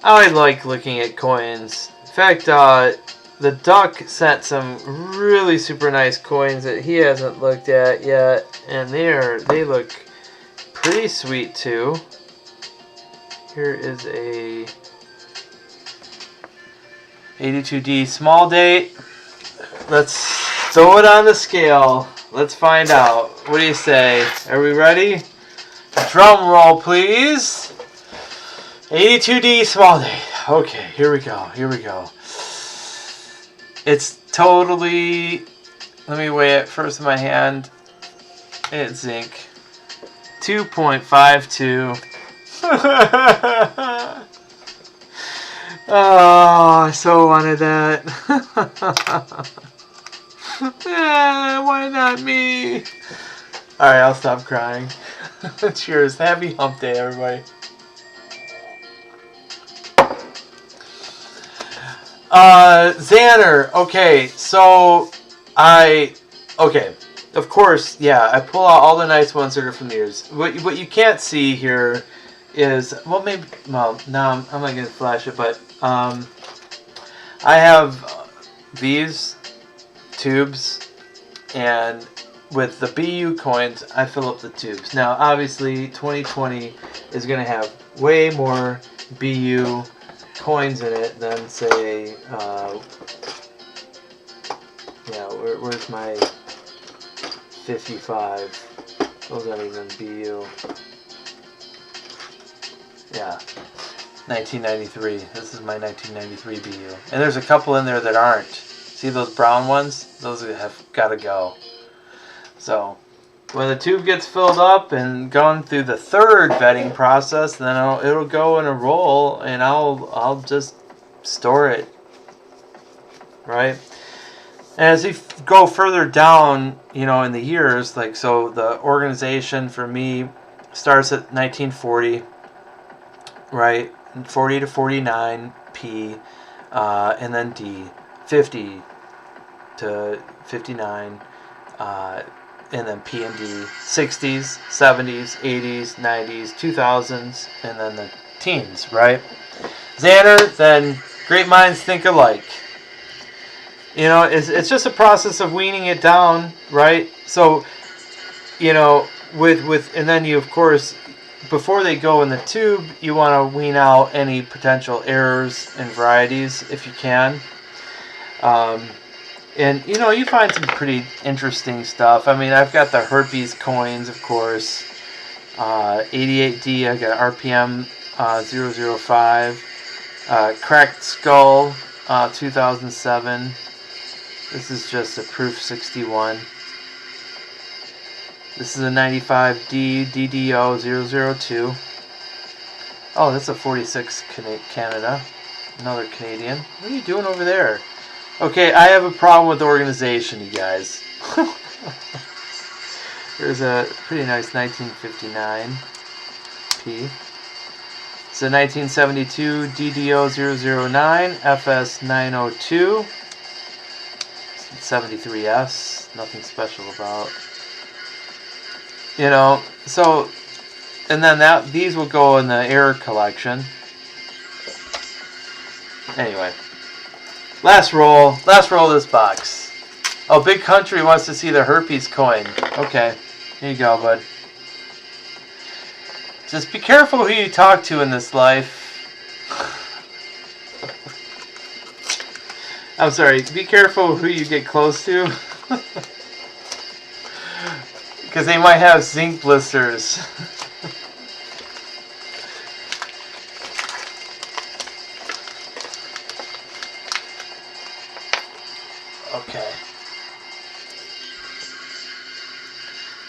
I like looking at coins. In fact, the Duck sent some really super nice coins that he hasn't looked at yet, and they look pretty sweet too. Here is a 82D small date. Let's throw it on the scale. Let's find out. What do you say? Are we ready? Drum roll, please. 82D small date. Okay, here we go. Here we go. It's totally, let me weigh it first in my hand. It's zinc. 2.52. Oh, I so wanted that. Why not me? Alright, I'll stop crying. Cheers. Happy hump day, everybody. Xander, okay, so okay, of course, yeah, I pull out all the nice ones that are from the ears. What you can't see here is, well, maybe, well, no, I'm not going to flash it, but, I have these tubes, and with the BU coins, I fill up the tubes. Now, obviously, 2020 is going to have way more BU coins in it than, say, yeah, where's my 55? Those aren't even BU. Yeah, 1993. This is my 1993 BU. And there's a couple in there that aren't. See those brown ones? Those have got to go. So, when the tube gets filled up and gone through the third vetting process, then it'll go in a roll, and I'll just store it, right? And as you go further down, you know, in the years, like, so the organization for me starts at 1940, right? 40 to 49 P, and then D, 50, to 59, and then P and D, 60s, 70s, 80s, 90s, 2000s, and then the teens, right? Xander, then great minds think alike. You know, it's just a process of weaning it down, right? So, you know, and then you, of course, before they go in the tube, you want to wean out any potential errors and varieties if you can. And, you know, you find some pretty interesting stuff. I mean, I've got the herpes coins, of course. 88D, I got RPM 005. Cracked Skull 2007. This is just a proof 61. This is a 95D DDO 002. Oh, that's a 46 Canada. Another Canadian. What are you doing over there? Okay, I have a problem with the organization, you guys. There's a pretty nice 1959 P. It's a 1972 DDO 009 FS 902. 73S. Nothing special about. You know, so, and then these will go in the error collection. Anyway. Last roll of this box. Oh, Big Country wants to see the herpes coin. Okay, here you go, bud. Just be careful who you talk to in this life. I'm sorry, be careful who you get close to. Because they might have zinc blisters. Okay.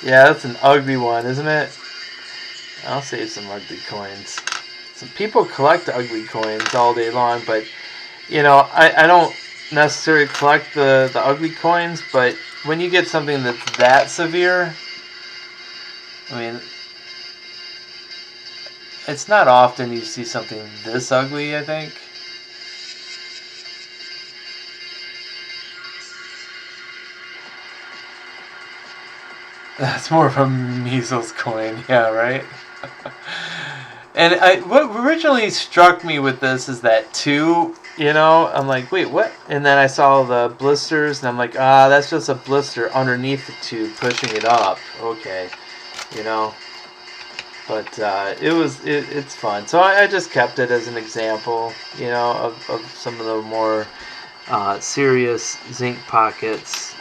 Yeah, that's an ugly one, isn't it? I'll save some ugly coins. Some people collect ugly coins all day long, but, you know, I don't necessarily collect the ugly coins, but when you get something that's that severe, I mean, it's not often you see something this ugly, I think. That's more of a measles coin, yeah, right? And what originally struck me with this is that 2, you know, I'm like, wait, what? And then I saw the blisters, and I'm like, that's just a blister underneath the tube pushing it up. Okay, you know. But it's fun. So I just kept it as an example, you know, of some of the more serious zinc pockets.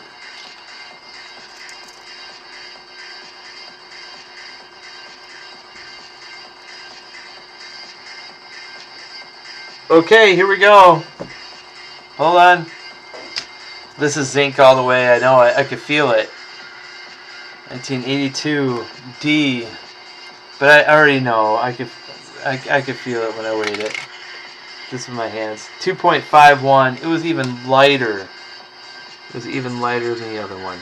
Okay, here we go. Hold on. This is zinc all the way. I know. I could feel it. 1982 D. But I already know. I could feel it when I weighed it. Just with my hands. 2.51. It was even lighter. It was even lighter than the other one.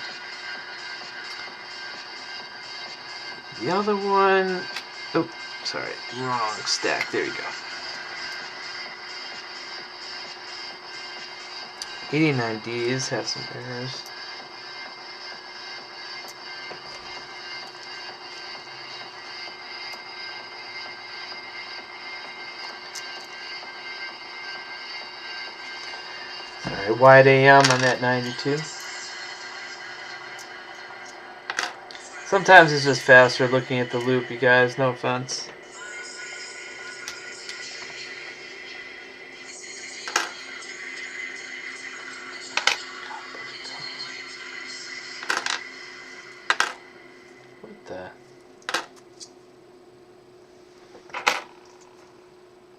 The other one. Oh, sorry. Wrong stack. There you go. 89Ds have some errors. Sorry, wide AM on that 92. Sometimes it's just faster looking at the loop, you guys. No offense.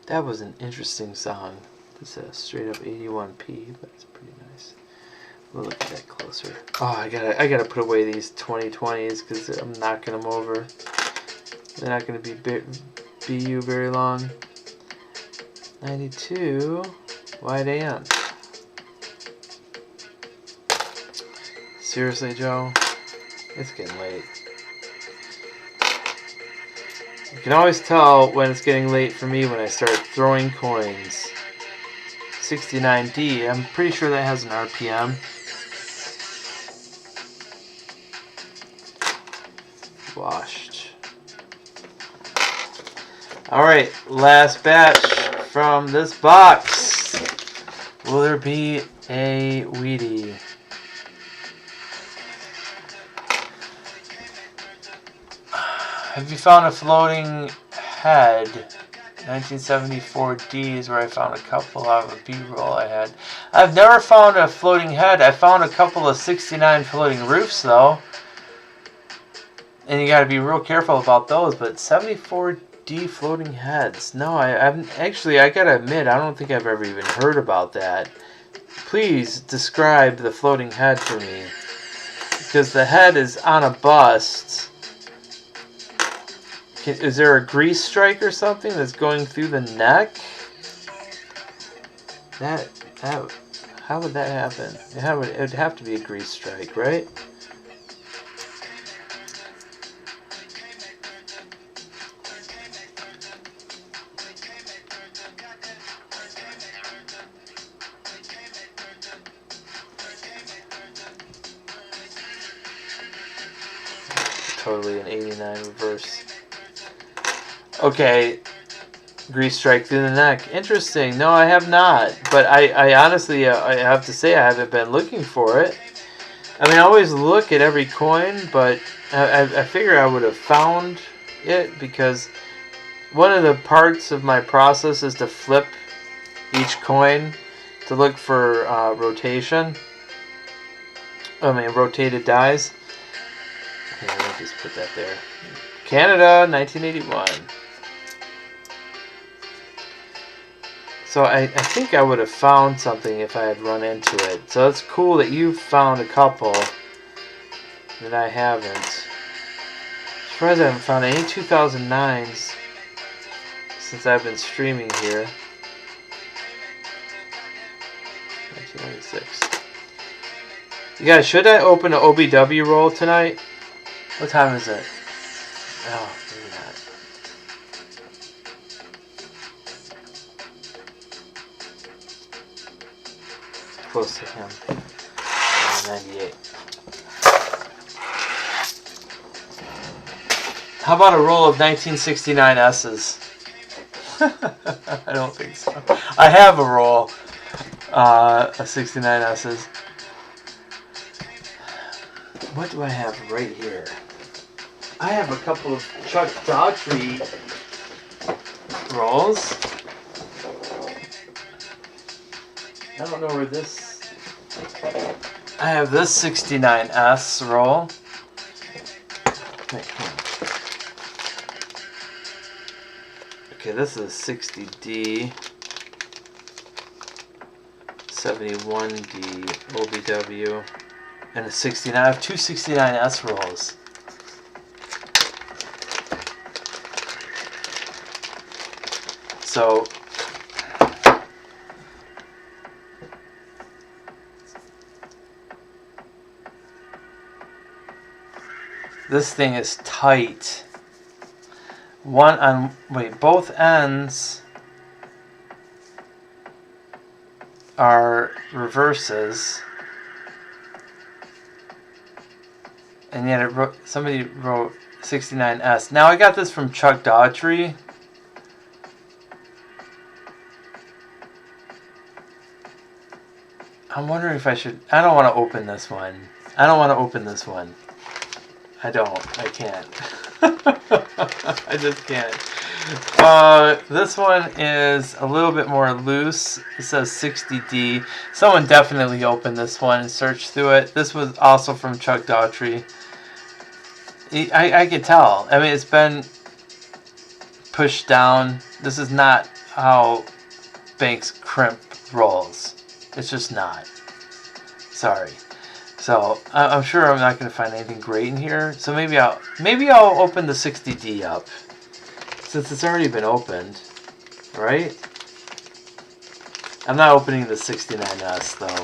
That was an interesting song. This is a straight up 81p, but it's pretty nice. We'll look at that closer. Oh, I gotta put away these 2020s because I'm knocking them over. They're not gonna be BU very long. 92 wide AM. Seriously, Joe? It's getting late. You can always tell when it's getting late for me when I start throwing coins. 69D, I'm pretty sure that has an RPM. washed. Alright, last batch from this box. Will there be a Wheatie? Have you found a floating head? 1974D is where I found a couple out of a B-roll I had. I've never found a floating head. I found a couple of 69 floating roofs though. And you gotta be real careful about those, but 74D floating heads. No, I'm actually, I gotta admit, I don't think I've ever even heard about that. Please describe the floating head for me. Because the head is on a bust. Is there a grease strike or something that's going through the neck? How would that happen? It would have to be a grease strike, right? Totally an 89 reverse. Okay, grease strike through the neck. Interesting. No, I have not. But I honestly, I have to say I haven't been looking for it. I mean, I always look at every coin, but I figure I would have found it because one of the parts of my process is to flip each coin to look for rotation. I mean, rotated dies. Okay, let me just put that there. Canada, 1981. So I think I would have found something if I had run into it. So it's cool that you found a couple that I haven't. I'm surprised I haven't found any 2009s since I've been streaming here. 1996. You guys, should I open an OBW roll tonight? What time is it? Oh, maybe not. Close to him. 98. How about a roll of 1969 S's? I don't think so. I have a roll of 69 S's. What do I have right here? I have a couple of Chuck Daughtry rolls. I don't know where this... I have this 69S roll. Okay, this is 60D. 71D OBW. And a 69. I have two 69S rolls. So this thing is tight. Both ends are reverses. And yet somebody wrote 69S. Now I got this from Chuck Daughtry. I'm wondering if I should... I don't want to open this one. I can't. I just can't. This one is a little bit more loose. It says 60D. Someone definitely opened this one and searched through it. This was also from Chuck Daughtry. I could tell. I mean, it's been pushed down. This is not how banks crimp rolls. It's just not. Sorry. So I'm sure I'm not going to find anything great in here. So maybe I'll open the 60D up since it's already been opened, right? I'm not opening the 69S though.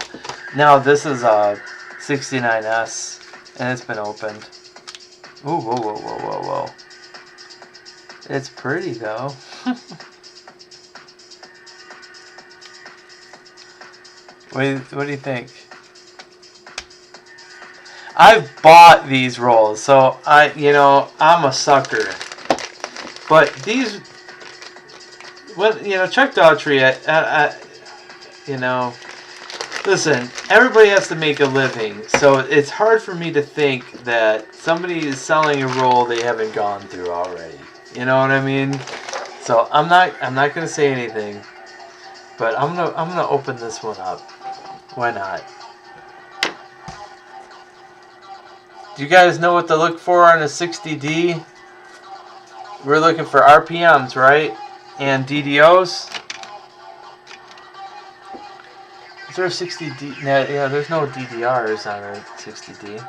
Now this is a 69S and it's been opened. Ooh, whoa, whoa, whoa, whoa, whoa! It's pretty though. What do you think? I've bought these rolls, so I'm a sucker. But these, Chuck Daughtry, listen, everybody has to make a living, so it's hard for me to think that somebody is selling a roll they haven't gone through already. You know what I mean? So I'm not gonna say anything, but I'm gonna open this one up. Why not? Do you guys know what to look for on a 60D? We're looking for RPMs, right? And DDOs. Is there a 60D? Yeah, there's no DDRs on a 60D.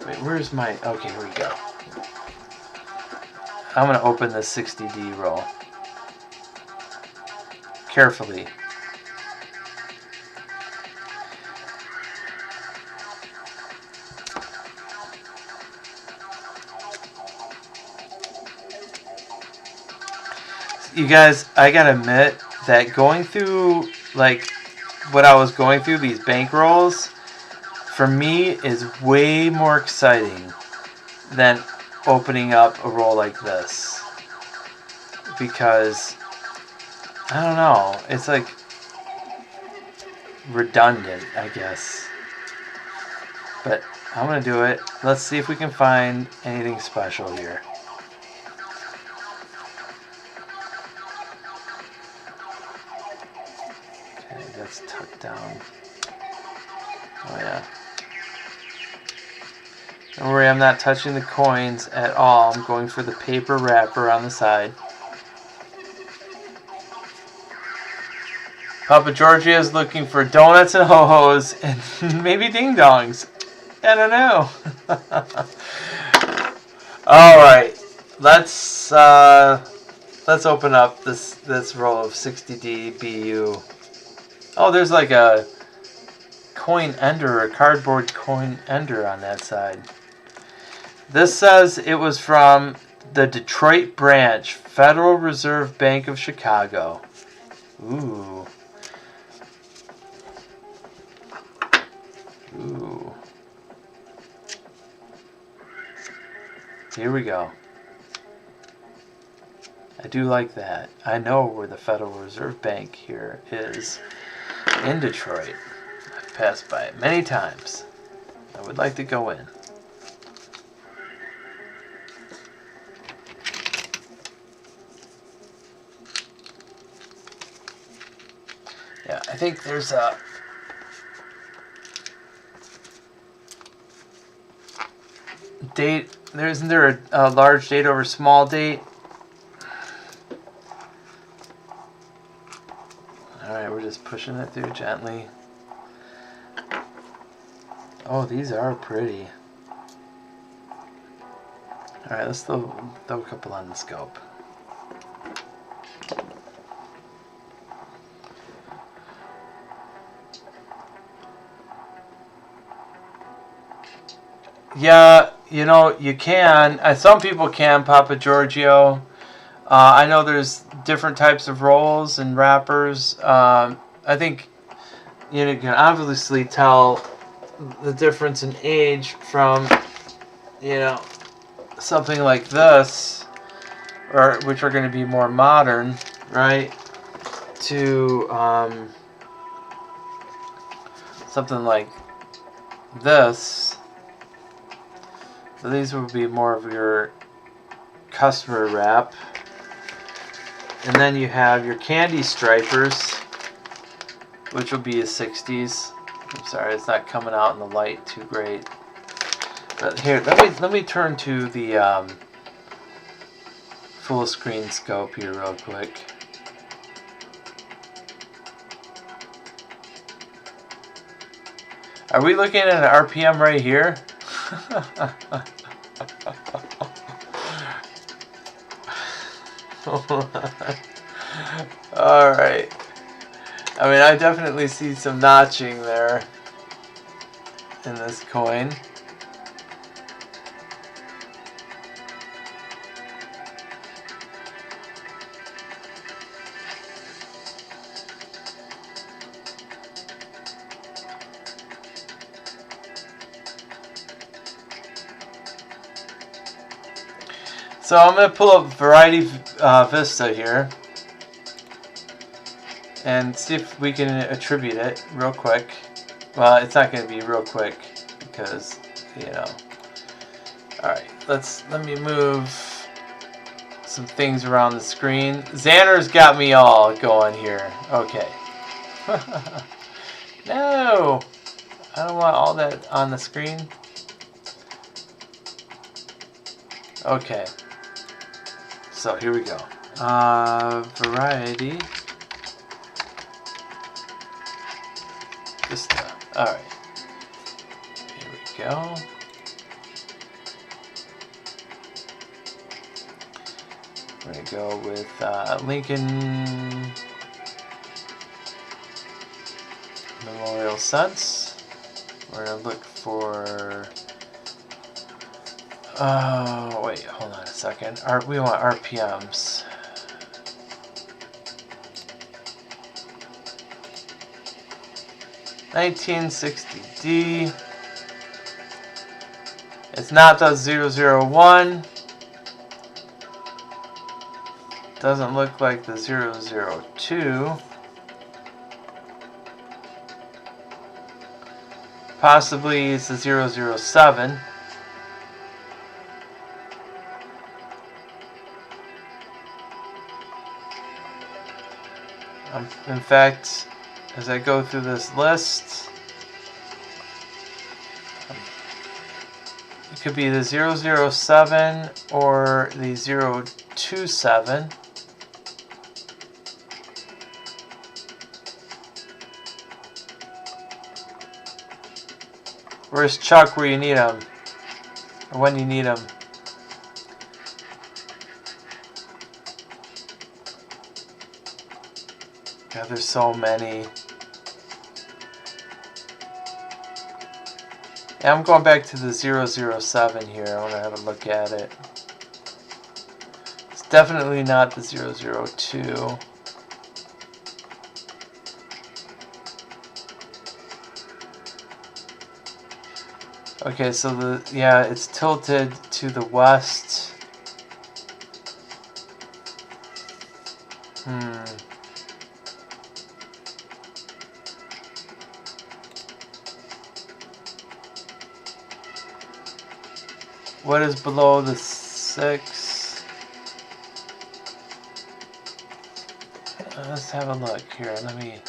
Wait, where's my... Okay, here we go. I'm going to open the 60D roll. Carefully. You guys, I gotta admit that going through, like, what I was going through, these bankrolls, for me is way more exciting than opening up a roll like this. Because, I don't know, it's like redundant, I guess. But I'm gonna do it. Let's see if we can find anything special here. That's tucked down. Oh yeah. Don't worry, I'm not touching the coins at all. I'm going for the paper wrapper on the side. Papa Georgia is looking for donuts and ho-hos and maybe ding-dongs. I don't know. Alright. Let's open up this roll of 60D BU. Oh, there's like a coin ender, a cardboard coin ender on that side. This says it was from the Detroit branch, Federal Reserve Bank of Chicago. Ooh. Ooh. Here we go. I do like that. I know where the Federal Reserve Bank here is. In Detroit. I've passed by it many times. I would like to go in. Yeah, I think there's a date. Isn't there a large date over small date? Alright, we're just pushing it through gently. Oh, these are pretty. Alright, let's throw a couple on the scope. Yeah, you can. Some people can, Papa Giorgio. I know there's different types of rolls and wrappers. I think you can obviously tell the difference in age from something like this, which are going to be more modern, right, to something like this. So these would be more of your customer wrap. And then you have your candy stripers, which will be a 60s. I'm sorry, it's not coming out in the light too great. But here, let me turn to the full screen scope here real quick. Are we looking at an RPM right here? Alright. I mean, I definitely see some notching there in this coin. So I'm going to pull up Variety Vista here and see if we can attribute it real quick. Well, it's not going to be real quick because, you know. Alright, let me move some things around the screen. Xander's got me all going here. Okay. No! I don't want all that on the screen. Okay. So here we go. Variety. Vista. Alright. Here we go. We're going to go with Lincoln Memorial Sense. We're going to look for... Oh, wait, hold on a second. We want RPMs. $1960D. It's not the 001. Doesn't look like the 002. Possibly it's the 007. In fact, as I go through this list, it could be the 007 or the 027. Where's Chuck where you need him? Or when you need him? God, there's so many. Yeah, I'm going back to the 007 here. I want to have a look at it. It's definitely not the 002. Okay, so yeah, it's tilted to the west. What is below the 6? Let's have a look here. Let me...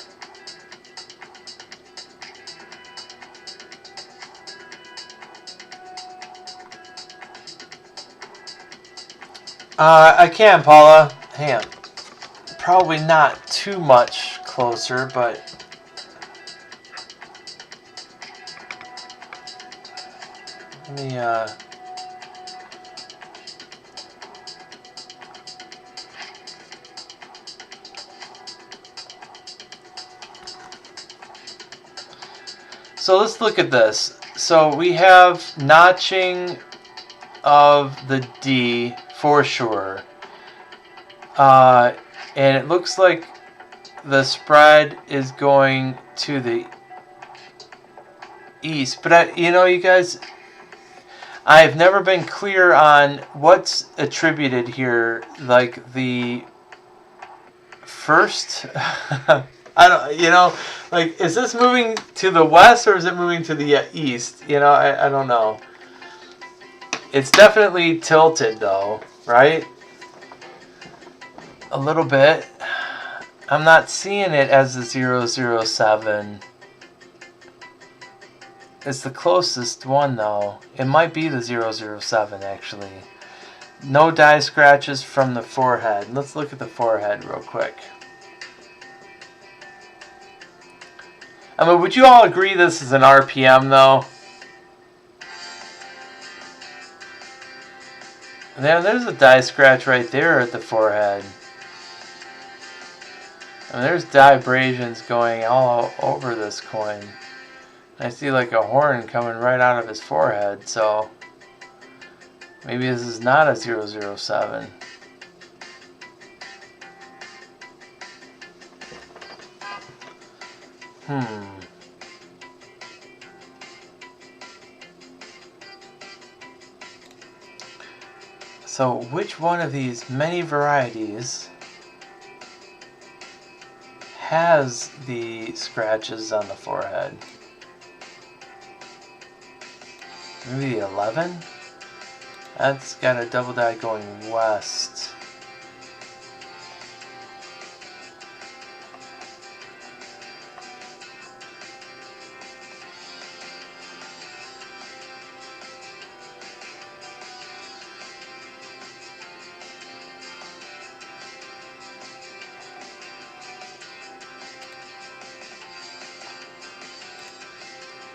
I can, Paula. Hang on. Probably not too much closer, but... Let me, So let's look at this. So we have notching of the D for sure. And it looks like the spread is going to the east. But you know, you guys, I've never been clear on what's attributed here. Like the first... I don't, you know, like, is this moving to the west or is it moving to the east? You know, I don't know. It's definitely tilted though, right? A little bit. I'm not seeing it as the 007. It's the closest one though. It might be the 007 actually. No die scratches from the forehead. Let's look at the forehead real quick. I mean, would you all agree this is an RPM, though? There's a die scratch right there at the forehead. I mean, there's die abrasions going all over this coin. I see like a horn coming right out of his forehead, so maybe this is not a 007. So which one of these many varieties has the scratches on the forehead? Maybe the 11? That's got a double die going west.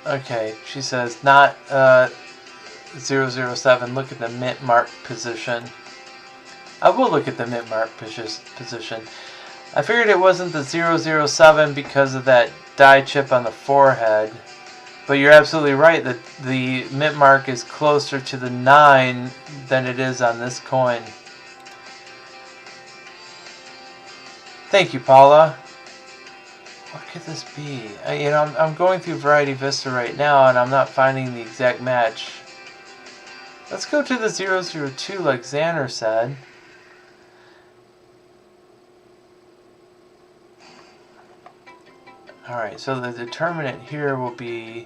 Okay, she says not 007. Look at the mint mark position. I will look at the mint mark position. I figured it wasn't the 007 because of that die chip on the forehead. But you're absolutely right that the mint mark is closer to the 9 than it is on this coin. Thank you, Paula. What could this be? You know, I'm going through Variety Vista right now and I'm not finding the exact match. Let's go to the 002 like Xander said. Alright, so the determinant here will be,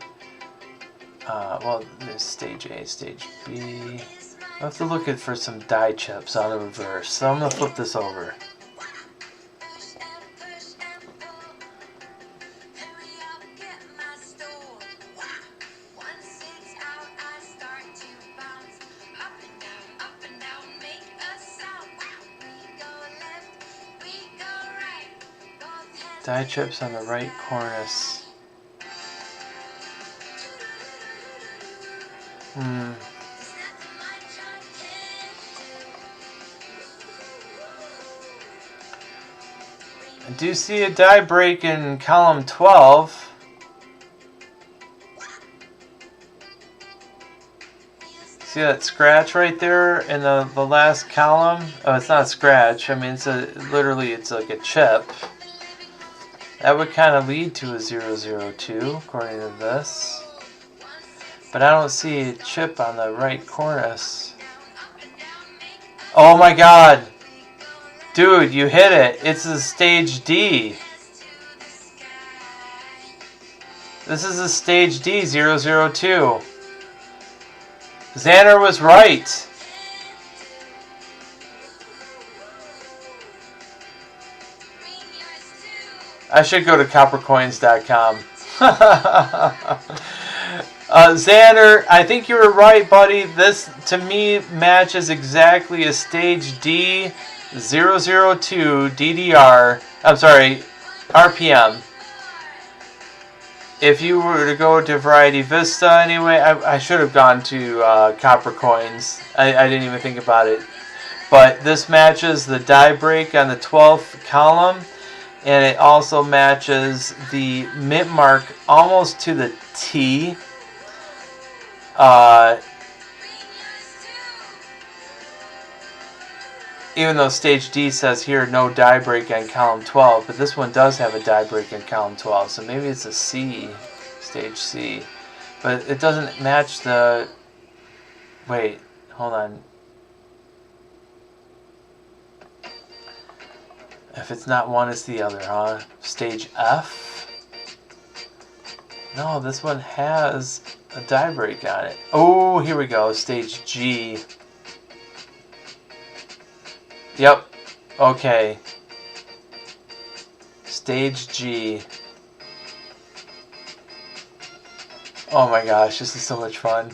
well, there's stage A, stage B. I'll have to look for some die chips on the reverse. So I'm going to flip this over. Die chips on the right cornice. I do see a die break in column 12. See that scratch right there in the last column? Oh, it's not a scratch. I mean, literally it's like a chip. That would kind of lead to a 002, according to this. But I don't see a chip on the right cornice. Oh my god! Dude, you hit it! It's a stage D! This is a stage D, 002. Xander was right! I should go to coppercoins.com. Xander, I think you were right, buddy. This, to me, matches exactly a stage D 002 DDR. I'm sorry, RPM. If you were to go to Variety Vista anyway, I should have gone to Copper Coins. I didn't even think about it. But this matches the die break on the 12th column. And it also matches the mint mark almost to the T. Even though stage D says here no die break on column 12, but this one does have a die break in column 12, so maybe it's a C, stage C. But it doesn't match the... Wait, hold on. If it's not one, it's the other, huh? Stage F? No, this one has a die break on it. Oh, here we go. Stage G. Yep. Okay. Stage G. Oh my gosh, this is so much fun.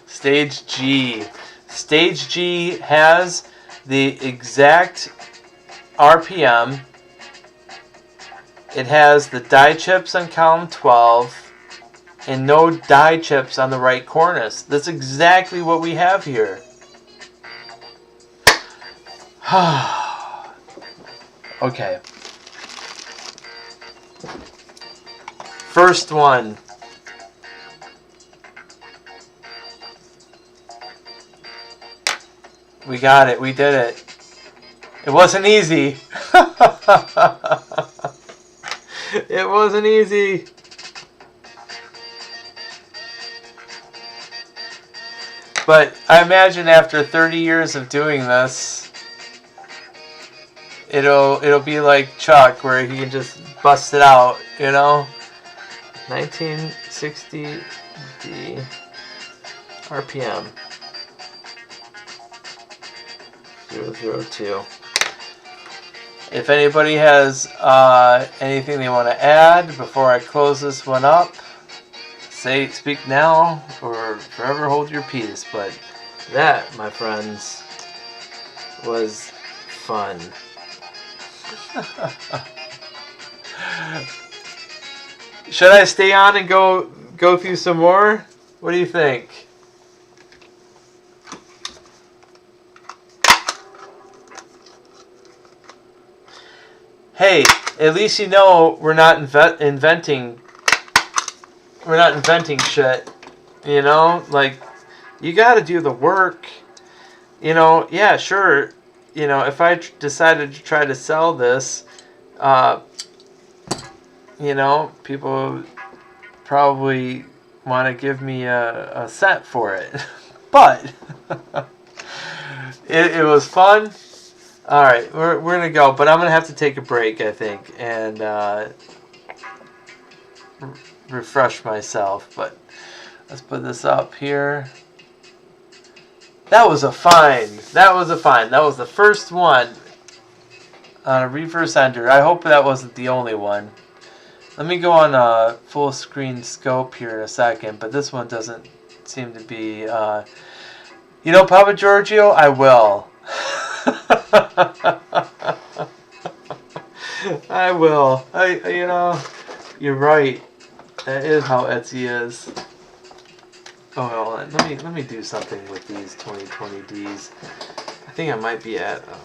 Stage G. Stage G has the exact RPM. It has the die chips on column 12 and no die chips on the right cornice. That's exactly what we have here. Okay. First one. We got it. We did it. It wasn't easy. It wasn't easy. But I imagine after 30 years of doing this, it'll be like Chuck, where he can just bust it out, you know? 1960 D RPM 002. If anybody has anything they want to add before I close this one up, speak now or forever hold your peace. But that, my friends, was fun. Should I stay on and go through some more? What do you think? Hey, at least you know we're not inventing shit. You know, like, you got to do the work. You know, yeah, sure. You know, if I decided to try to sell this, you know, people probably want to give me a cent for it. But it was fun. All right, we're going to go. But I'm going to have to take a break, I think, and refresh myself. But let's put this up here. That was a find. That was the first one on a reverse ender. I hope that wasn't the only one. Let me go on a full screen scope here in a second, but this one doesn't seem to be, you know, Papa Giorgio, I will. I will. You know, you're right. That is how Etsy is. Oh, hold on. Let me do something with these 2020Ds. I think I might be at a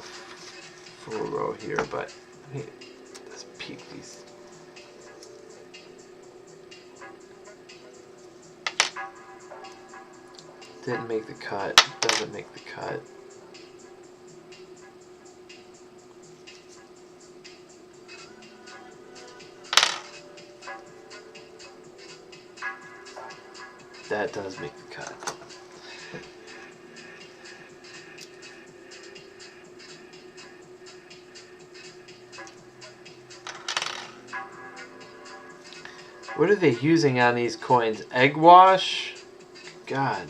full row here, but let's peek these. Didn't make the cut. Doesn't make the cut. That does make the cut. What are they using on these coins? Egg wash? God.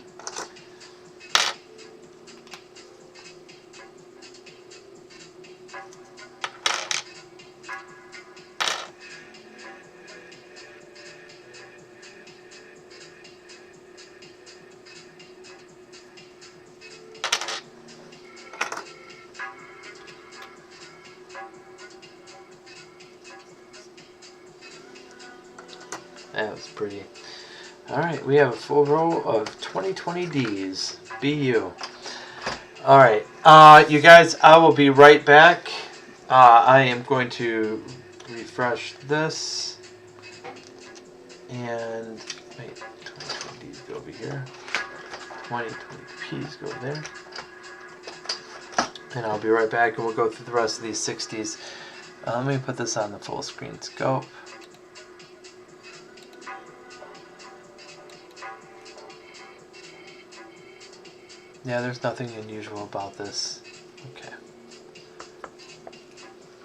That was pretty. Alright, we have a full row of 2020Ds. BU. Alright, you guys, I will be right back. I am going to refresh this. And, wait, 2020Ds go over here. 2020Ps go over there. And I'll be right back and we'll go through the rest of these 60s. Let me put this on the full screen scope. Yeah, there's nothing unusual about this. Okay.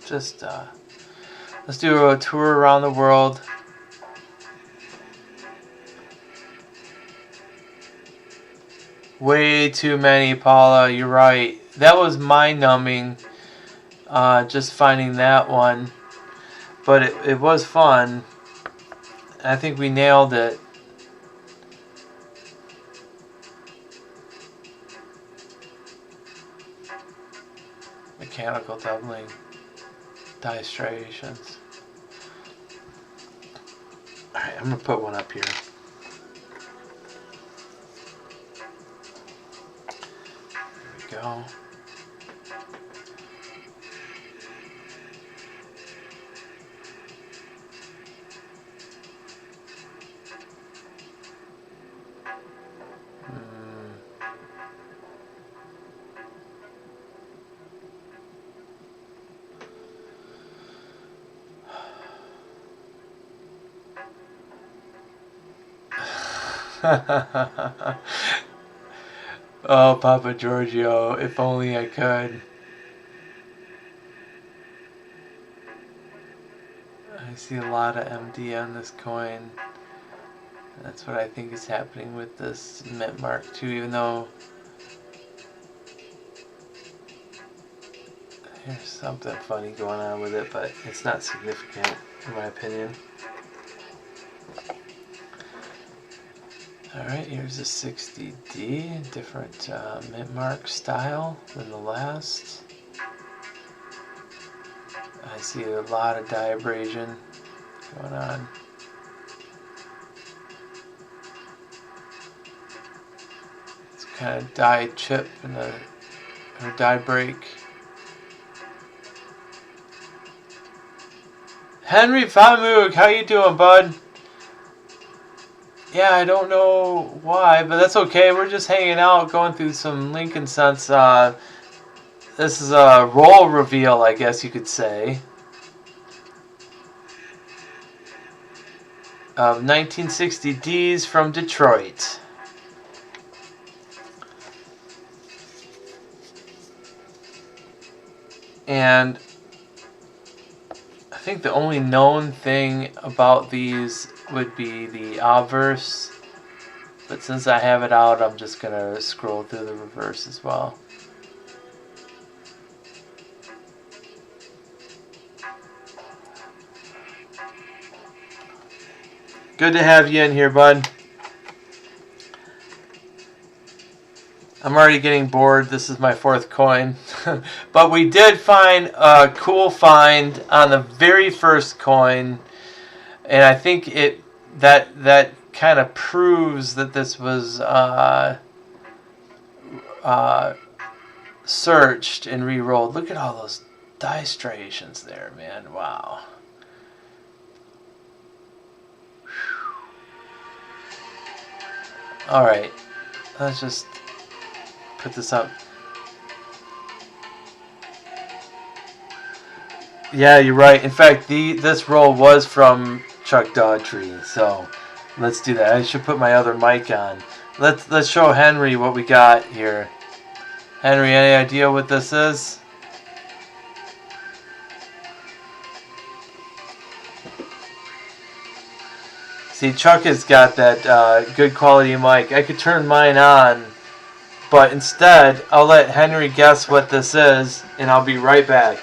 Just, let's do a tour around the world. Way too many, Paula. You're right. That was mind-numbing, just finding that one. But it was fun. I think we nailed it. Mechanical doubling, die striations. Alright, I'm going to put one up here. There we go. Oh, Papa Giorgio, if only I could. I see a lot of MD on this coin. That's what I think is happening with this Mint Mark II, even though there's something funny going on with it, but it's not significant in my opinion. Alright, here's a 60D, different Mint Mark style than the last. I see a lot of dye abrasion going on. It's kind of dye chip and or dye break. Henry Famug, how you doing, bud? Yeah, I don't know why, but that's okay. We're just hanging out, going through some Lincoln Cents. This is a roll reveal, I guess you could say, of 1960Ds from Detroit. And I think the only known thing about these would be the obverse, but since I have it out, I'm just gonna scroll through the reverse as well. Good to have you in here, bud. I'm already getting bored. This is my fourth coin. But we did find a cool find on the very first coin. And I think that kind of proves that this was searched and re-rolled. Look at all those dye striations there, man. Wow. Alright. Let's just put this up. Yeah, you're right. In fact, this roll was from Chuck Daughtry, so let's do that. I should put my other mic on. Let's show Henry what we got here. Henry, any idea what this is? See, Chuck has got that good quality mic. I could turn mine on, but instead, I'll let Henry guess what this is, and I'll be right back.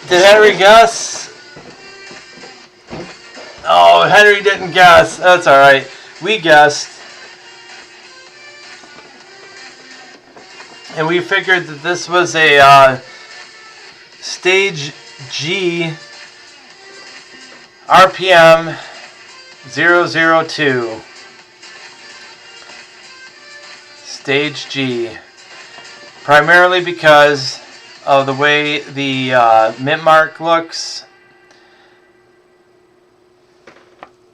Did Henry guess? Oh, Henry didn't guess. That's alright. We guessed. And we figured that this was a stage G RPM 002. Stage G. Primarily because of the way the mint mark looks,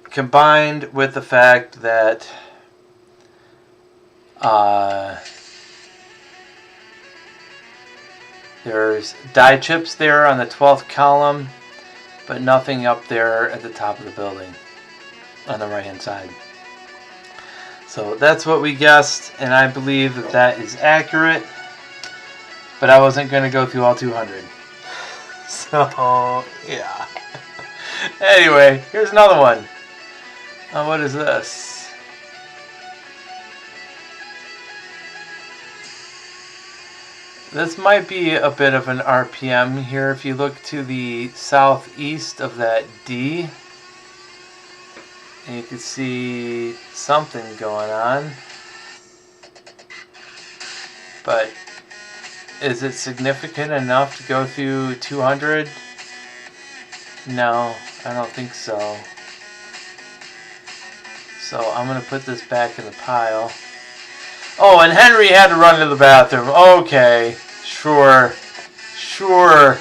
combined with the fact that There's die chips there on the 12th column, but nothing up there at the top of the building on the right hand side. So that's what we guessed, and I believe that that is accurate, but I wasn't going to go through all 200. So, yeah. Anyway, here's another one. What is this? This might be a bit of an RPM here. If you look to the southeast of that D, and you can see something going on. But is it significant enough to go through 200? No, I don't think so. So I'm going to put this back in the pile. Oh, and Henry had to run to the bathroom. Okay, sure. Sure.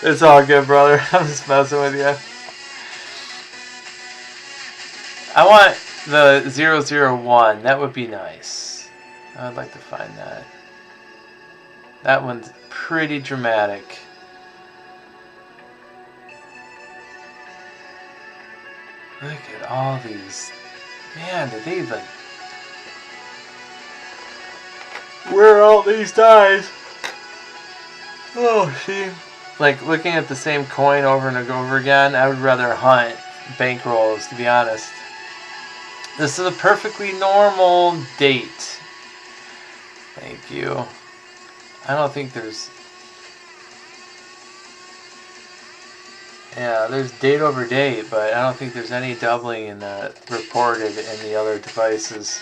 It's all good, brother. I'm just messing with you. I want the 001. That would be nice. I would like to find that. That one's pretty dramatic. Look at all these. Man, did they like... Where are all these dies? Oh, see? Like, looking at the same coin over and over again, I would rather hunt bankrolls, to be honest. This is a perfectly normal date. Thank you. I don't think there's... Yeah, there's date over date, but I don't think there's any doubling in the reported in the other devices.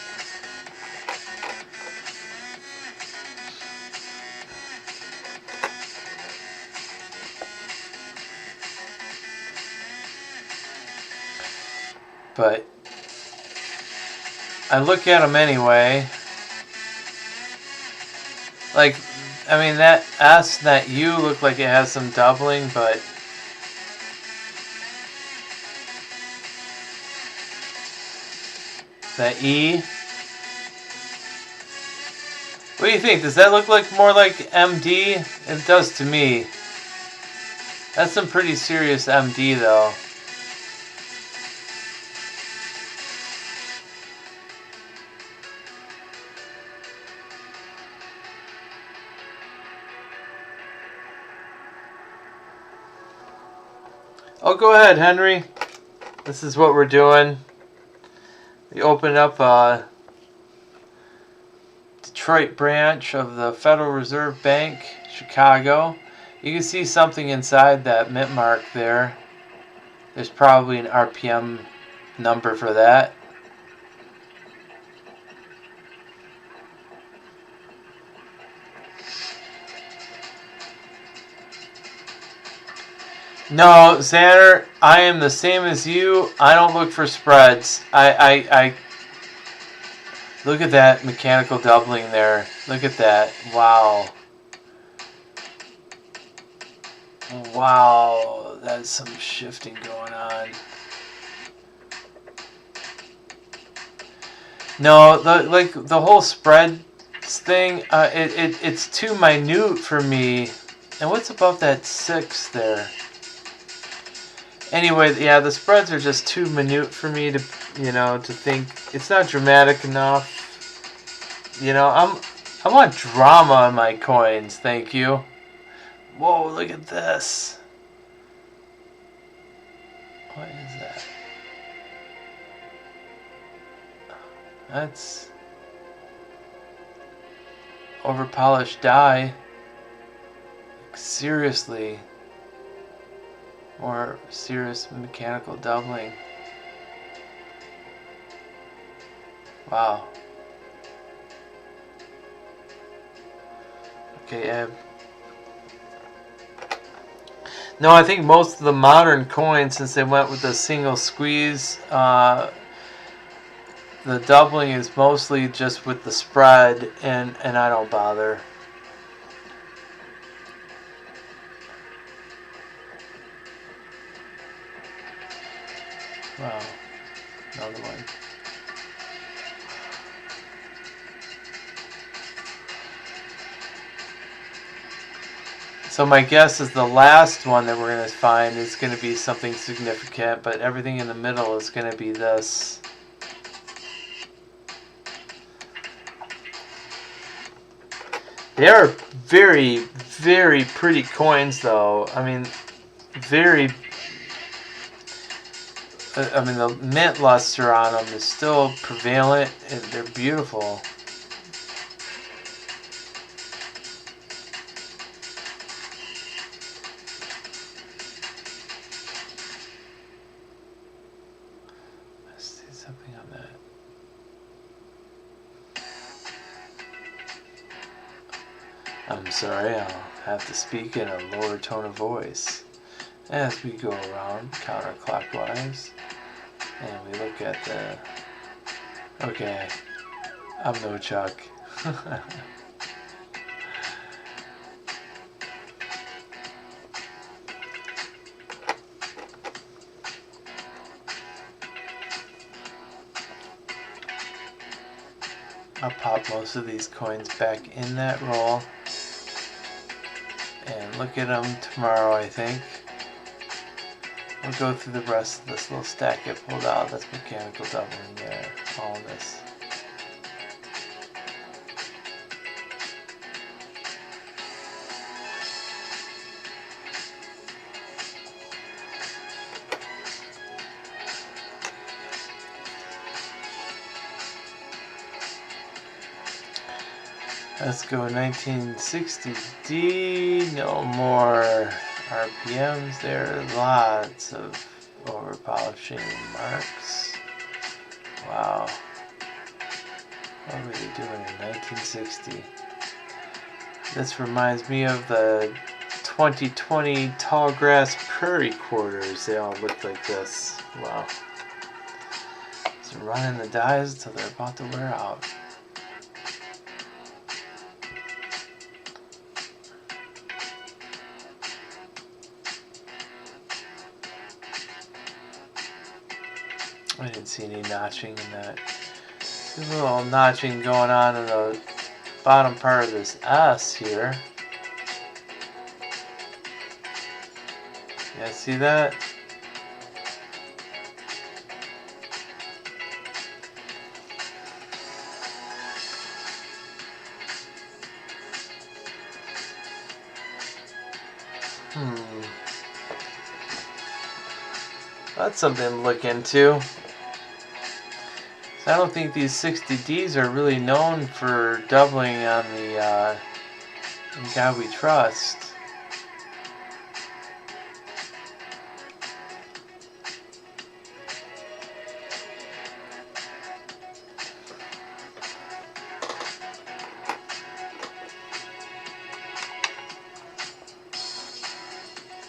But I look at them anyway. Like, I mean, that S, that U look like it has some doubling, but that E. What do you think? Does that look like more like MD? It does to me. That's some pretty serious MD though. Oh, go ahead, Henry. This is what we're doing. We opened up a Detroit branch of the Federal Reserve Bank, Chicago. You can see something inside that mint mark there. There's probably an RPM number for that. No, Xander, I am the same as you. I don't look for spreads. I look at that mechanical doubling there. Look at that. Wow. Wow, that's some shifting going on. No, the whole spread thing, it's too minute for me. And what's above that 6 there? Anyway, yeah, the spreads are just too minute for me to, to think. It's not dramatic enough. I want drama in my coins, thank you. Whoa, look at this. What is that? That's over-polished die. Seriously. More serious mechanical doubling. Wow. Okay, Eb. No, I think most of the modern coins, since they went with the single squeeze, the doubling is mostly just with the spread, and I don't bother. Wow, another one. So my guess is the last one that we're going to find is going to be something significant, but everything in the middle is going to be this. They are very, very pretty coins, though. I mean, very... I mean, the mint luster on them is still prevalent, and they're beautiful. Let's see something on that. I'm sorry, I'll have to speak in a lower tone of voice as we go around counterclockwise. And we look at the... Okay, I'm no Chuck. I'll pop most of these coins back in that roll and look at them tomorrow, I think. We'll go through the rest of this little stack I pulled out. That's mechanical doubling there. All of this. Let's go 1960D. No more RPMs. There are lots of over polishing marks. Wow. What were they doing in 1960? This reminds me of the 2020 tall grass prairie quarters. They all look like this. Wow. So running the dies until they're about to wear out. I didn't see any notching in that. There's a little notching going on in the bottom part of this S here. Yeah, see that? That's something to look into. I don't think these 60Ds are really known for doubling on the In God We Trust.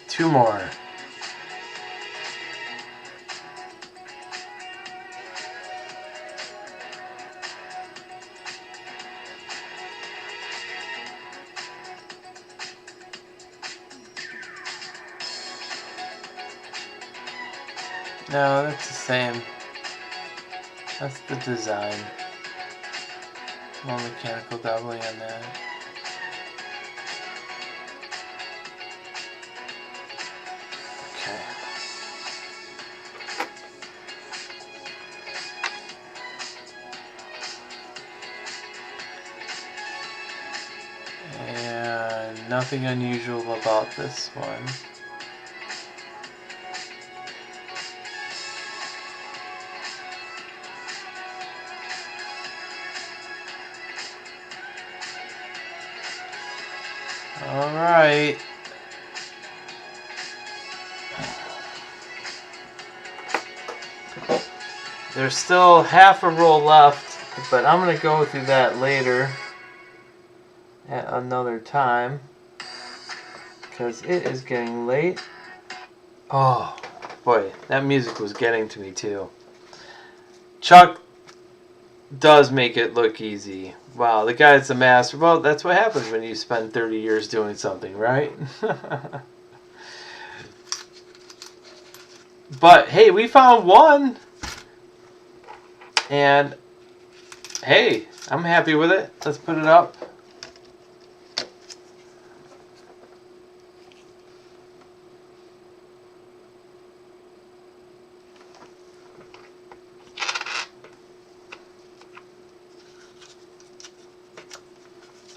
Two more. No, that's the same. That's the design. More mechanical doubling on that. Okay. And nothing unusual about this one. All right. There's still half a roll left, but I'm going to go through that later at another time because it is getting late. Oh, boy, that music was getting to me too. Chuck does make it look easy. Wow, the guy's a master. Well, that's what happens when you spend 30 years doing something, right? But, hey, we found one. And, hey, I'm happy with it. Let's put it up.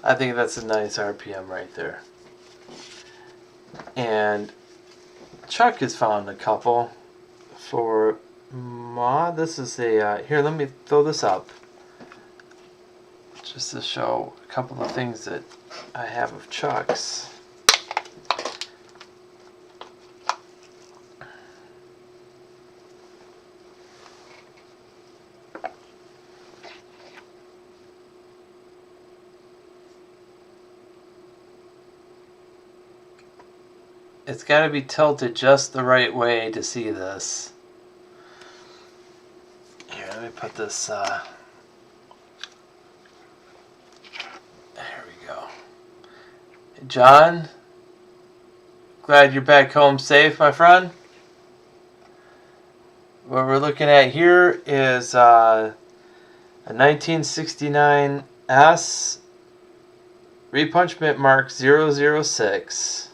I think that's a nice RPM right there. And Chuck has found a couple for Ma. This is a, here, let me throw this up. Just to show a couple of things that I have of Chuck's. It's got to be tilted just the right way to see this. Here, let me put this, there we go. John, glad you're back home safe, my friend. What we're looking at here is a 1969 S Repunchment Mark 006.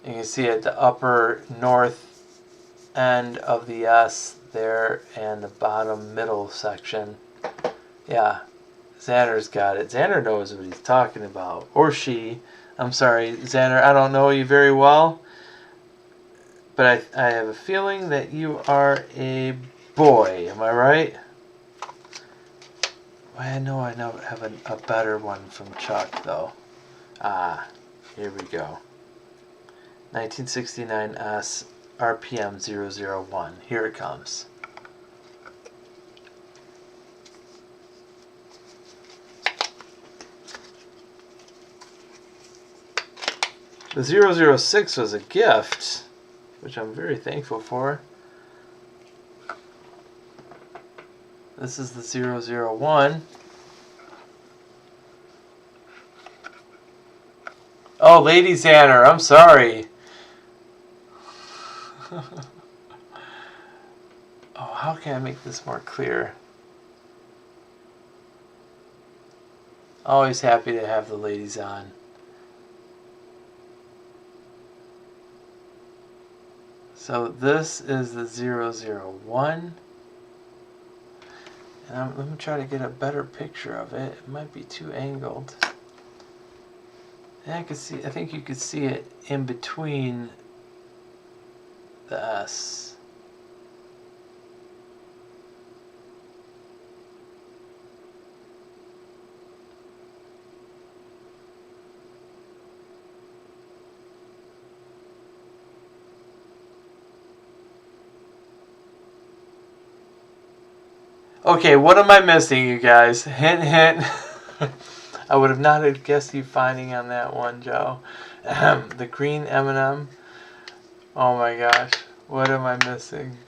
You can see at the upper north end of the S there and the bottom middle section. Yeah, Xander's got it. Xander knows what he's talking about. Or she. I'm sorry, Xander, I don't know you very well. But I have a feeling that you are a boy. Am I right? I know I have a better one from Chuck, though. Ah, here we go. 1969 S RPM 001. Here it comes. The 006 was a gift, which I'm very thankful for. This is the 001. Oh, Lady Xander, I'm sorry. Oh, how can I make this more clear? Always happy to have the ladies on. So this is the 001. And let me try to get a better picture of it. It might be too angled. And I think you could see it in between the S. Okay, what am I missing, you guys? Hint, hint. I would have not have guessed you finding on that one, Joe. The green M&M. Oh my gosh, what am I missing?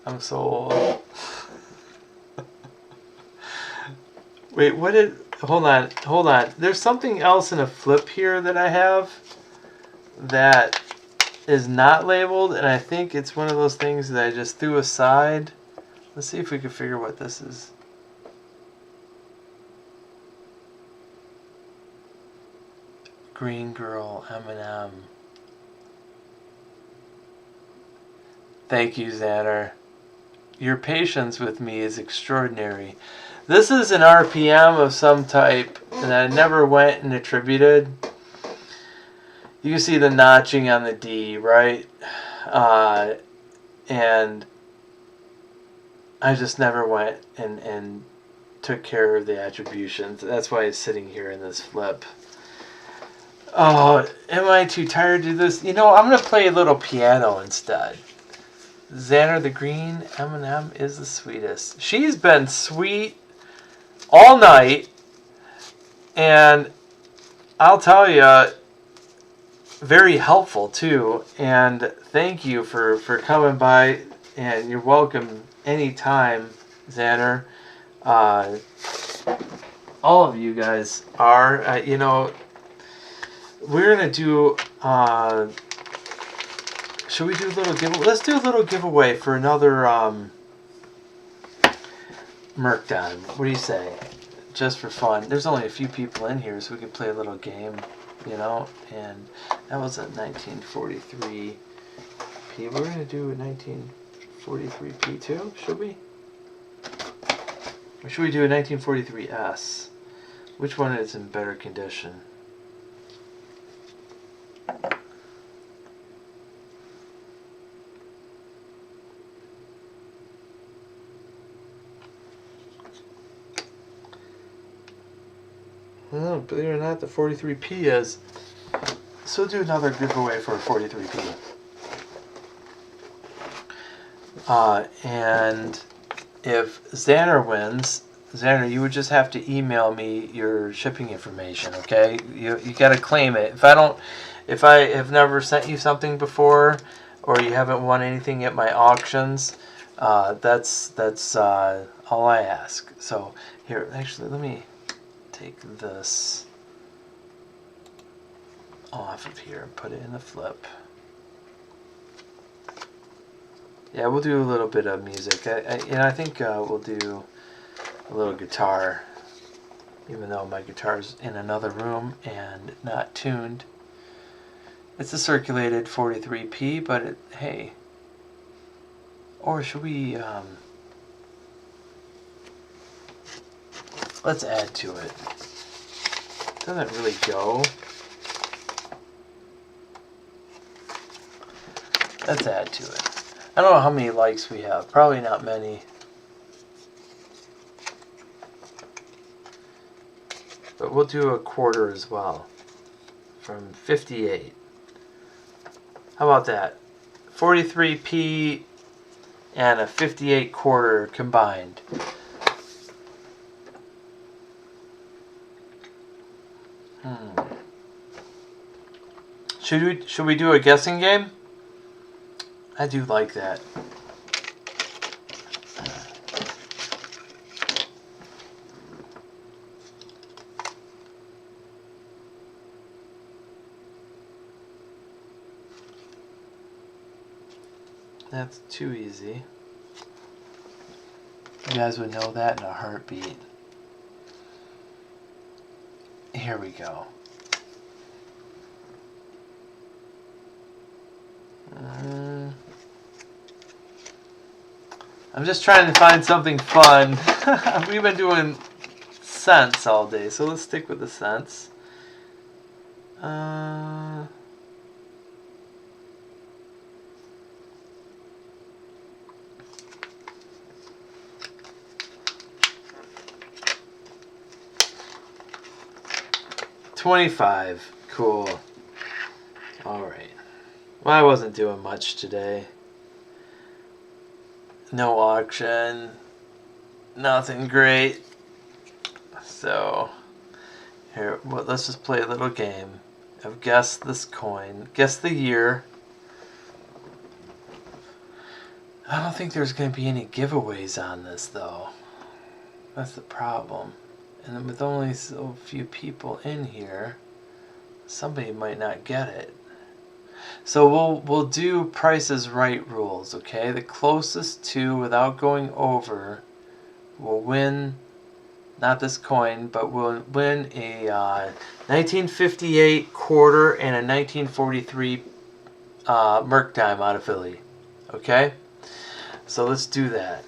I'm so old. Wait, what did... Hold on. There's something else in a flip here that I have that is not labeled, and I think it's one of those things that I just threw aside. Let's see if we can figure what this is. Green Girl M&M. Thank you, Xander. Your patience with me is extraordinary. This is an RPM of some type, and I never went and attributed. You can see the notching on the D, right? And I just never went and took care of the attributions. That's why it's sitting here in this flip. Oh, am I too tired to do this? You know, I'm going to play a little piano instead. Xander the Green M&M is the sweetest. She's been sweet all night. And I'll tell you, very helpful too. And thank you for coming by. And you're welcome anytime, Xander. All of you guys are. You know, we're going to do... should we do a little giveaway? Let's do a little giveaway for another Mercdime. What do you say? Just for fun. There's only a few people in here, so we can play a little game, you know? And that was a 1943 P. We're going to do a 1943 P too, should we? Or should we do a 1943S? Which one is in better condition? Well, believe it or not, the 43P is. So we'll do another giveaway for a 43P. And if Xander wins, Xander, you would just have to email me your shipping information, okay? You got to claim it. If I have never sent you something before, or you haven't won anything at my auctions, that's all I ask. So here, actually, let me take this off of here and put it in the flip. Yeah, we'll do a little bit of music. I think we'll do a little guitar, even though my guitar's in another room and not tuned. It's a circulated 43P, but hey. Or should we, let's add to it. Doesn't really go. Let's add to it. I don't know how many likes we have. Probably not many. But we'll do a quarter as well. From 58. How about that? 43P and a 58 quarter combined. Should we do a guessing game? I do like that. That's too easy. You guys would know that in a heartbeat. Here we go. I'm just trying to find something fun. We've been doing cents all day, so let's stick with the cents. 25. Cool. Alright. Well, I wasn't doing much today. No auction. Nothing great. So, here, well, let's just play a little game of guess this coin. Guess the year. I don't think there's going to be any giveaways on this, though. That's the problem. And with only so few people in here, somebody might not get it. So we'll do Price is Right rules, okay? The closest to, without going over, will win, not this coin, but will win a 1958 quarter and a 1943 Merc dime out of Philly, okay? So let's do that.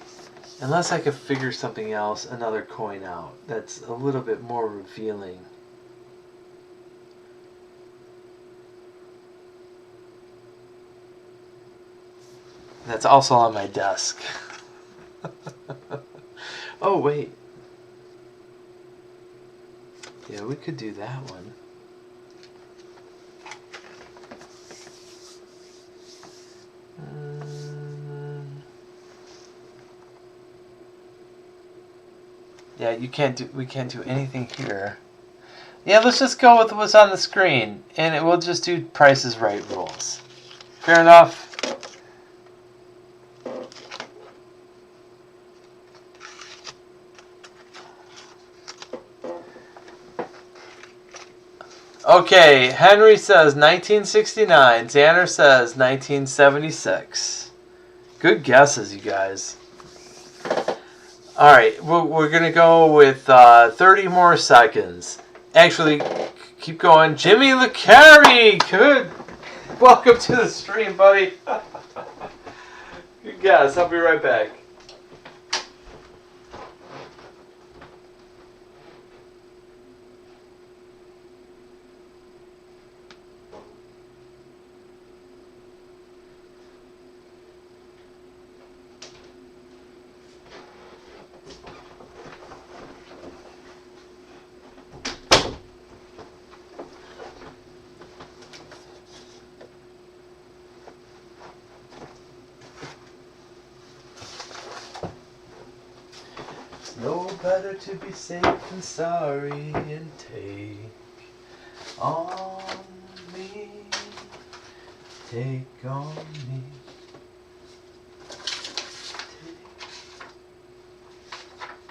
Unless I could figure something else, another coin out that's a little bit more revealing. That's also on my desk. Oh, wait. Yeah, we could do that one. Yeah, we can't do anything here. Yeah, let's just go with what's on the screen, and we'll just do Price is Right rules. Fair enough. Okay, Henry says 1969. Xander says 1976. Good guesses, you guys. Alright, we're going to go with 30 more seconds. Actually, keep going. Jimmy LeCarry! Good. Welcome to the stream, buddy. Good guess. I'll be right back. Better to be safe than sorry, and take on me. Take on me.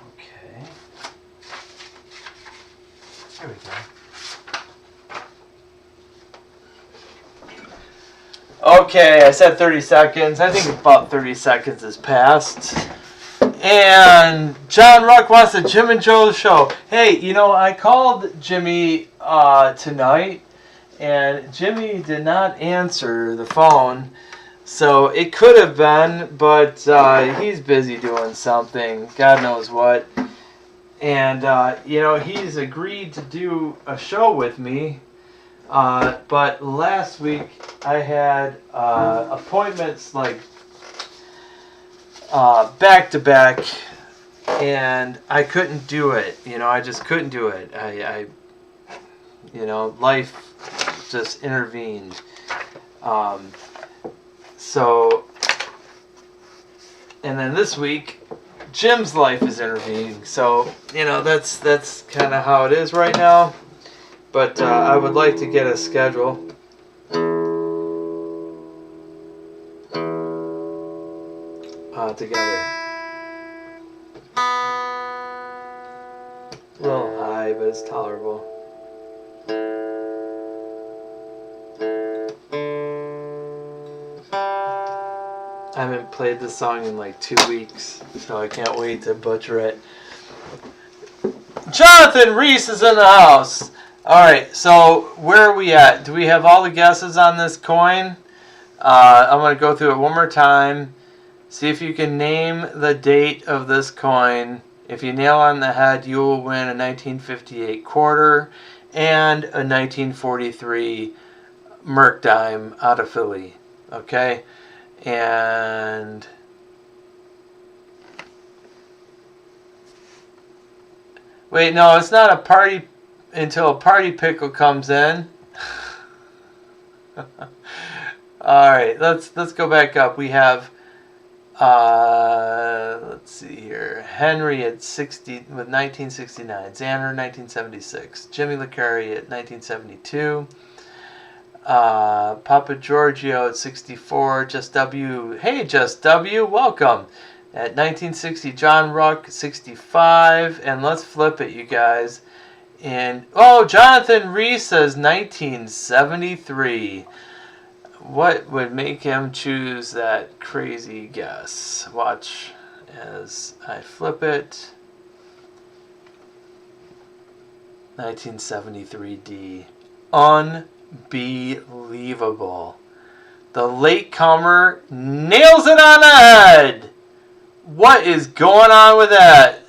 Okay. There we go. Okay, I said 30 seconds. I think about 30 seconds has passed. And John Ruck wants the Jim and Joe show. Hey, you know, I called Jimmy tonight, and Jimmy did not answer the phone. So it could have been, but he's busy doing something. God knows what. And, you know, he's agreed to do a show with me. But last week I had appointments like back to back, and I couldn't do it. You know, I just couldn't do it. I you know, life just intervened. So, and then this week, Jim's life is intervening. So, you know, that's kind of how it is right now. But I would like to get a schedule. Together. A little high, but it's tolerable. I haven't played this song in like 2 weeks, so I can't wait to butcher it. Jonathan Reese is in the house. Alright, so where are we at? Do we have all the guesses on this coin? I'm going to go through it one more time. See if you can name the date of this coin. If you nail on the head, you will win a 1958 quarter and a 1943 Merc dime out of Philly. Okay? And wait, no, it's not a party until a party pickle comes in. All right, let's go back up. We have let's see here. Henry at 60 with 1969. Xander 1976. Jimmy LeCurry at 1972. Papa Giorgio at 64. Just W. Hey, Just W. Welcome. At 1960, John Ruck 65. And let's flip it, you guys. And oh, Jonathan Reese says 1973. What would make him choose that crazy guess? Watch as I flip it. 1973D. Unbelievable. The latecomer nails it on the head. What is going on with that?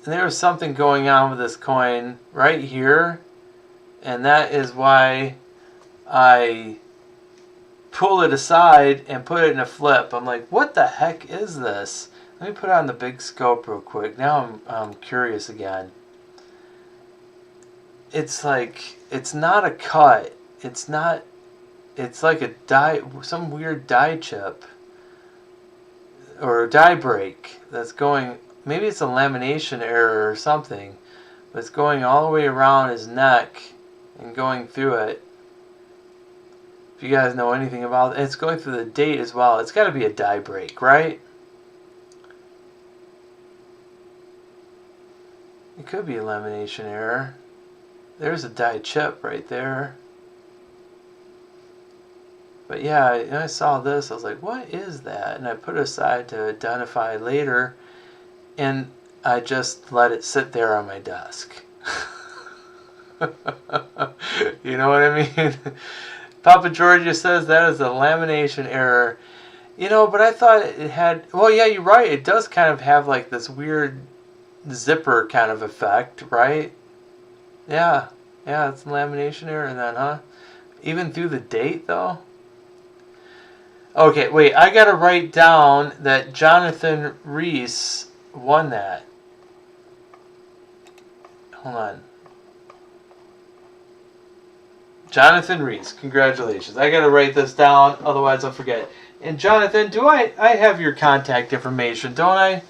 There was something going on with this coin right here. And that is why I pull it aside and put it in a flip. I'm like, what the heck is this? Let me put it on the big scope real quick. Now I'm curious again. It's like, it's not a cut. It's not, it's like a die, some weird die chip. Or a die break that's going, maybe it's a lamination error or something. But it's going all the way around his neck and going through it. If you guys know anything about it, it's going through the date as well. It's got to be a die break, right? It could be a lamination error. There's a die chip right there. But yeah, when I saw this, I was like, what is that? And I put it aside to identify later, and I just let it sit there on my desk. You know what I mean? Papa Georgia says that is a lamination error. You know, but I thought it had... Well, yeah, you're right. It does kind of have like this weird zipper kind of effect, right? Yeah. Yeah, it's a lamination error then, huh? Even through the date, though? Okay, wait. I got to write down that Jonathan Reese won that. Hold on. Jonathan Reese, congratulations. I gotta write this down, otherwise I'll forget. And Jonathan, do I have your contact information, don't I?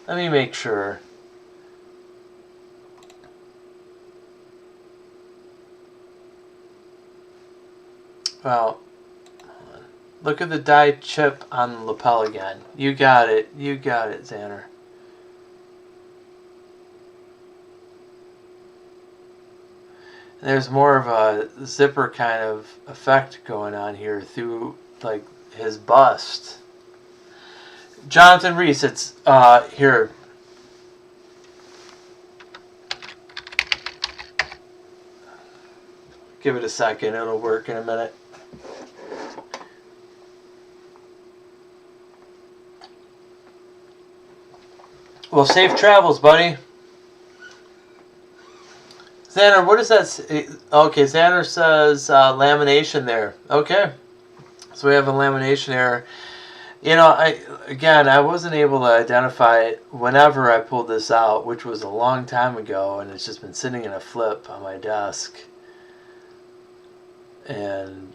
Let me make sure. Well, look at the dyed chip on the lapel again. You got it. You got it, Xander. There's more of a zipper kind of effect going on here through like his bust. Jonathan Reese, it's here. Give it a second, it'll work in a minute. Well, safe travels, buddy. Xander, what does that say? Okay, Xander says lamination there. Okay. So we have a lamination error. You know, I wasn't able to identify it whenever I pulled this out, which was a long time ago, and it's just been sitting in a flip on my desk. And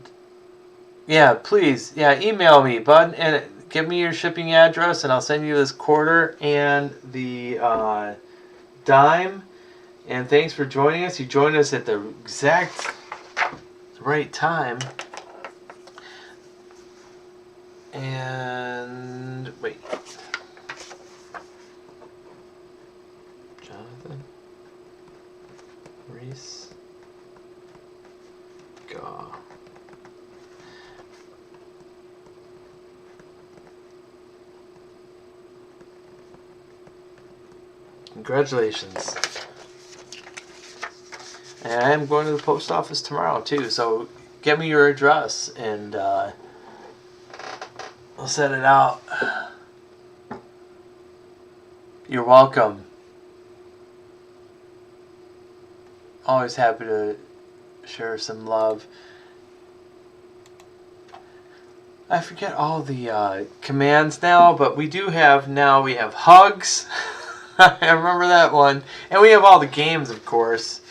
yeah, please, yeah, email me, bud, and give me your shipping address, and I'll send you this quarter and the dime. And thanks for joining us. You joined us at the exact right time. And wait, Jonathan Reese Gaw. Congratulations. And I am going to the post office tomorrow too, so give me your address and I'll set it out. You're welcome. Always happy to share some love. I forget all the commands now, but we do have now, we have hugs. I remember that one. And we have all the games, of course.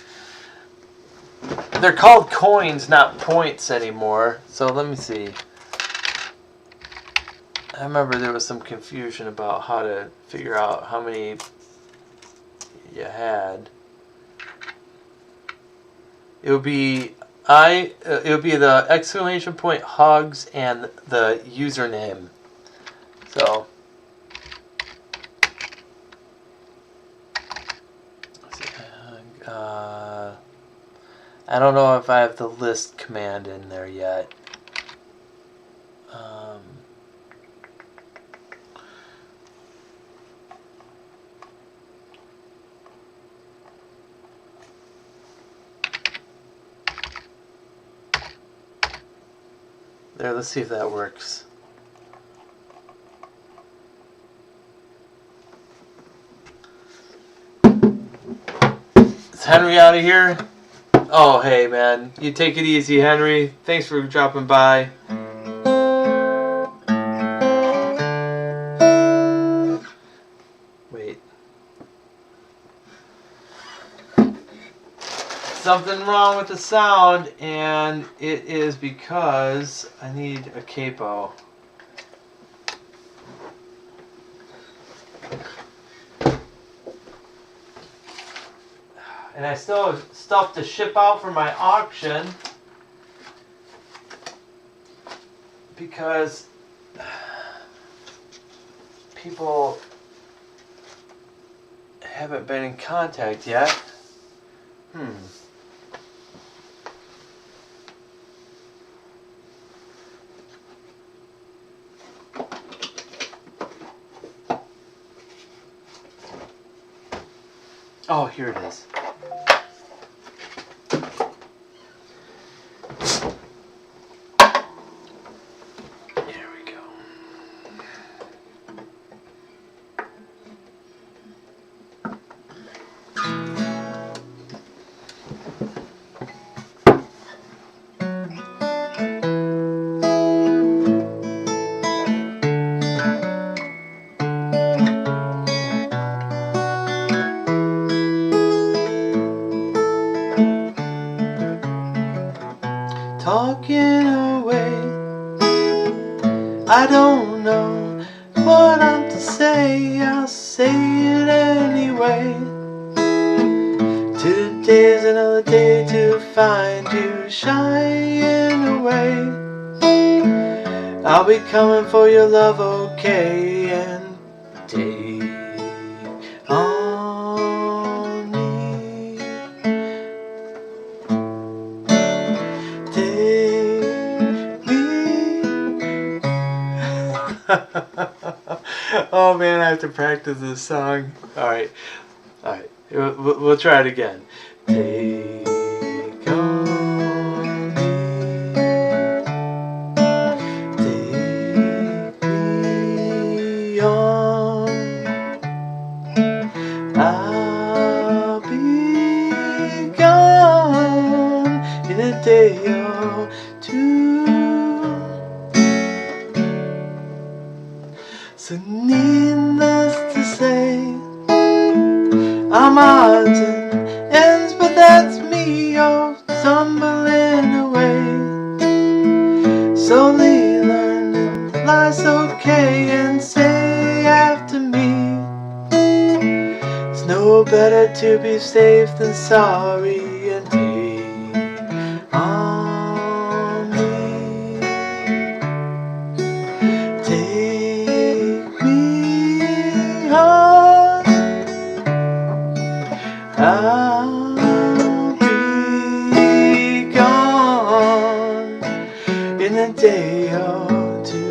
They're called coins, not points anymore. So let me see. I remember there was some confusion about how to figure out how many you had. It would be the exclamation point hugs and the username. So let's see, I don't know if I have the list command in there yet. There, let's see if that works. Is Henry out of here? Oh, hey, man. You take it easy, Henry. Thanks for dropping by. Wait. Something wrong with the sound, and it is because I need a capo. And I still have stuff to ship out for my auction because people haven't been in contact yet. Oh, here it is. There we go. Talking away, I don't know what I'm to say. I'll say say it anyway. Today's another day to find you shying away. I'll be coming for your love, okay, and take on me. Take me. Oh man, I have to practice this song. Alright, we'll try it again. Take on me. Take me on. I'll be gone in a day or two. So needless to say, I'm odds and ends, but that's me, oh, tumbling away. Slowly learning life's okay, and say after me, it's no better to be safe than sorry, and take on me. Take me on. I'll be gone in a day or two.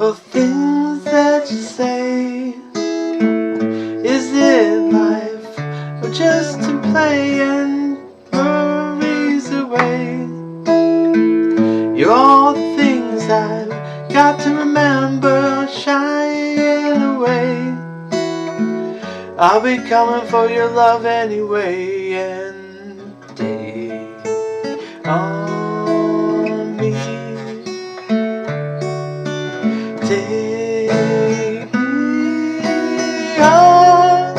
Oh, things that you say, is it life or just to play and worries away? You're all the things I've got to remember, shying away. I'll be coming for your love anyway, and take on me. Take me on.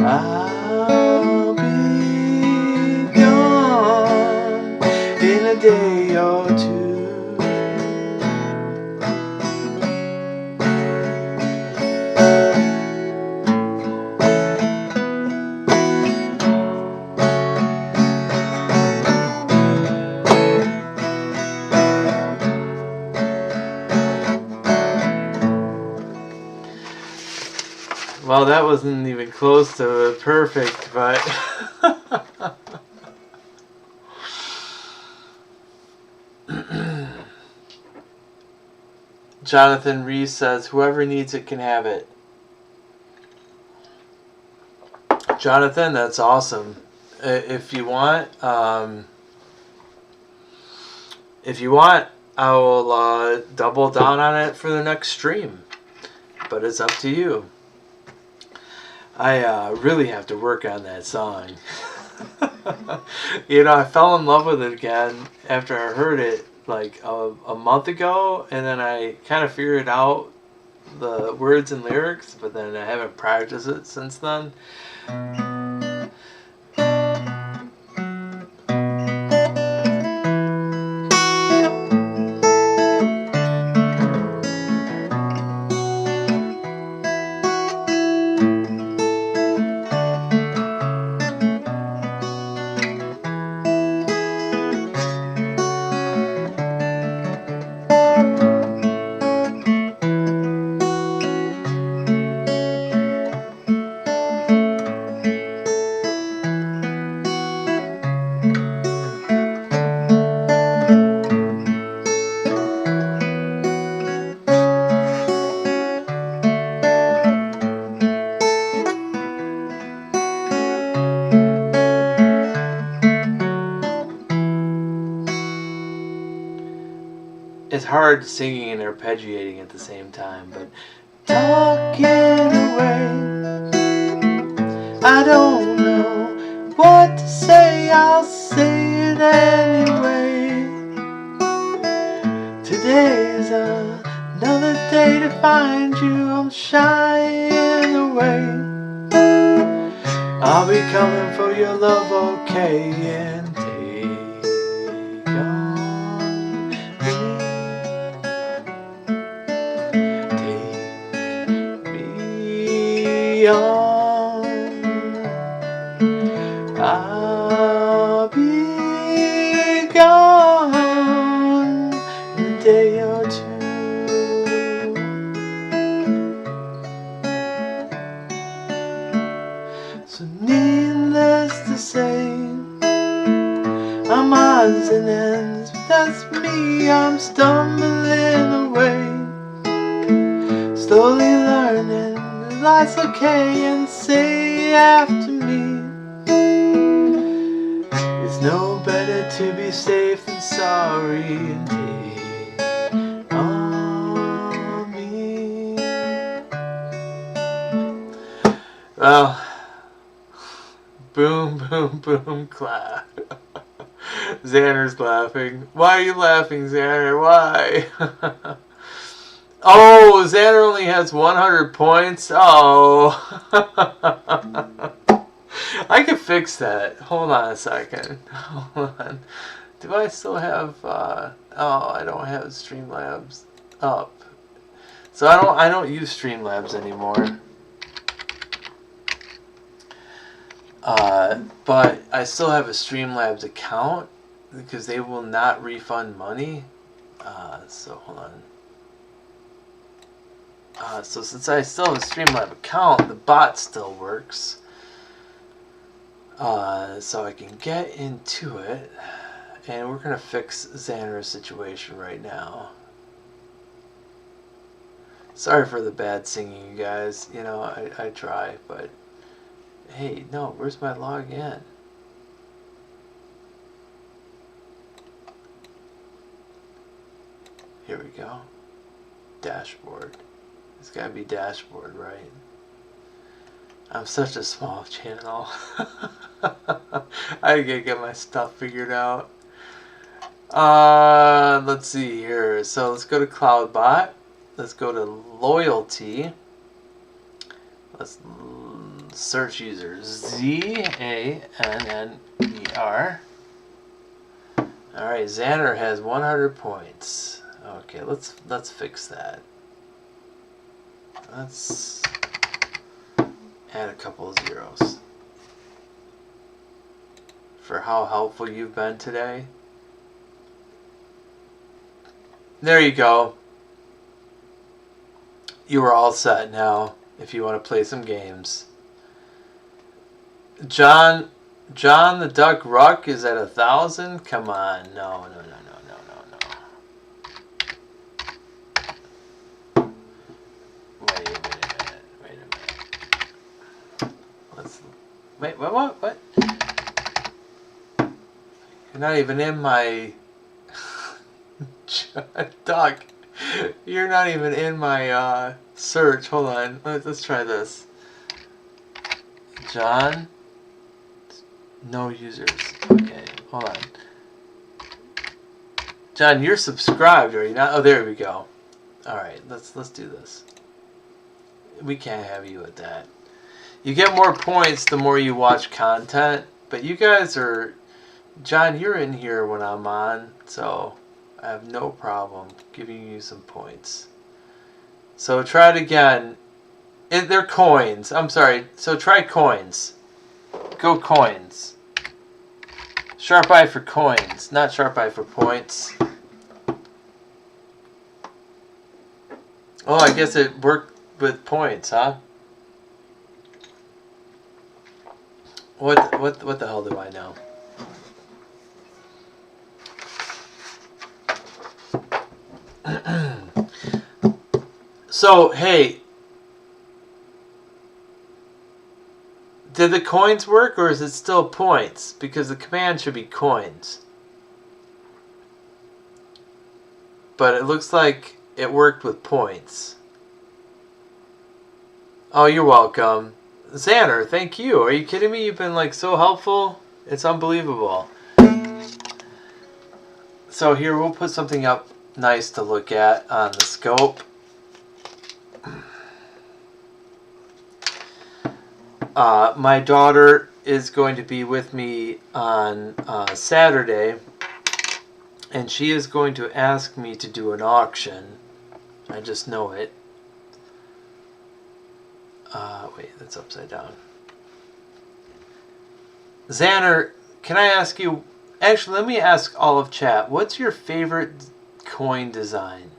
I'll be gone in a day or two. Well, that wasn't even close to perfect, but Jonathan Reese says, whoever needs it can have it. Jonathan, that's awesome. If you want, I will double down on it for the next stream. But it's up to you. I really have to work on that song. You know, I fell in love with it again after I heard it like a month ago, and then I kind of figured out the words and lyrics, but then I haven't practiced it since then. It's hard singing and arpeggiating at the same time, but talking away, I don't know what to say, I'll say it anyway. Today's another day to find you. I'm shying away. I'll be coming for your love, okay, and take on me. Take me on. I'll be gone in a day or two. So needless to say, I'm odds and ends, but that's me. I'm stumbling away, slowly learning that life's okay, and say after me, it's no better to be safe than sorry. And take on me. Well, boom, boom, boom, clap. Xander's laughing. Why are you laughing, Xander? Why? Oh, Xander only has 100 points. Oh. I can fix that. Hold on a second. Hold on. Do I still have oh, I don't have Streamlabs up. So I don't use Streamlabs anymore. But I still have a Streamlabs account because they will not refund money. So hold on. So since I still have a Streamlabs account, the bot still works. So I can get into it, and we're gonna fix Xander's situation right now. Sorry for the bad singing, you guys. You know, I try, but hey, no, where's my login? Here we go. Dashboard. It's gotta be dashboard, right? I'm such a small channel. I gotta get my stuff figured out. Let's see here. So let's go to CloudBot. Let's go to loyalty. Let's search user Zanner. Alright, Xander has 100 points. Okay, let's fix that. Let's add a couple of zeros for how helpful you've been today. There you go. You are all set now if you want to play some games. John the Duck Ruck is at 1,000. Come on, no. Wait a minute. What? You're not even in my Duck. You're not even in my search. Hold on. Let's try this. John. No users. Okay, hold on. John, you're subscribed, are you not? Oh, there we go. All right, let's do this. We can't have you at that. You get more points the more you watch content, but you guys are... John, you're in here when I'm on, so I have no problem giving you some points. So try it again. They're coins. I'm sorry. So try coins. Go coins. Sharp eye for coins, not sharp eye for points. Oh, I guess it worked with points, huh? What the hell do I know? So, hey, did the coins work or is it still points? Because the command should be coins. But it looks like it worked with points. Oh, you're welcome. Xander, thank you. Are you kidding me? You've been like so helpful. It's unbelievable. So here, we'll put something up nice to look at on the scope. My daughter is going to be with me on Saturday, and she is going to ask me to do an auction. I just know it. Wait, that's upside down. Xander, can I ask you... Actually, let me ask all of chat. What's your favorite coin design?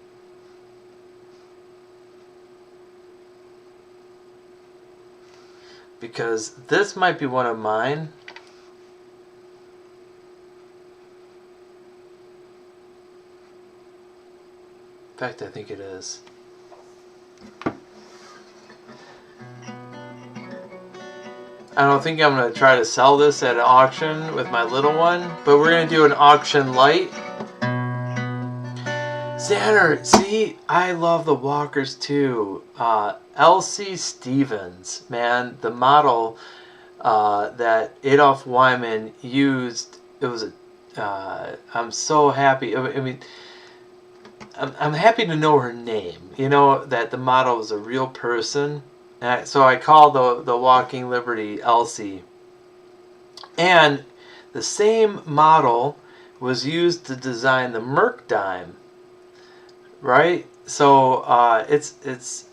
Because this might be one of mine. In fact, I think it is. I don't think I'm going to try to sell this at an auction with my little one, but we're going to do an auction light. Xander, see, I love the walkers too. L.C. Stevens, man, the model that Adolf Wyman used, it was a, I'm so happy. I mean, I'm happy to know her name, you know, that the model was a real person. And so I call the Walking Liberty Elsie. And the same model was used to design the Merc dime, right? So it's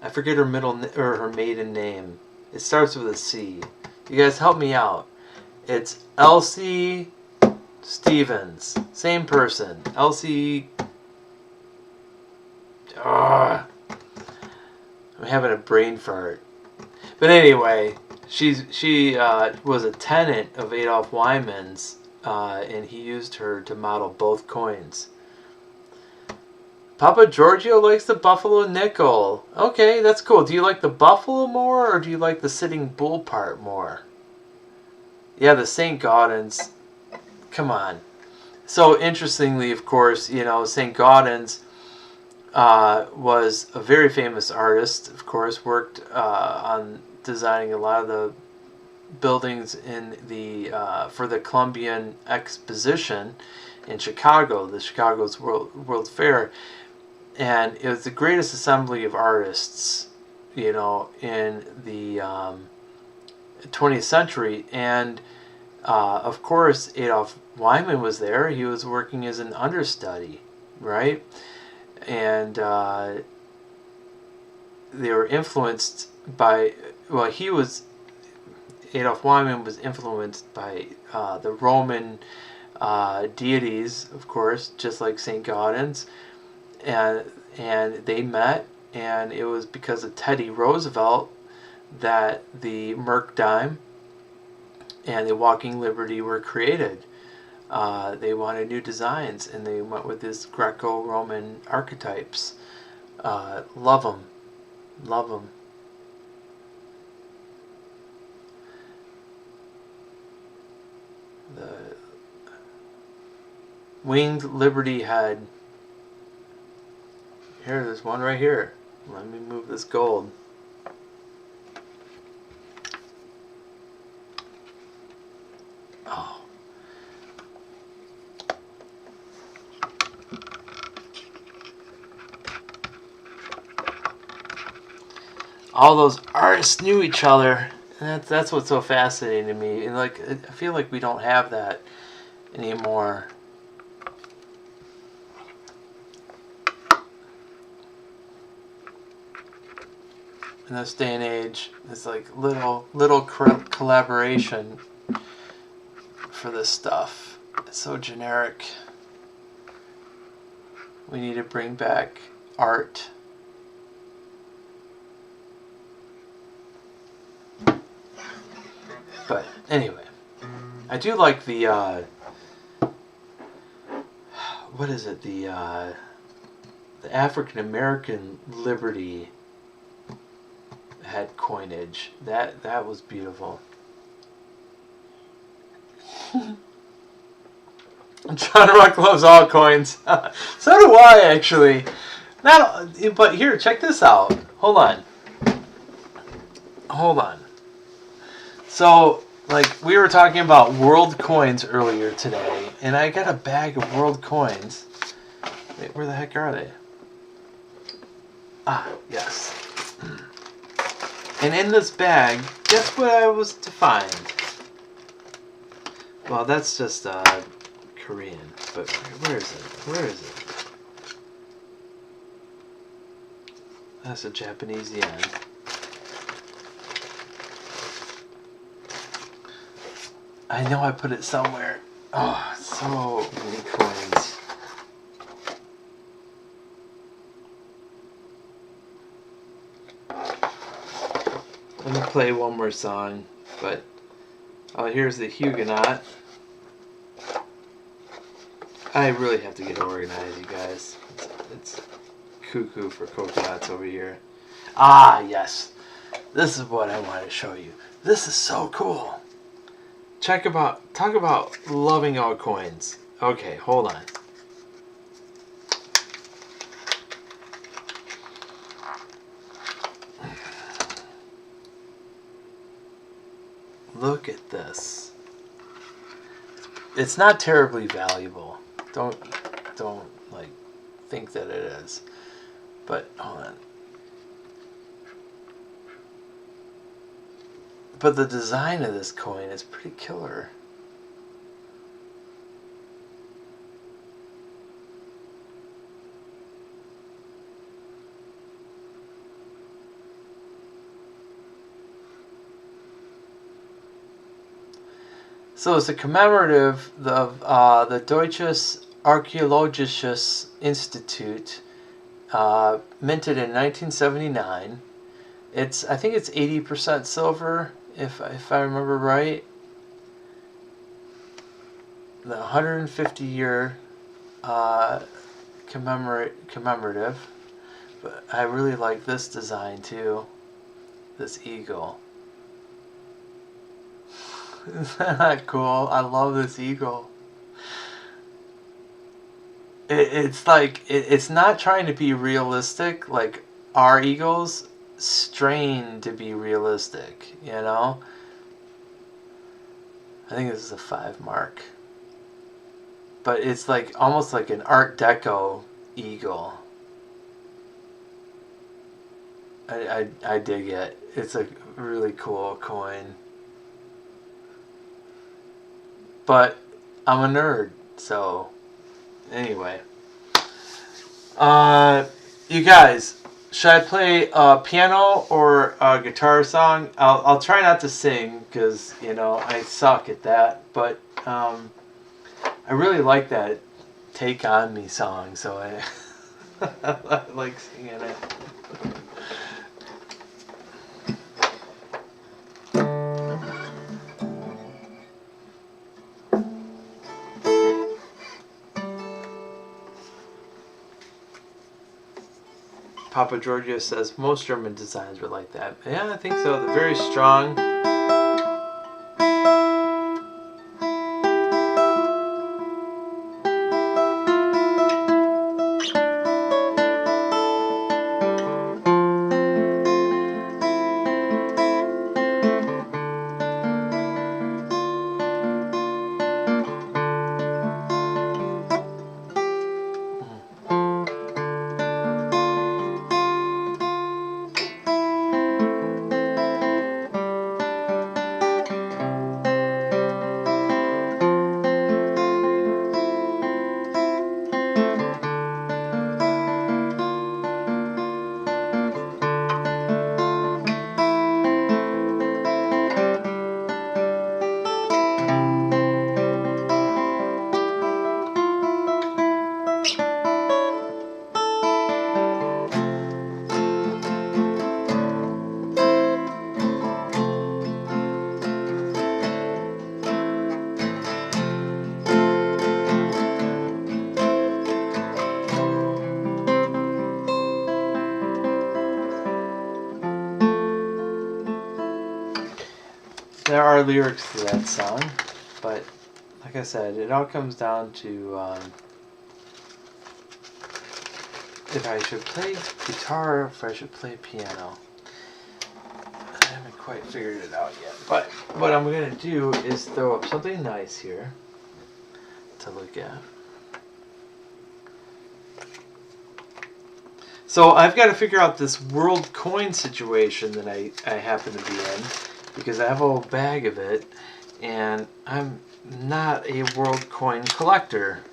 I forget her her maiden name. It starts with a C. You guys help me out. It's Elsie Stevens, same person. Elsie. I'm having a brain fart. But anyway, she was a tenant of Adolf Wyman's, and he used her to model both coins. Papa Giorgio likes the buffalo nickel. Okay, that's cool. Do you like the buffalo more, or do you like the sitting bull part more? Yeah, the St. Gaudens. Come on. So interestingly, of course, you know, St. Gaudens was a very famous artist, of course, worked on designing a lot of the buildings in the for the Columbian Exposition in Chicago, the Chicago's World Fair, and it was the greatest assembly of artists, you know, in the 20th century. And of course, Adolf Wyman was there. He was working as an understudy, right? And they were influenced by, well, Adolf Wyman was influenced by the Roman deities, of course, just like St. Gaudens, and they met, and it was because of Teddy Roosevelt that the Merc dime and the Walking Liberty were created. They wanted new designs, and they went with this Greco-Roman archetypes. Love them. Love them. The Winged Liberty head. Here, there's one right here. Let me move this gold. Oh. All those artists knew each other, and that's what's so fascinating to me. And like, I feel like we don't have that anymore. In this day and age, it's like little collaboration for this stuff. It's so generic. We need to bring back art. But anyway, I do like the what is it? The African American Liberty had coinage. That was beautiful. John Rock loves all coins. So do I, actually. But here, check this out. Hold on. So Like, we were talking about world coins earlier today, and I got a bag of world coins. Wait, where the heck are they? Ah, yes. And in this bag, guess what I was to find? Well, that's just Korean, but where is it? Where is it? That's a Japanese yen. I know I put it somewhere. Oh, so many coins. Let me play one more song, but oh, here's the Huguenot. I really have to get organized, you guys. It's cuckoo for coconuts over here. Ah, yes. This is what I want to show you. This is so cool. Talk about loving all coins. Okay, hold on. Look at this. It's not terribly valuable. Don't like think that it is. But hold on. But the design of this coin is pretty killer. So it's a commemorative of the Deutsches Archäologisches Institut, minted in 1979. I think it's 80% silver, if I remember right. The 150-year commemorative. But I really like this design too. This eagle. Isn't that cool? I love this eagle. It's like it's not trying to be realistic like our eagles strain to be realistic, you know? I think this is a 5 mark. But it's like almost like an Art Deco eagle. I dig it. It's a really cool coin. But I'm a nerd, so anyway. You guys, should I play a piano or a guitar song? I'll try not to sing because, you know, I suck at that. But I really like that Take On Me song, so I like singing it. Papa Giorgio says most German designs were like that. Yeah, I think so. They're very strong. There are lyrics to that song, but like I said, it all comes down to if I should play guitar or if I should play piano. I have a quite figured it out yet. But what I'm going to do is throw up something nice here to look at. So I've got to figure out this world coin situation that I happen to be in, because I have a whole bag of it, and I'm not a world coin collector.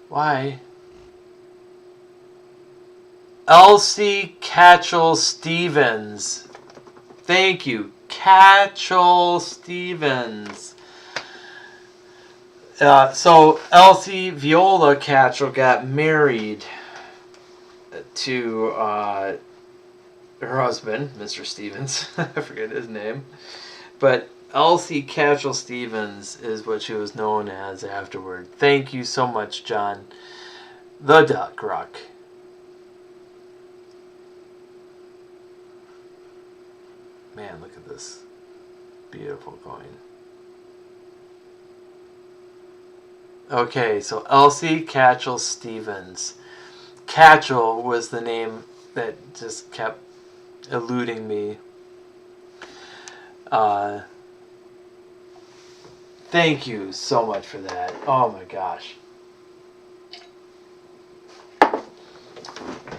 Why? Elsie Catchell Stevens. Thank you. Catchell Stevens. So Elsie Viola Catchell got married to her husband, Mr. Stevens. I forget his name. But Elsie Catchell Stevens is what she was known as afterward. Thank you so much, John. The Duck Rock. Man, look at this beautiful coin. Okay, so Elsie Catchell Stevens. Catchell was the name that just kept eluding me. Thank you so much for that. Oh my gosh.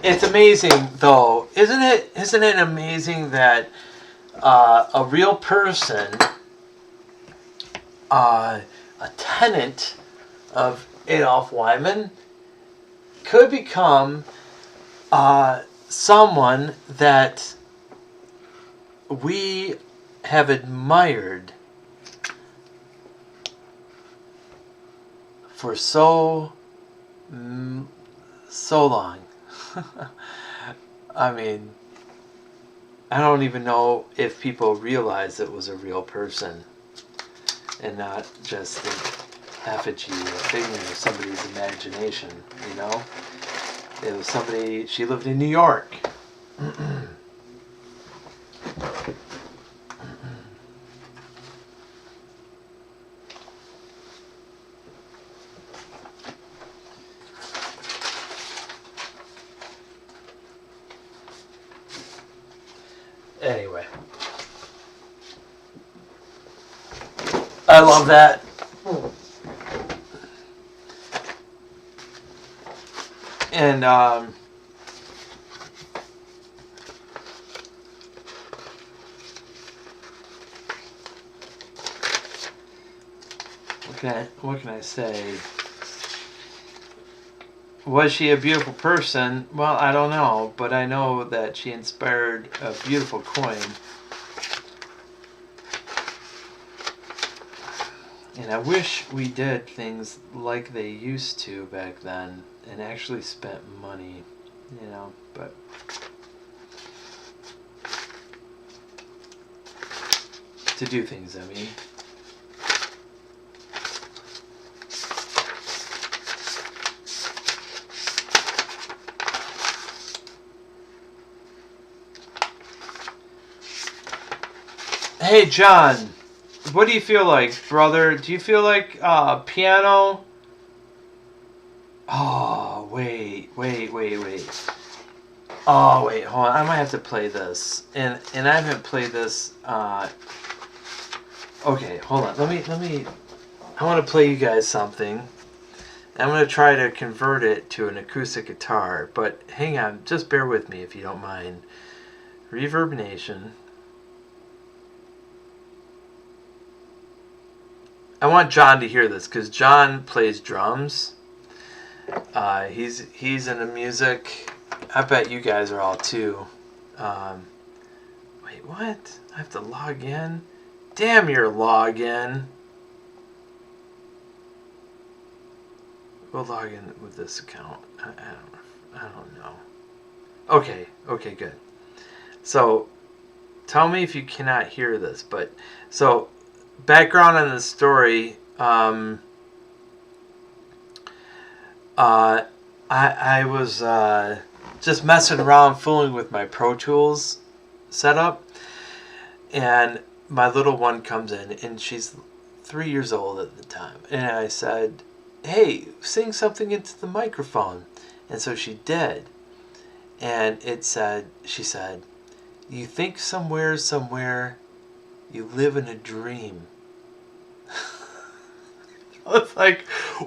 It's amazing though, isn't it? Isn't it amazing that a real person, a tenant of Adolf Wyman, could become someone that we have admired for so long. I mean, I don't even know if people realize it was a real person and not just an effigy, a figment of somebody's imagination, you know? It was somebody, she lived in New York. Anyway, I love that. And what can I say? Was she a beautiful person? Well, I don't know, but I know that she inspired a beautiful coin. And I wish we did things like they used to back then and actually spent money, you know, but to do things, I mean. Hey, John, what do you feel like, brother? Do you feel like piano? Oh, wait. Oh, wait, hold on. I might have to play this. And I haven't played this. Okay, hold on. Let me. I want to play you guys something. I'm going to try to convert it to an acoustic guitar. But hang on. Just bear with me if you don't mind. Reverb Nation. I want John to hear this because John plays drums. He's into music. I bet you guys are all too. Wait, what? I have to log in? Damn your login. We'll log in with this account. I don't know. Okay, good. So, tell me if you cannot hear this. But so, background on the story. I was just messing around, fooling with my Pro Tools setup, and my little one comes in, and she's 3 years old at the time, and I said, "Hey, sing something into the microphone," and so she did, and she said, You think somewhere, you live in a dream. I was like,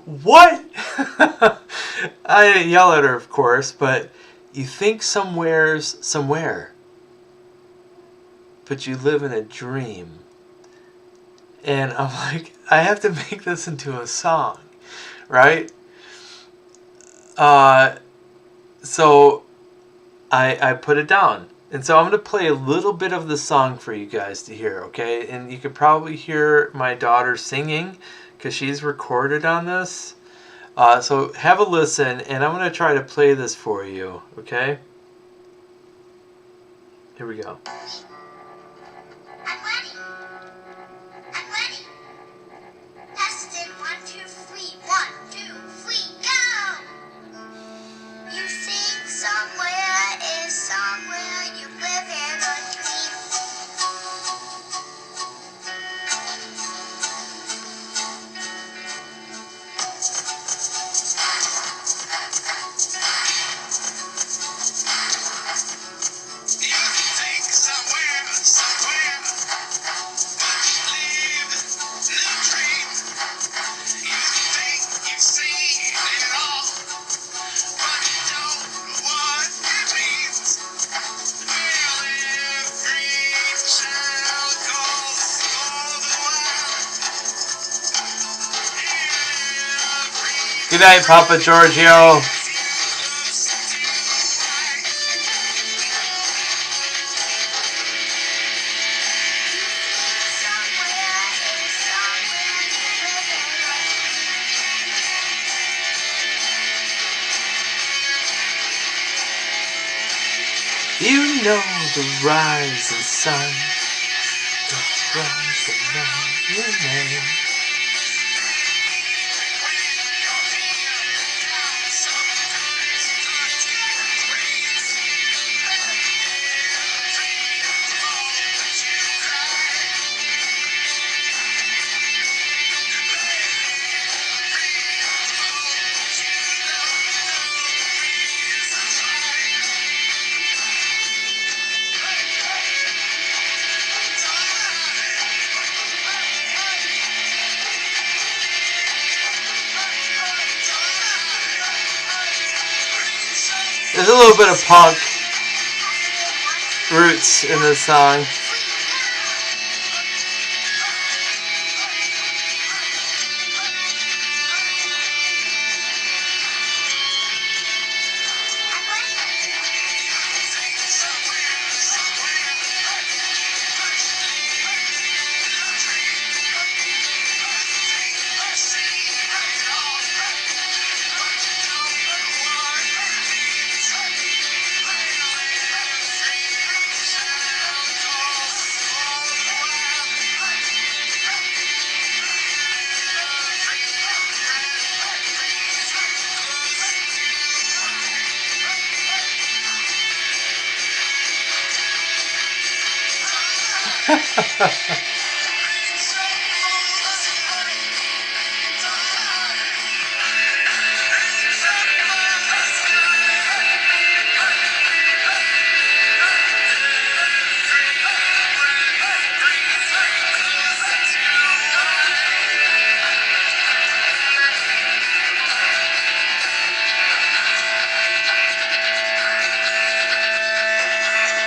what? I didn't yell at her, of course, but you think somewhere, but you live in a dream. And I'm like, I have to make this into a song, right? So I put it down. And so I'm going to play a little bit of the song for you guys to hear, okay? And you could probably hear my daughter singing because she's recorded on this. So have a listen, and I'm going to try to play this for you, okay? Here we go. Good night, Papa Giorgio. You know the rising sun, the rising on your name. There's a little bit of punk roots in this song.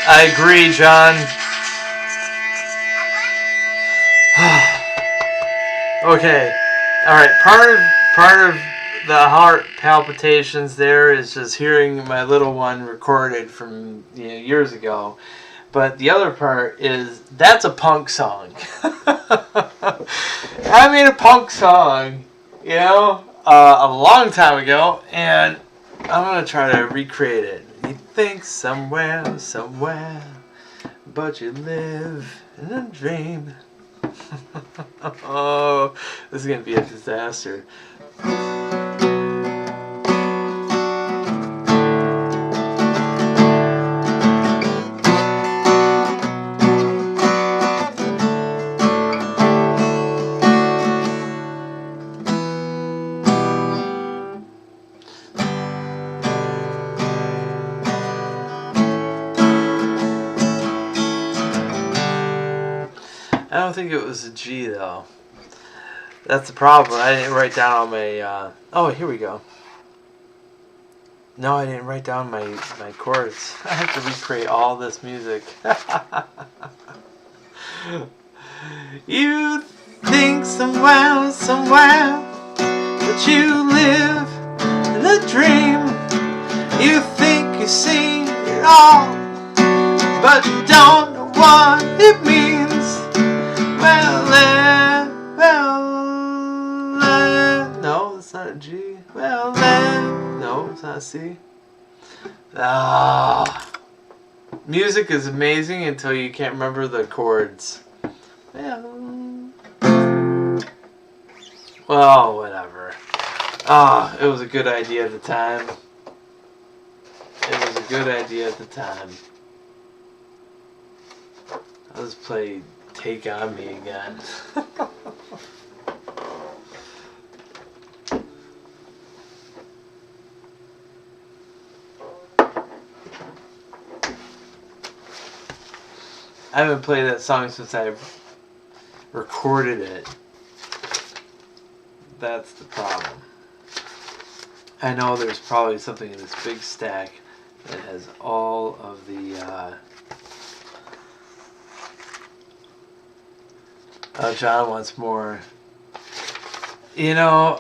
I agree, John. Okay. Alright, part of the heart palpitations there is just hearing my little one recorded from years ago. But the other part is that's a punk song. I made a punk song, a long time ago, and I'm gonna try to recreate it. You think somewhere, but you live in a dream. Oh, this is gonna be a disaster. I don't think it was a G though. That's the problem. I didn't write down all my. Oh, here we go. No, I didn't write down my chords. I have to recreate all this music. You think somewhere, but you live in a dream. You think you see it all, but you don't know what it means. No, it's not a G. No, it's not a C. Music is amazing until you can't remember the chords. Well, whatever. It was a good idea at the time. I'll just play Take On Me again. I haven't played that song since I recorded it. That's the problem. I know there's probably something in this big stack that has all of the John wants more. You know,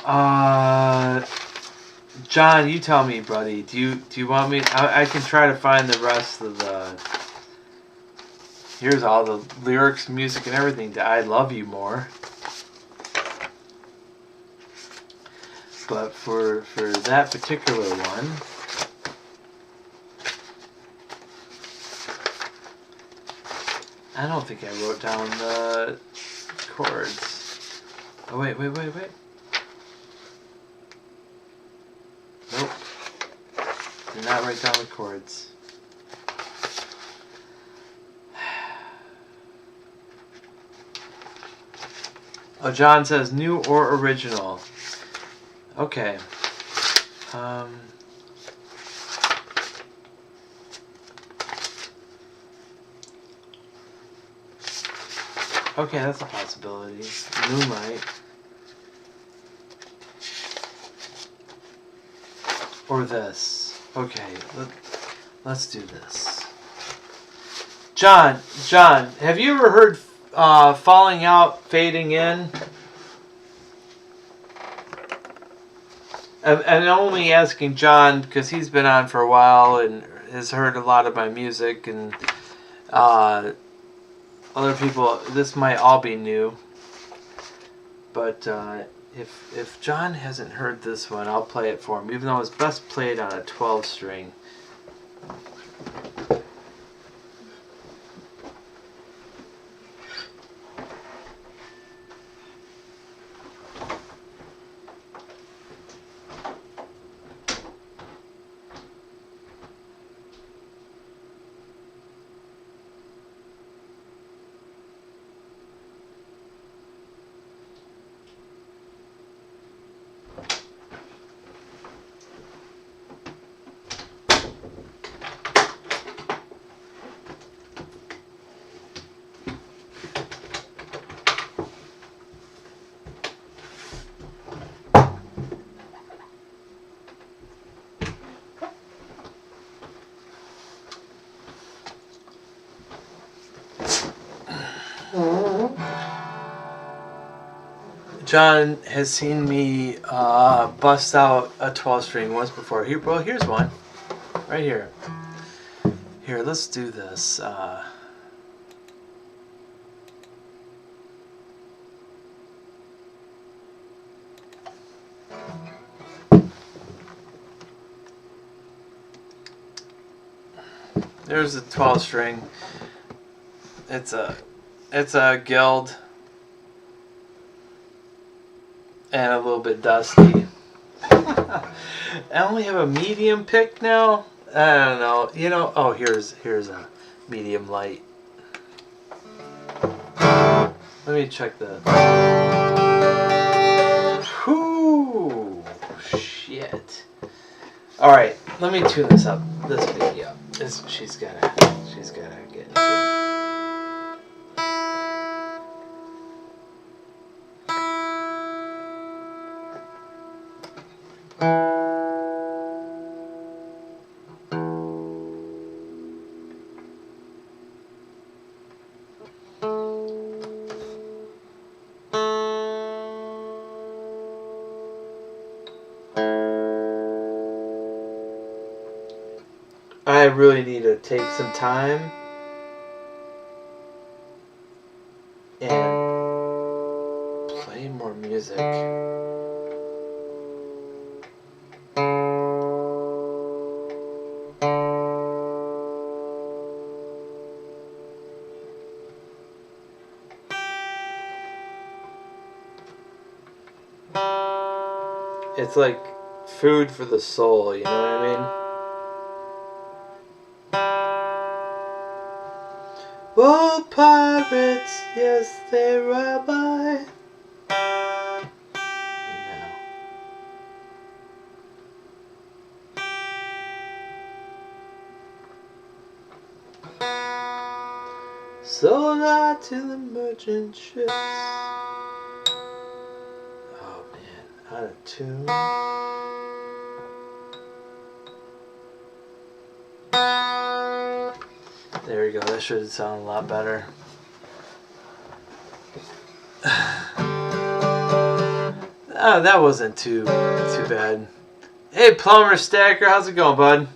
John, you tell me, buddy. Do you want me? I can try to find the rest of the. Here's all the lyrics, music, and everything to I Love You More. But for that particular one, I don't think I wrote down the chords. Oh, wait. Nope. Did not write down the chords. Oh, John says new or original. Okay. Okay, that's a possibility. Moonlight. Or this. Okay, let's do this. John, have you ever heard Falling Out, Fading In? I'm only asking John because he's been on for a while and has heard a lot of my music, and other people, this might all be new. But if John hasn't heard this one, I'll play it for him, even though it's best played on a 12 string. John has seen me bust out a 12 string once before. Well, here's one. Right here. Here, let's do this. There's a 12 string. It's a guild. And a little bit dusty. I only have a medium pick now. I don't know. You know. Oh, here's a medium light. Let me check the. Whoo! Shit. All right. Let me tune this up. This baby up. She's gotta get into. I really need to take some time and play more music. It's like food for the soul, you know what I mean? Oh, pirates, yes, they rob I. Sold out to the merchant ships. Oh man, out of tune. There we go, that should sound a lot better. Oh, that wasn't too bad. Hey, Plumber Stacker, how's it going, bud?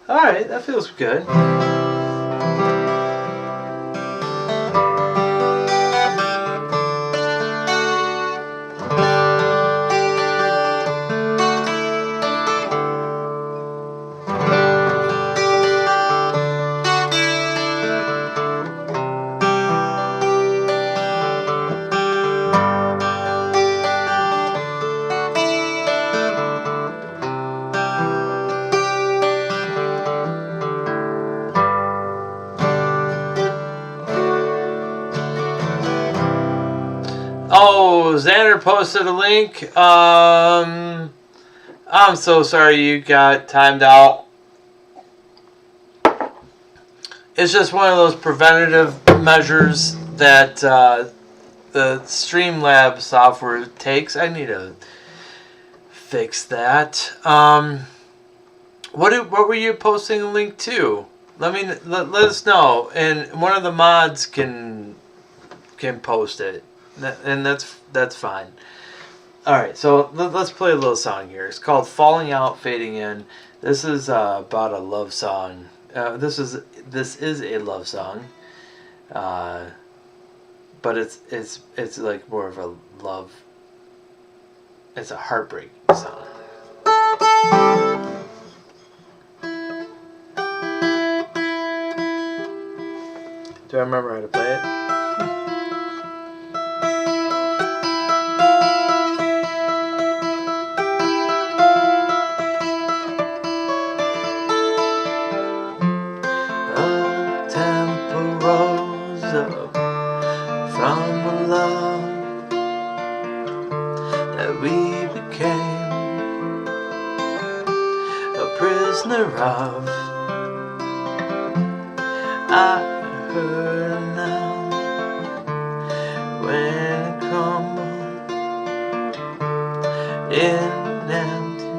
Alright, that feels good. Oh, Xander posted a link. I'm so sorry you got timed out. It's just one of those preventative measures that the Streamlab software takes. I need to fix that. What were you posting a link to? Let us know, and one of the mods can post it. And that's fine. Alright, so let's play a little song here. It's called Falling Out, Fading In. This is about a love song. This is a love song. But it's like more of a love. It's a heartbreak song. Do I remember how to play it? Of I heard now when it crumbled in empty.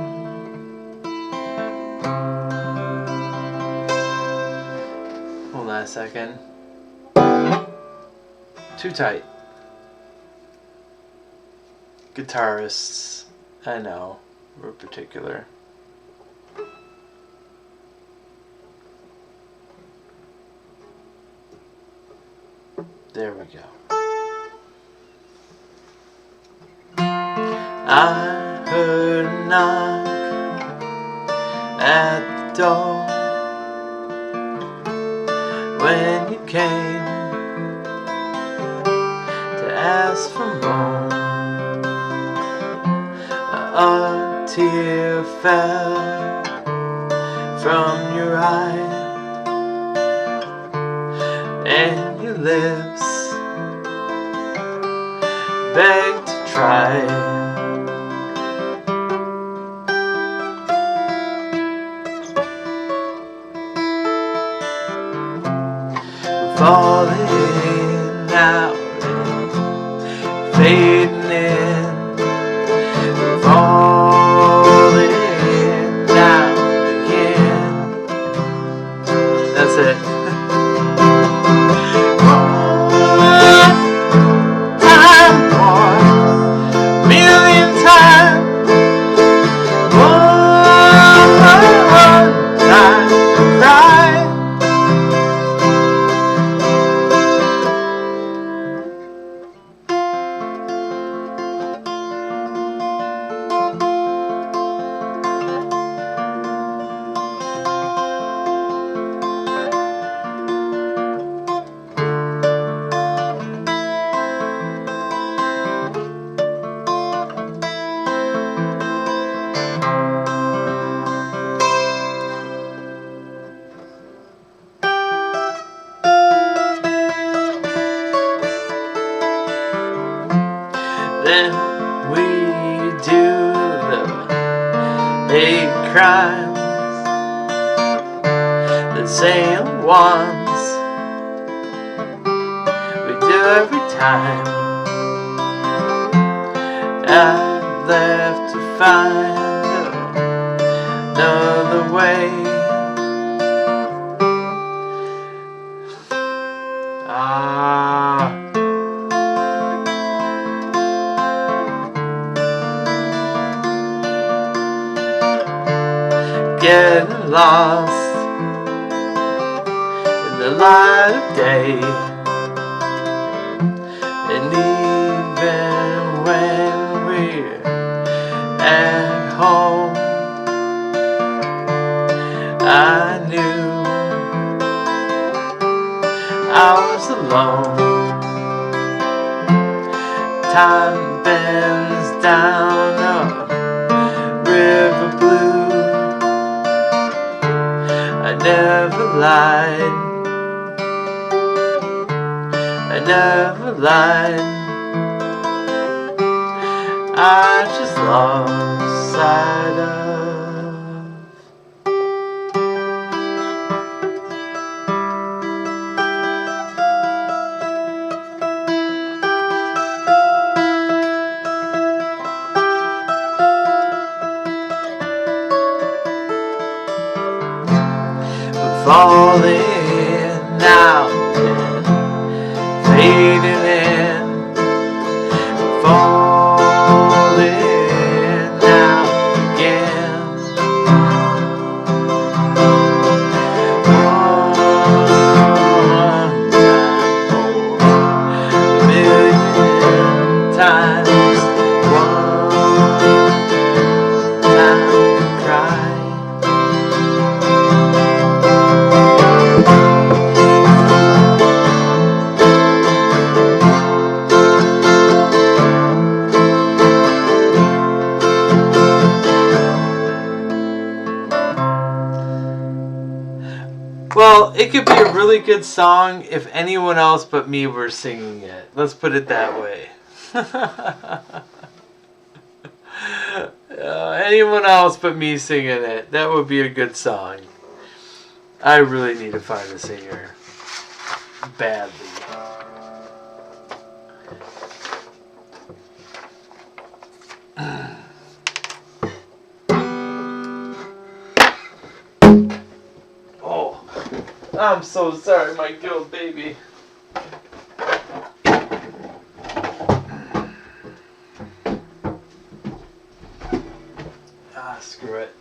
Hold on a second. Too tight. Guitarists, I know, we're particular. There we go. I heard a knock at the door when you came to ask for more. A tear fell from your eye, and your lips begged to try. out and fading in, falling down again. That's it. One time more, million times. One time to cry. Then we do the hate crimes, the same ones we do every time. I'm left to find another way. Getting lost in the light of day, and even when we're at home, I knew I was alone. Time bends down a river blue. I never lied, I never lied, I just lost sight of. Falling out and fading in, falling out again. One time, a million times, one time to cry. Well, it could be a really good song if anyone else but me were singing it. Let's put it that way. Anyone else but me singing it, that would be a good song. I really need to find a singer. Badly. I'm so sorry, my good baby. Screw it.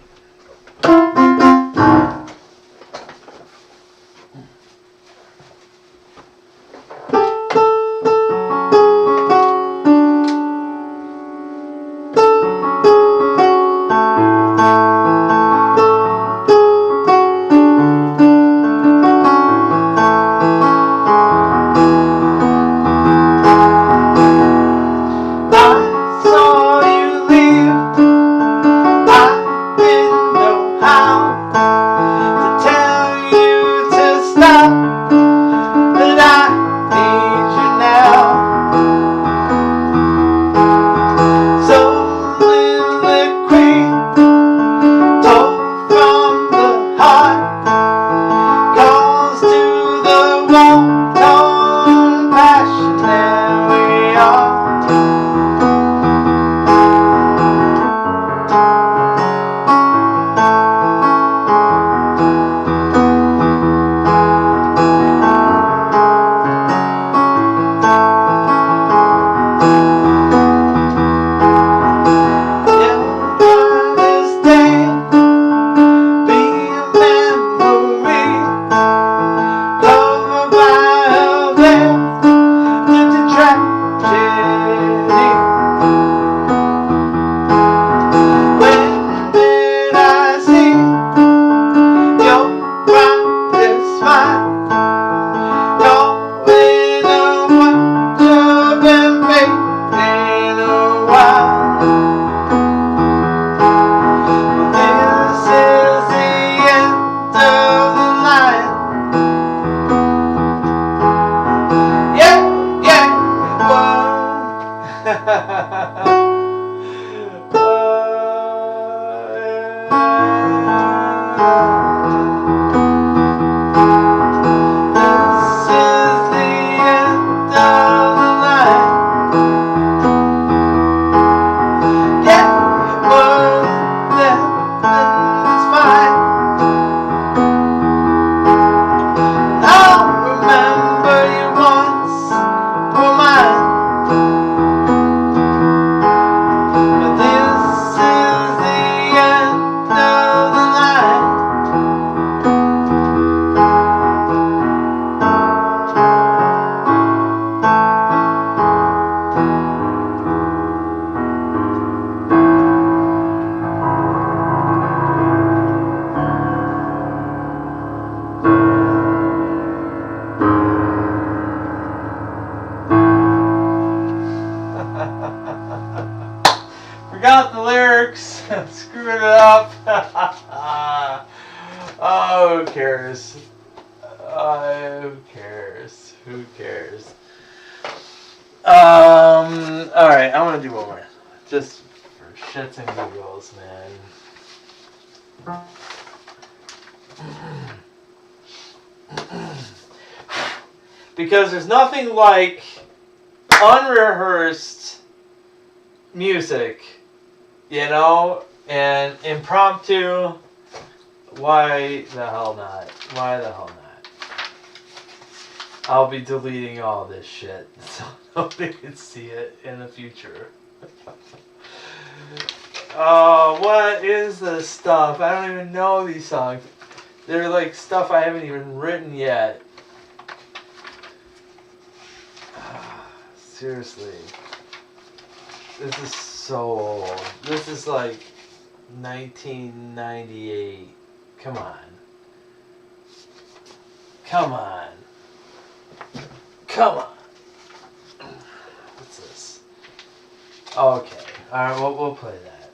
works. Screwing it up. Oh, who cares? Who cares? Who cares? Alright, I want to do one more. Just for shits and giggles, man. Because there's nothing like unrehearsed music, you know, and impromptu. Why the hell not? Why the hell not? I'll be deleting all this shit so nobody can see it in the future. Oh, what is this stuff? I don't even know these songs. They're like stuff I haven't even written yet. Seriously. This is so old. This is like 1998. Come on. Come on. Come on. What's this? Okay. Alright, we'll play that.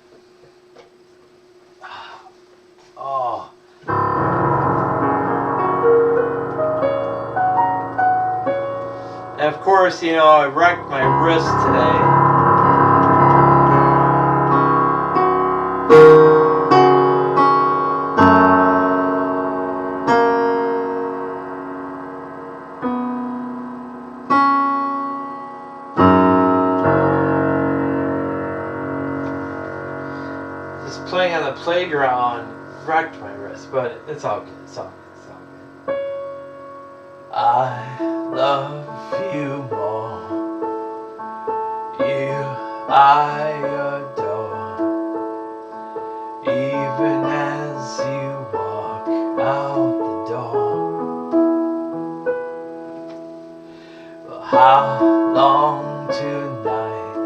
Oh. And of course, you know, I wrecked my wrist today. Just playing on the playground wrecked my wrist, but it's all good. It's all good. It's all good. I love you more. You I adore. Even as you walk out the door. Well, how long tonight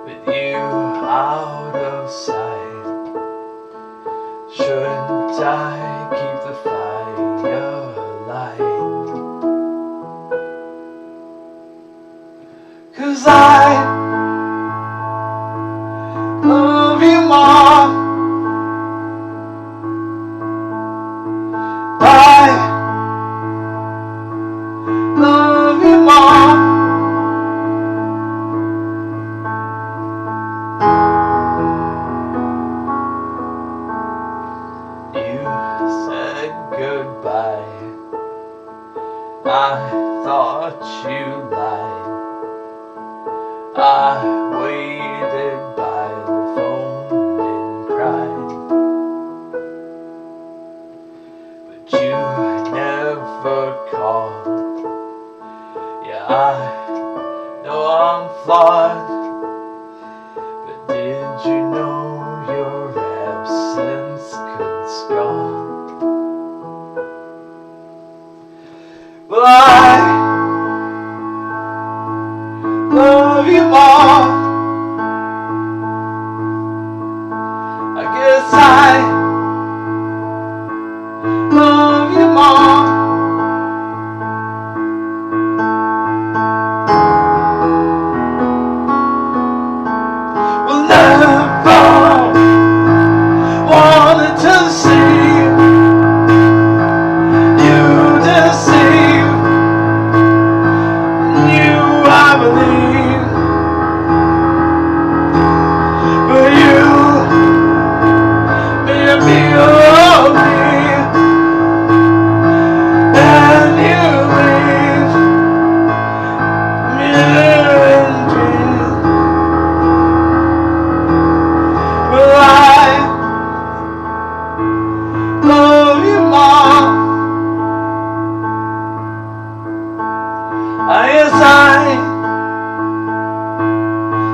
with you out of sight? Shouldn't I keep the fire alight? 'Cause I love you more. I love you more. You said goodbye. I thought you lied. I waited by the phone and cried, but you never called. Yeah, I know I'm flawed, but did you know your absence could scar? Well, I love you more. I guess I love you more. Well, never wanted to see you deceive. You, I believe. But you made me of me, and you leave me in dreams. Well, I love you more. Yes, I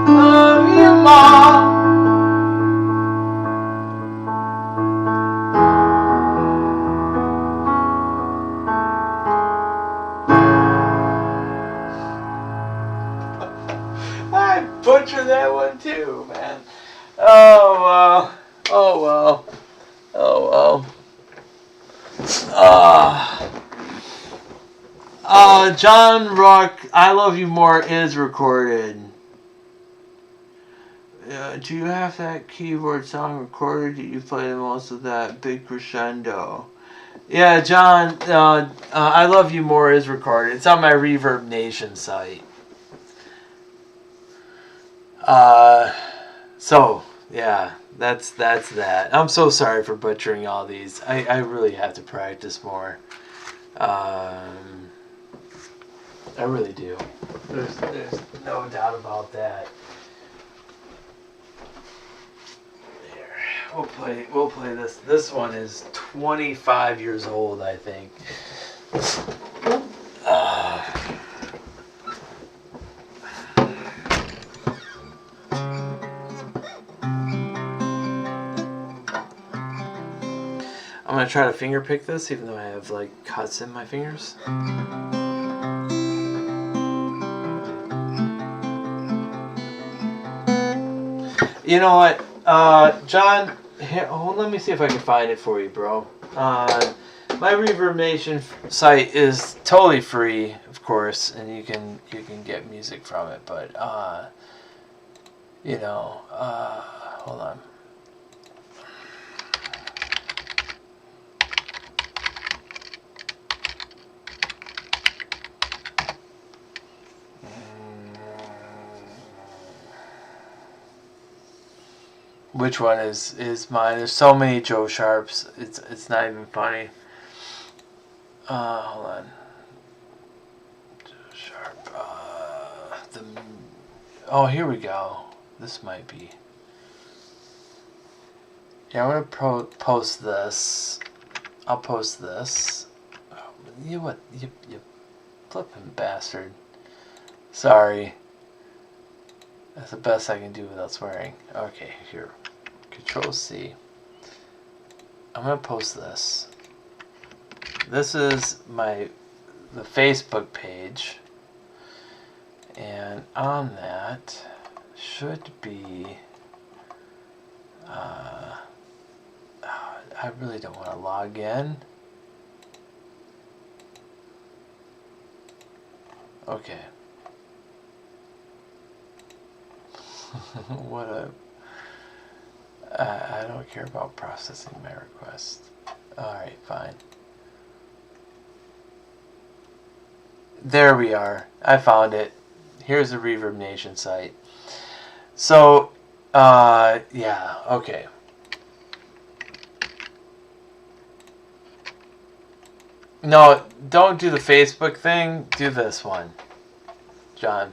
love you more. I butchered that one too, man. Oh well. Oh well. Oh well. John Rock, I Love You More is recorded. Do you have that keyboard song recorded? You play the most of that big crescendo. Yeah, John, I Love You More is recorded. It's on my Reverb Nation site. So, yeah, that's that. I'm so sorry for butchering all these. I really have to practice more. I really do. There's no doubt about that. We'll play this. This one is 25 years old, I think. I'm gonna try to finger pick this, even though I have like cuts in my fingers. You know what, John? Here, let me see if I can find it for you, bro. My Reverb Nation site is totally free, of course, and you can get music from it. But hold on. Which one is mine? There's so many Joe Sharps. It's not even funny. Hold on. Joe Sharp. Oh, here we go. This might be. Yeah, I'm gonna post this. I'll post this. Oh, you what? You flipping bastard. Sorry. That's the best I can do without swearing. Okay, here. Control C. I'm gonna post this. This is the Facebook page, and on that should be. I really don't want to log in. Okay. What a... I don't care about processing my request. Alright, fine. There we are. I found it. Here's the Reverb Nation site. So, yeah, okay. No, don't do the Facebook thing. Do this one, John.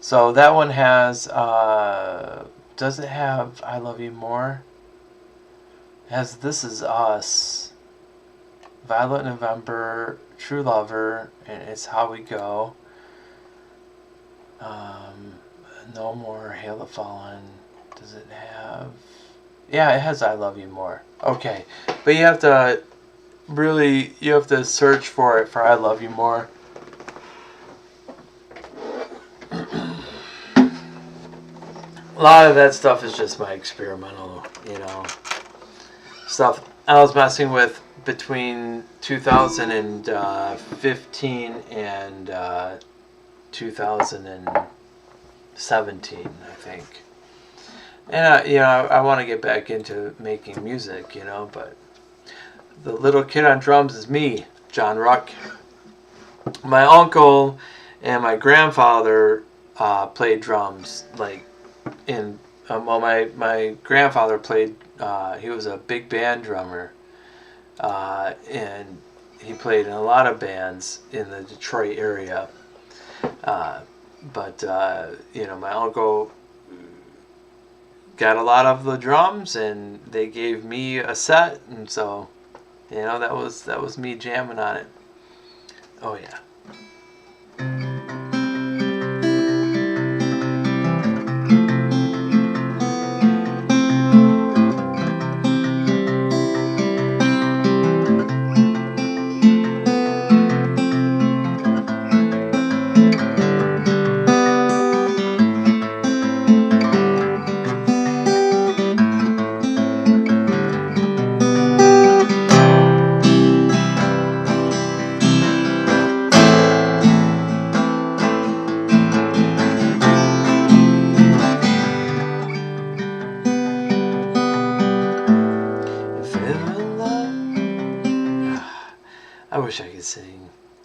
So that one has, does it have I Love You More? It has This Is Us, Violet November, True Lover, and It's How We Go. No More, Hail the Fallen. Does it have... Yeah, it has I Love You More. Okay, but you have to search for it for I Love You More. A lot of that stuff is just my experimental, stuff I was messing with between 2015 and 2017, I think. And I want to get back into making music, but the little kid on drums is me, John Ruck. My uncle and my grandfather played drums, like my grandfather played, he was a big band drummer, and he played in a lot of bands in the Detroit area, but my uncle got a lot of the drums, and they gave me a set, and so that was me jamming on it. Oh yeah.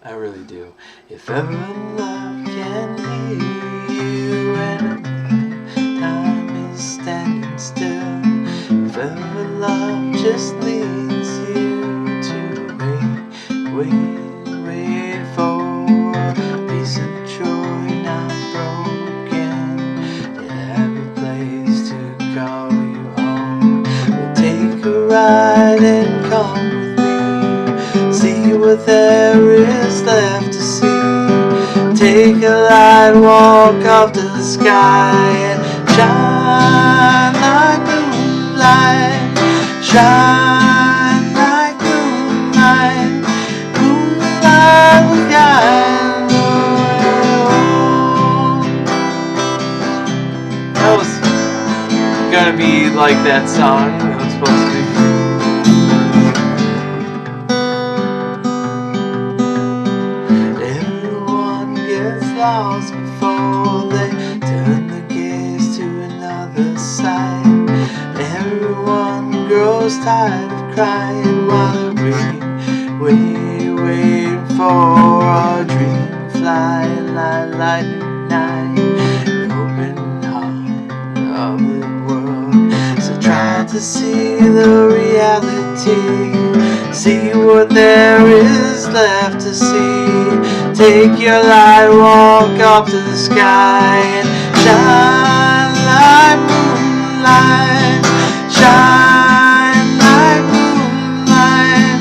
I really do. If ever love can hear you and time is standing still, if ever love just leads you to wait for a piece of joy not broken, to have a place to call you home. We'll take a ride and come with me, see what there is left to see. Take a light walk up to the sky and shine like moonlight, shine like moonlight, moonlight will guide the way home. That was gonna be like that song that was supposed to be. Everyone gets lost before they turn the gaze to another side. Everyone grows tired of crying while waiting for our dream. Fly like night, open heart of the world. So try to see the reality, see what there is left to see. Take your light, walk up to the sky and shine like moonlight, shine like moonlight,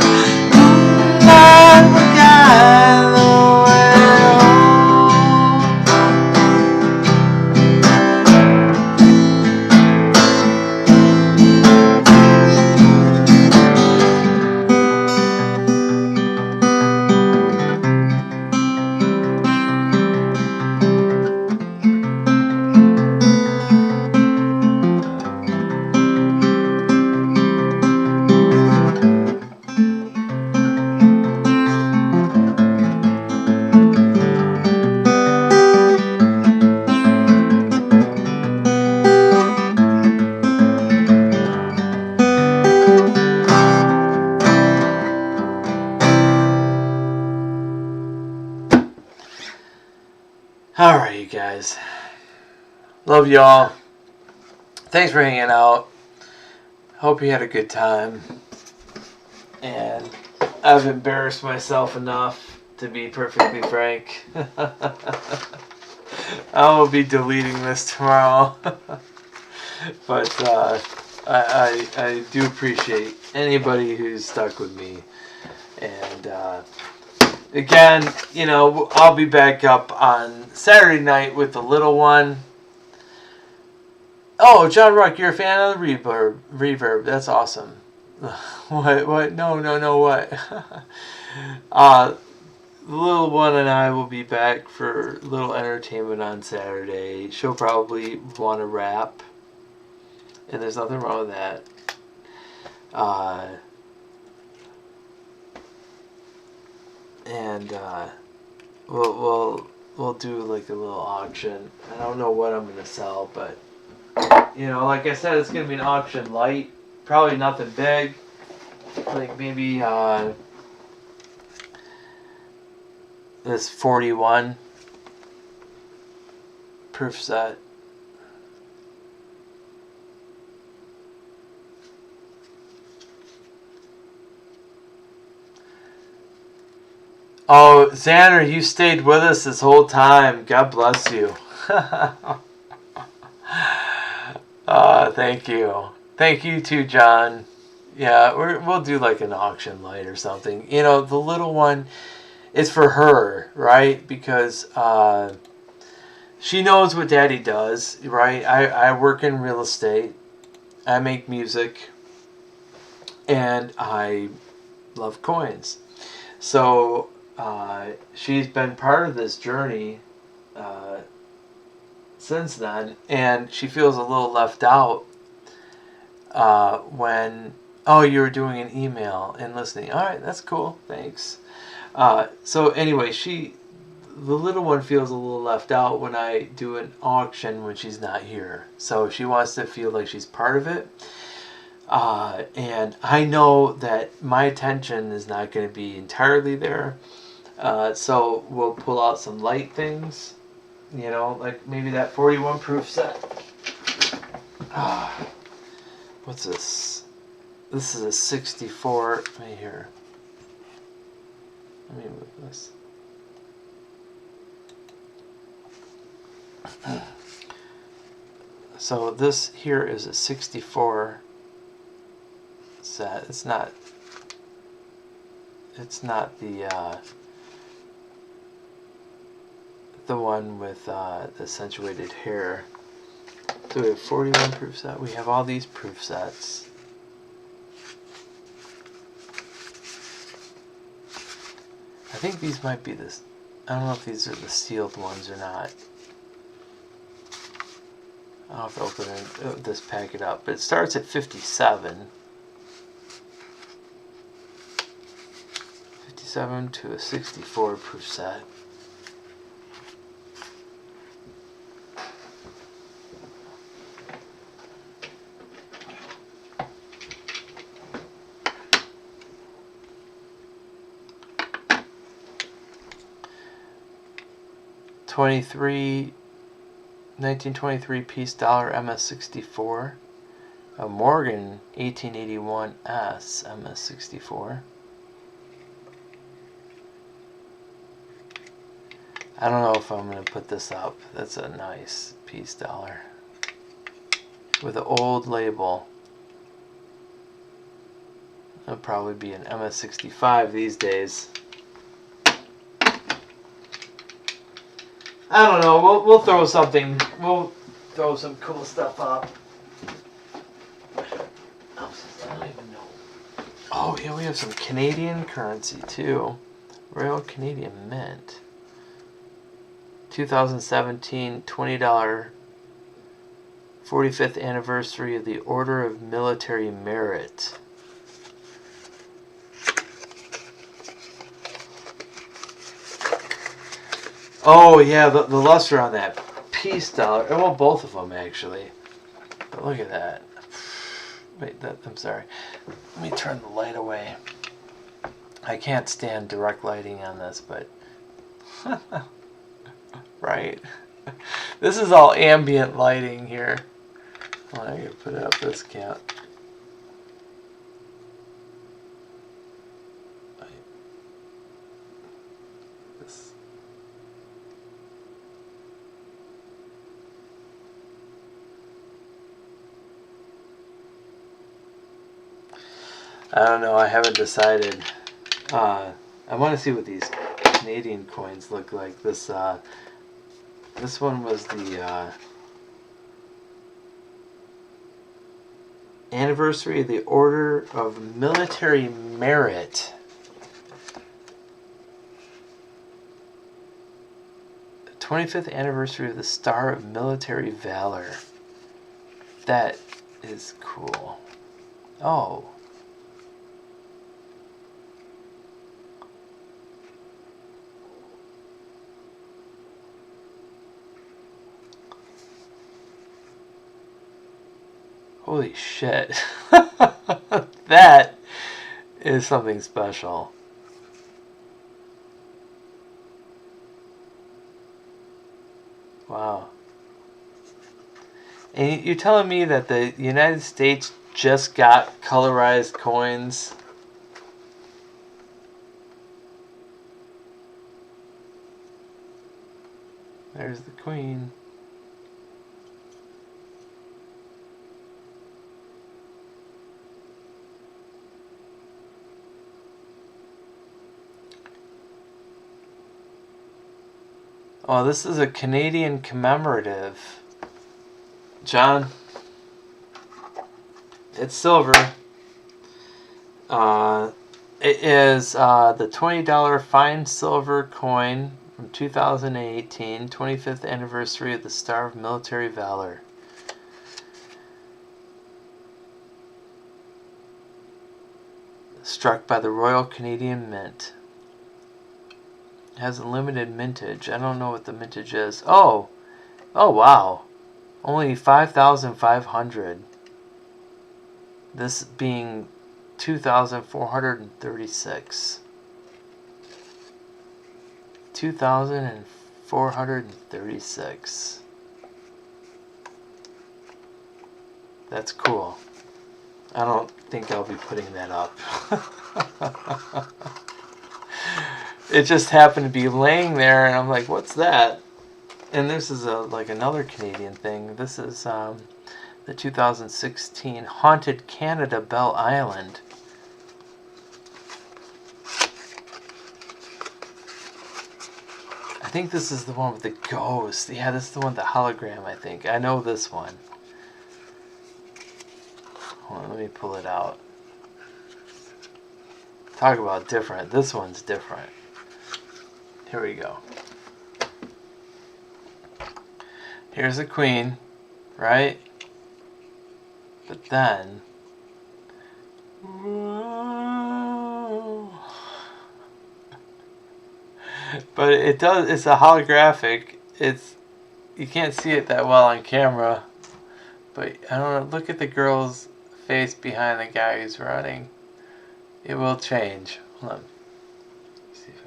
moonlight will guide the way Alright, you guys. Love y'all. Thanks for hanging out. Hope you had a good time. And I've embarrassed myself enough to be perfectly frank. I will be deleting this tomorrow. But I do appreciate anybody who's stuck with me. And again, you know, I'll be back up on Saturday night with the little one. Oh, John Ruck, you're a fan of the reverb. That's awesome. What? No, what? The little one and I will be back for a little entertainment on Saturday. She'll probably want to rap, and there's nothing wrong with that. And we'll do like a little auction. I don't know what I'm gonna sell, but you know, like I said, it's gonna be an auction light. Probably nothing big. Like maybe this 41 proof set. Oh, Xander, you stayed with us this whole time. God bless you. Thank you. Thank you too, John. Yeah, we'll do like an auction light or something. You know, the little one is for her, right? Because she knows what Daddy does, right? I work in real estate. I make music. And I love coins. So she's been part of this journey since then, and she feels a little left out when, oh, you were doing an email and listening. All right, that's cool, thanks. So anyway, the little one feels a little left out when I do an auction when she's not here. So she wants to feel like she's part of it. And I know that my attention is not going to be entirely there. So we'll pull out some light things, you know, like maybe that 41 proof set. What's this? This is a 64. Right here. Let me move this. So this here is a 64 set. It's not the one with the accentuated hair. So we have 41 proof set. We have all these proof sets. I think these might be this. I don't know if these are the sealed ones or not. I'll have to open this packet up. But it starts at 57. 57 to a 64 proof set. $23 1923 piece dollar MS64, a Morgan 1881S MS64. I don't know if I'm going to put this up. That's a nice piece dollar with an old label. It'll probably be an MS65 these days. I don't know. We'll throw something. We'll throw some cool stuff up. I don't even know. Oh yeah, we have some Canadian currency too. Royal Canadian Mint. 2017 $20 45th anniversary of the Order of Military Merit. Oh yeah, the luster on that piece dollar. Well, both of them actually. But look at that. Wait, I'm sorry. Let me turn the light away. I can't stand direct lighting on this, but right. This is all ambient lighting here. Well, I gotta put it up this count. I don't know. I haven't decided. I want to see what these Canadian coins look like. This one was the anniversary of the Order of Military Merit. The 25th anniversary of the Star of Military Valor. That is cool. Oh. Holy shit. That is something special. Wow. And you're telling me that the United States just got colorized coins? There's the Queen. Oh, this is a Canadian commemorative. John, it's silver. It is the $20 fine silver coin from 2018, 25th anniversary of the Star of Military Valor. Struck by the Royal Canadian Mint. It has a limited mintage. I don't know what the mintage is. Oh wow. Only 5,500. This being 2,436. 2,436. That's cool. I don't think I'll be putting that up. It just happened to be laying there, and I'm like, what's that? And this is like another Canadian thing. This is the 2016 Haunted Canada Bell Island. I think this is the one with the ghost. Yeah, this is the one with the hologram, I think. I know this one. Hold on, let me pull it out. Talk about different. This one's different. Here we go. Here's the queen, right? But then... But it does, it's a holographic. You can't see it that well on camera. But I don't know, look at the girl's face behind the guy who's running. It will change. Hold on. Let's see if I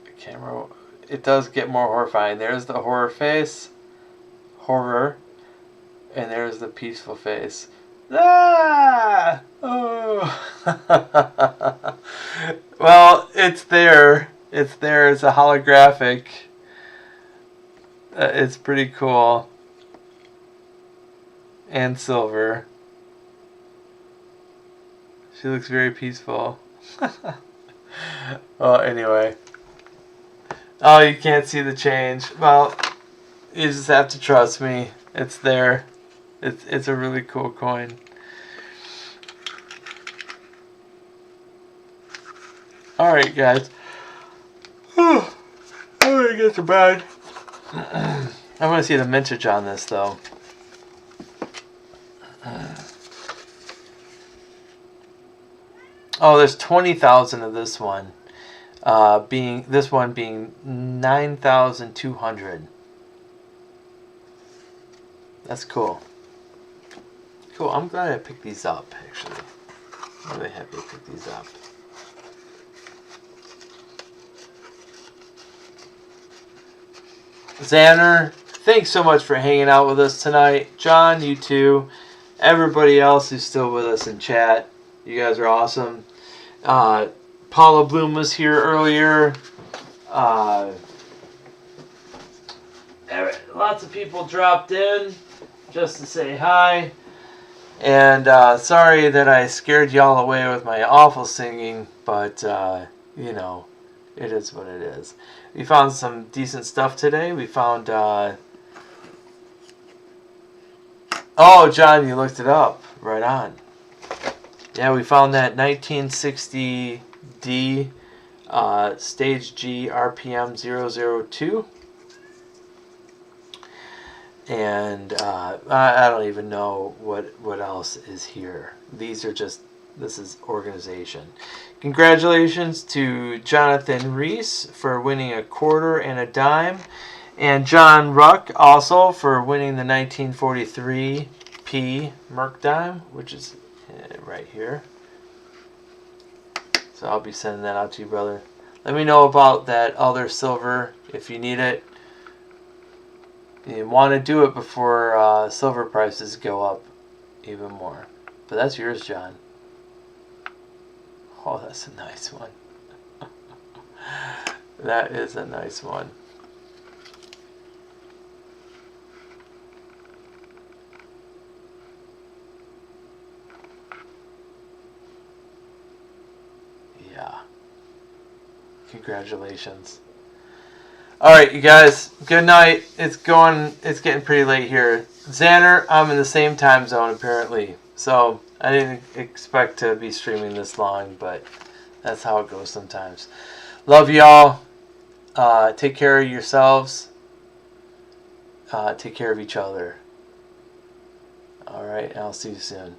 can. The camera, it does get more horrifying. There's the horror face. Horror. And there's the peaceful face. Ah! Oh. Well, it's there. It's there. It's a holographic. It's pretty cool. And silver. She looks very peaceful. Well, anyway. Oh, you can't see the change. Well, you just have to trust me. It's there. It's a really cool coin. Alright, guys. I'm gonna get to bed. I want to see the mintage on this, though. Oh, there's 20,000 of this one. This one being 9,200. That's cool. Cool. I'm glad I picked these up, actually. I'm really happy I picked these up. Xander, thanks so much for hanging out with us tonight. John, you too. Everybody else who's still with us in chat. You guys are awesome. Paula Bloom was here earlier. Lots of people dropped in just to say hi. And sorry that I scared y'all away with my awful singing, but you know, it is what it is. We found some decent stuff today. We found oh, John, you looked it up. Right on. Yeah, we found that 1960 D Stage G RPM 002. And I don't even know what else is here. These are just, this is organization. Congratulations to Jonathan Reese for winning a quarter and a dime. And John Ruck also for winning the 1943 P Merc dime, which is right here. So I'll be sending that out to you, brother. Let me know about that other silver if you need it. You want to do it before silver prices go up even more. But that's yours, John. Oh, that's a nice one. That is a nice one. Yeah. Congratulations. Alright, you guys. Good night. It's getting pretty late here. Xander, I'm in the same time zone apparently. So I didn't expect to be streaming this long, but that's how it goes sometimes. Love y'all. Take care of yourselves. Take care of each other. Alright, and I'll see you soon.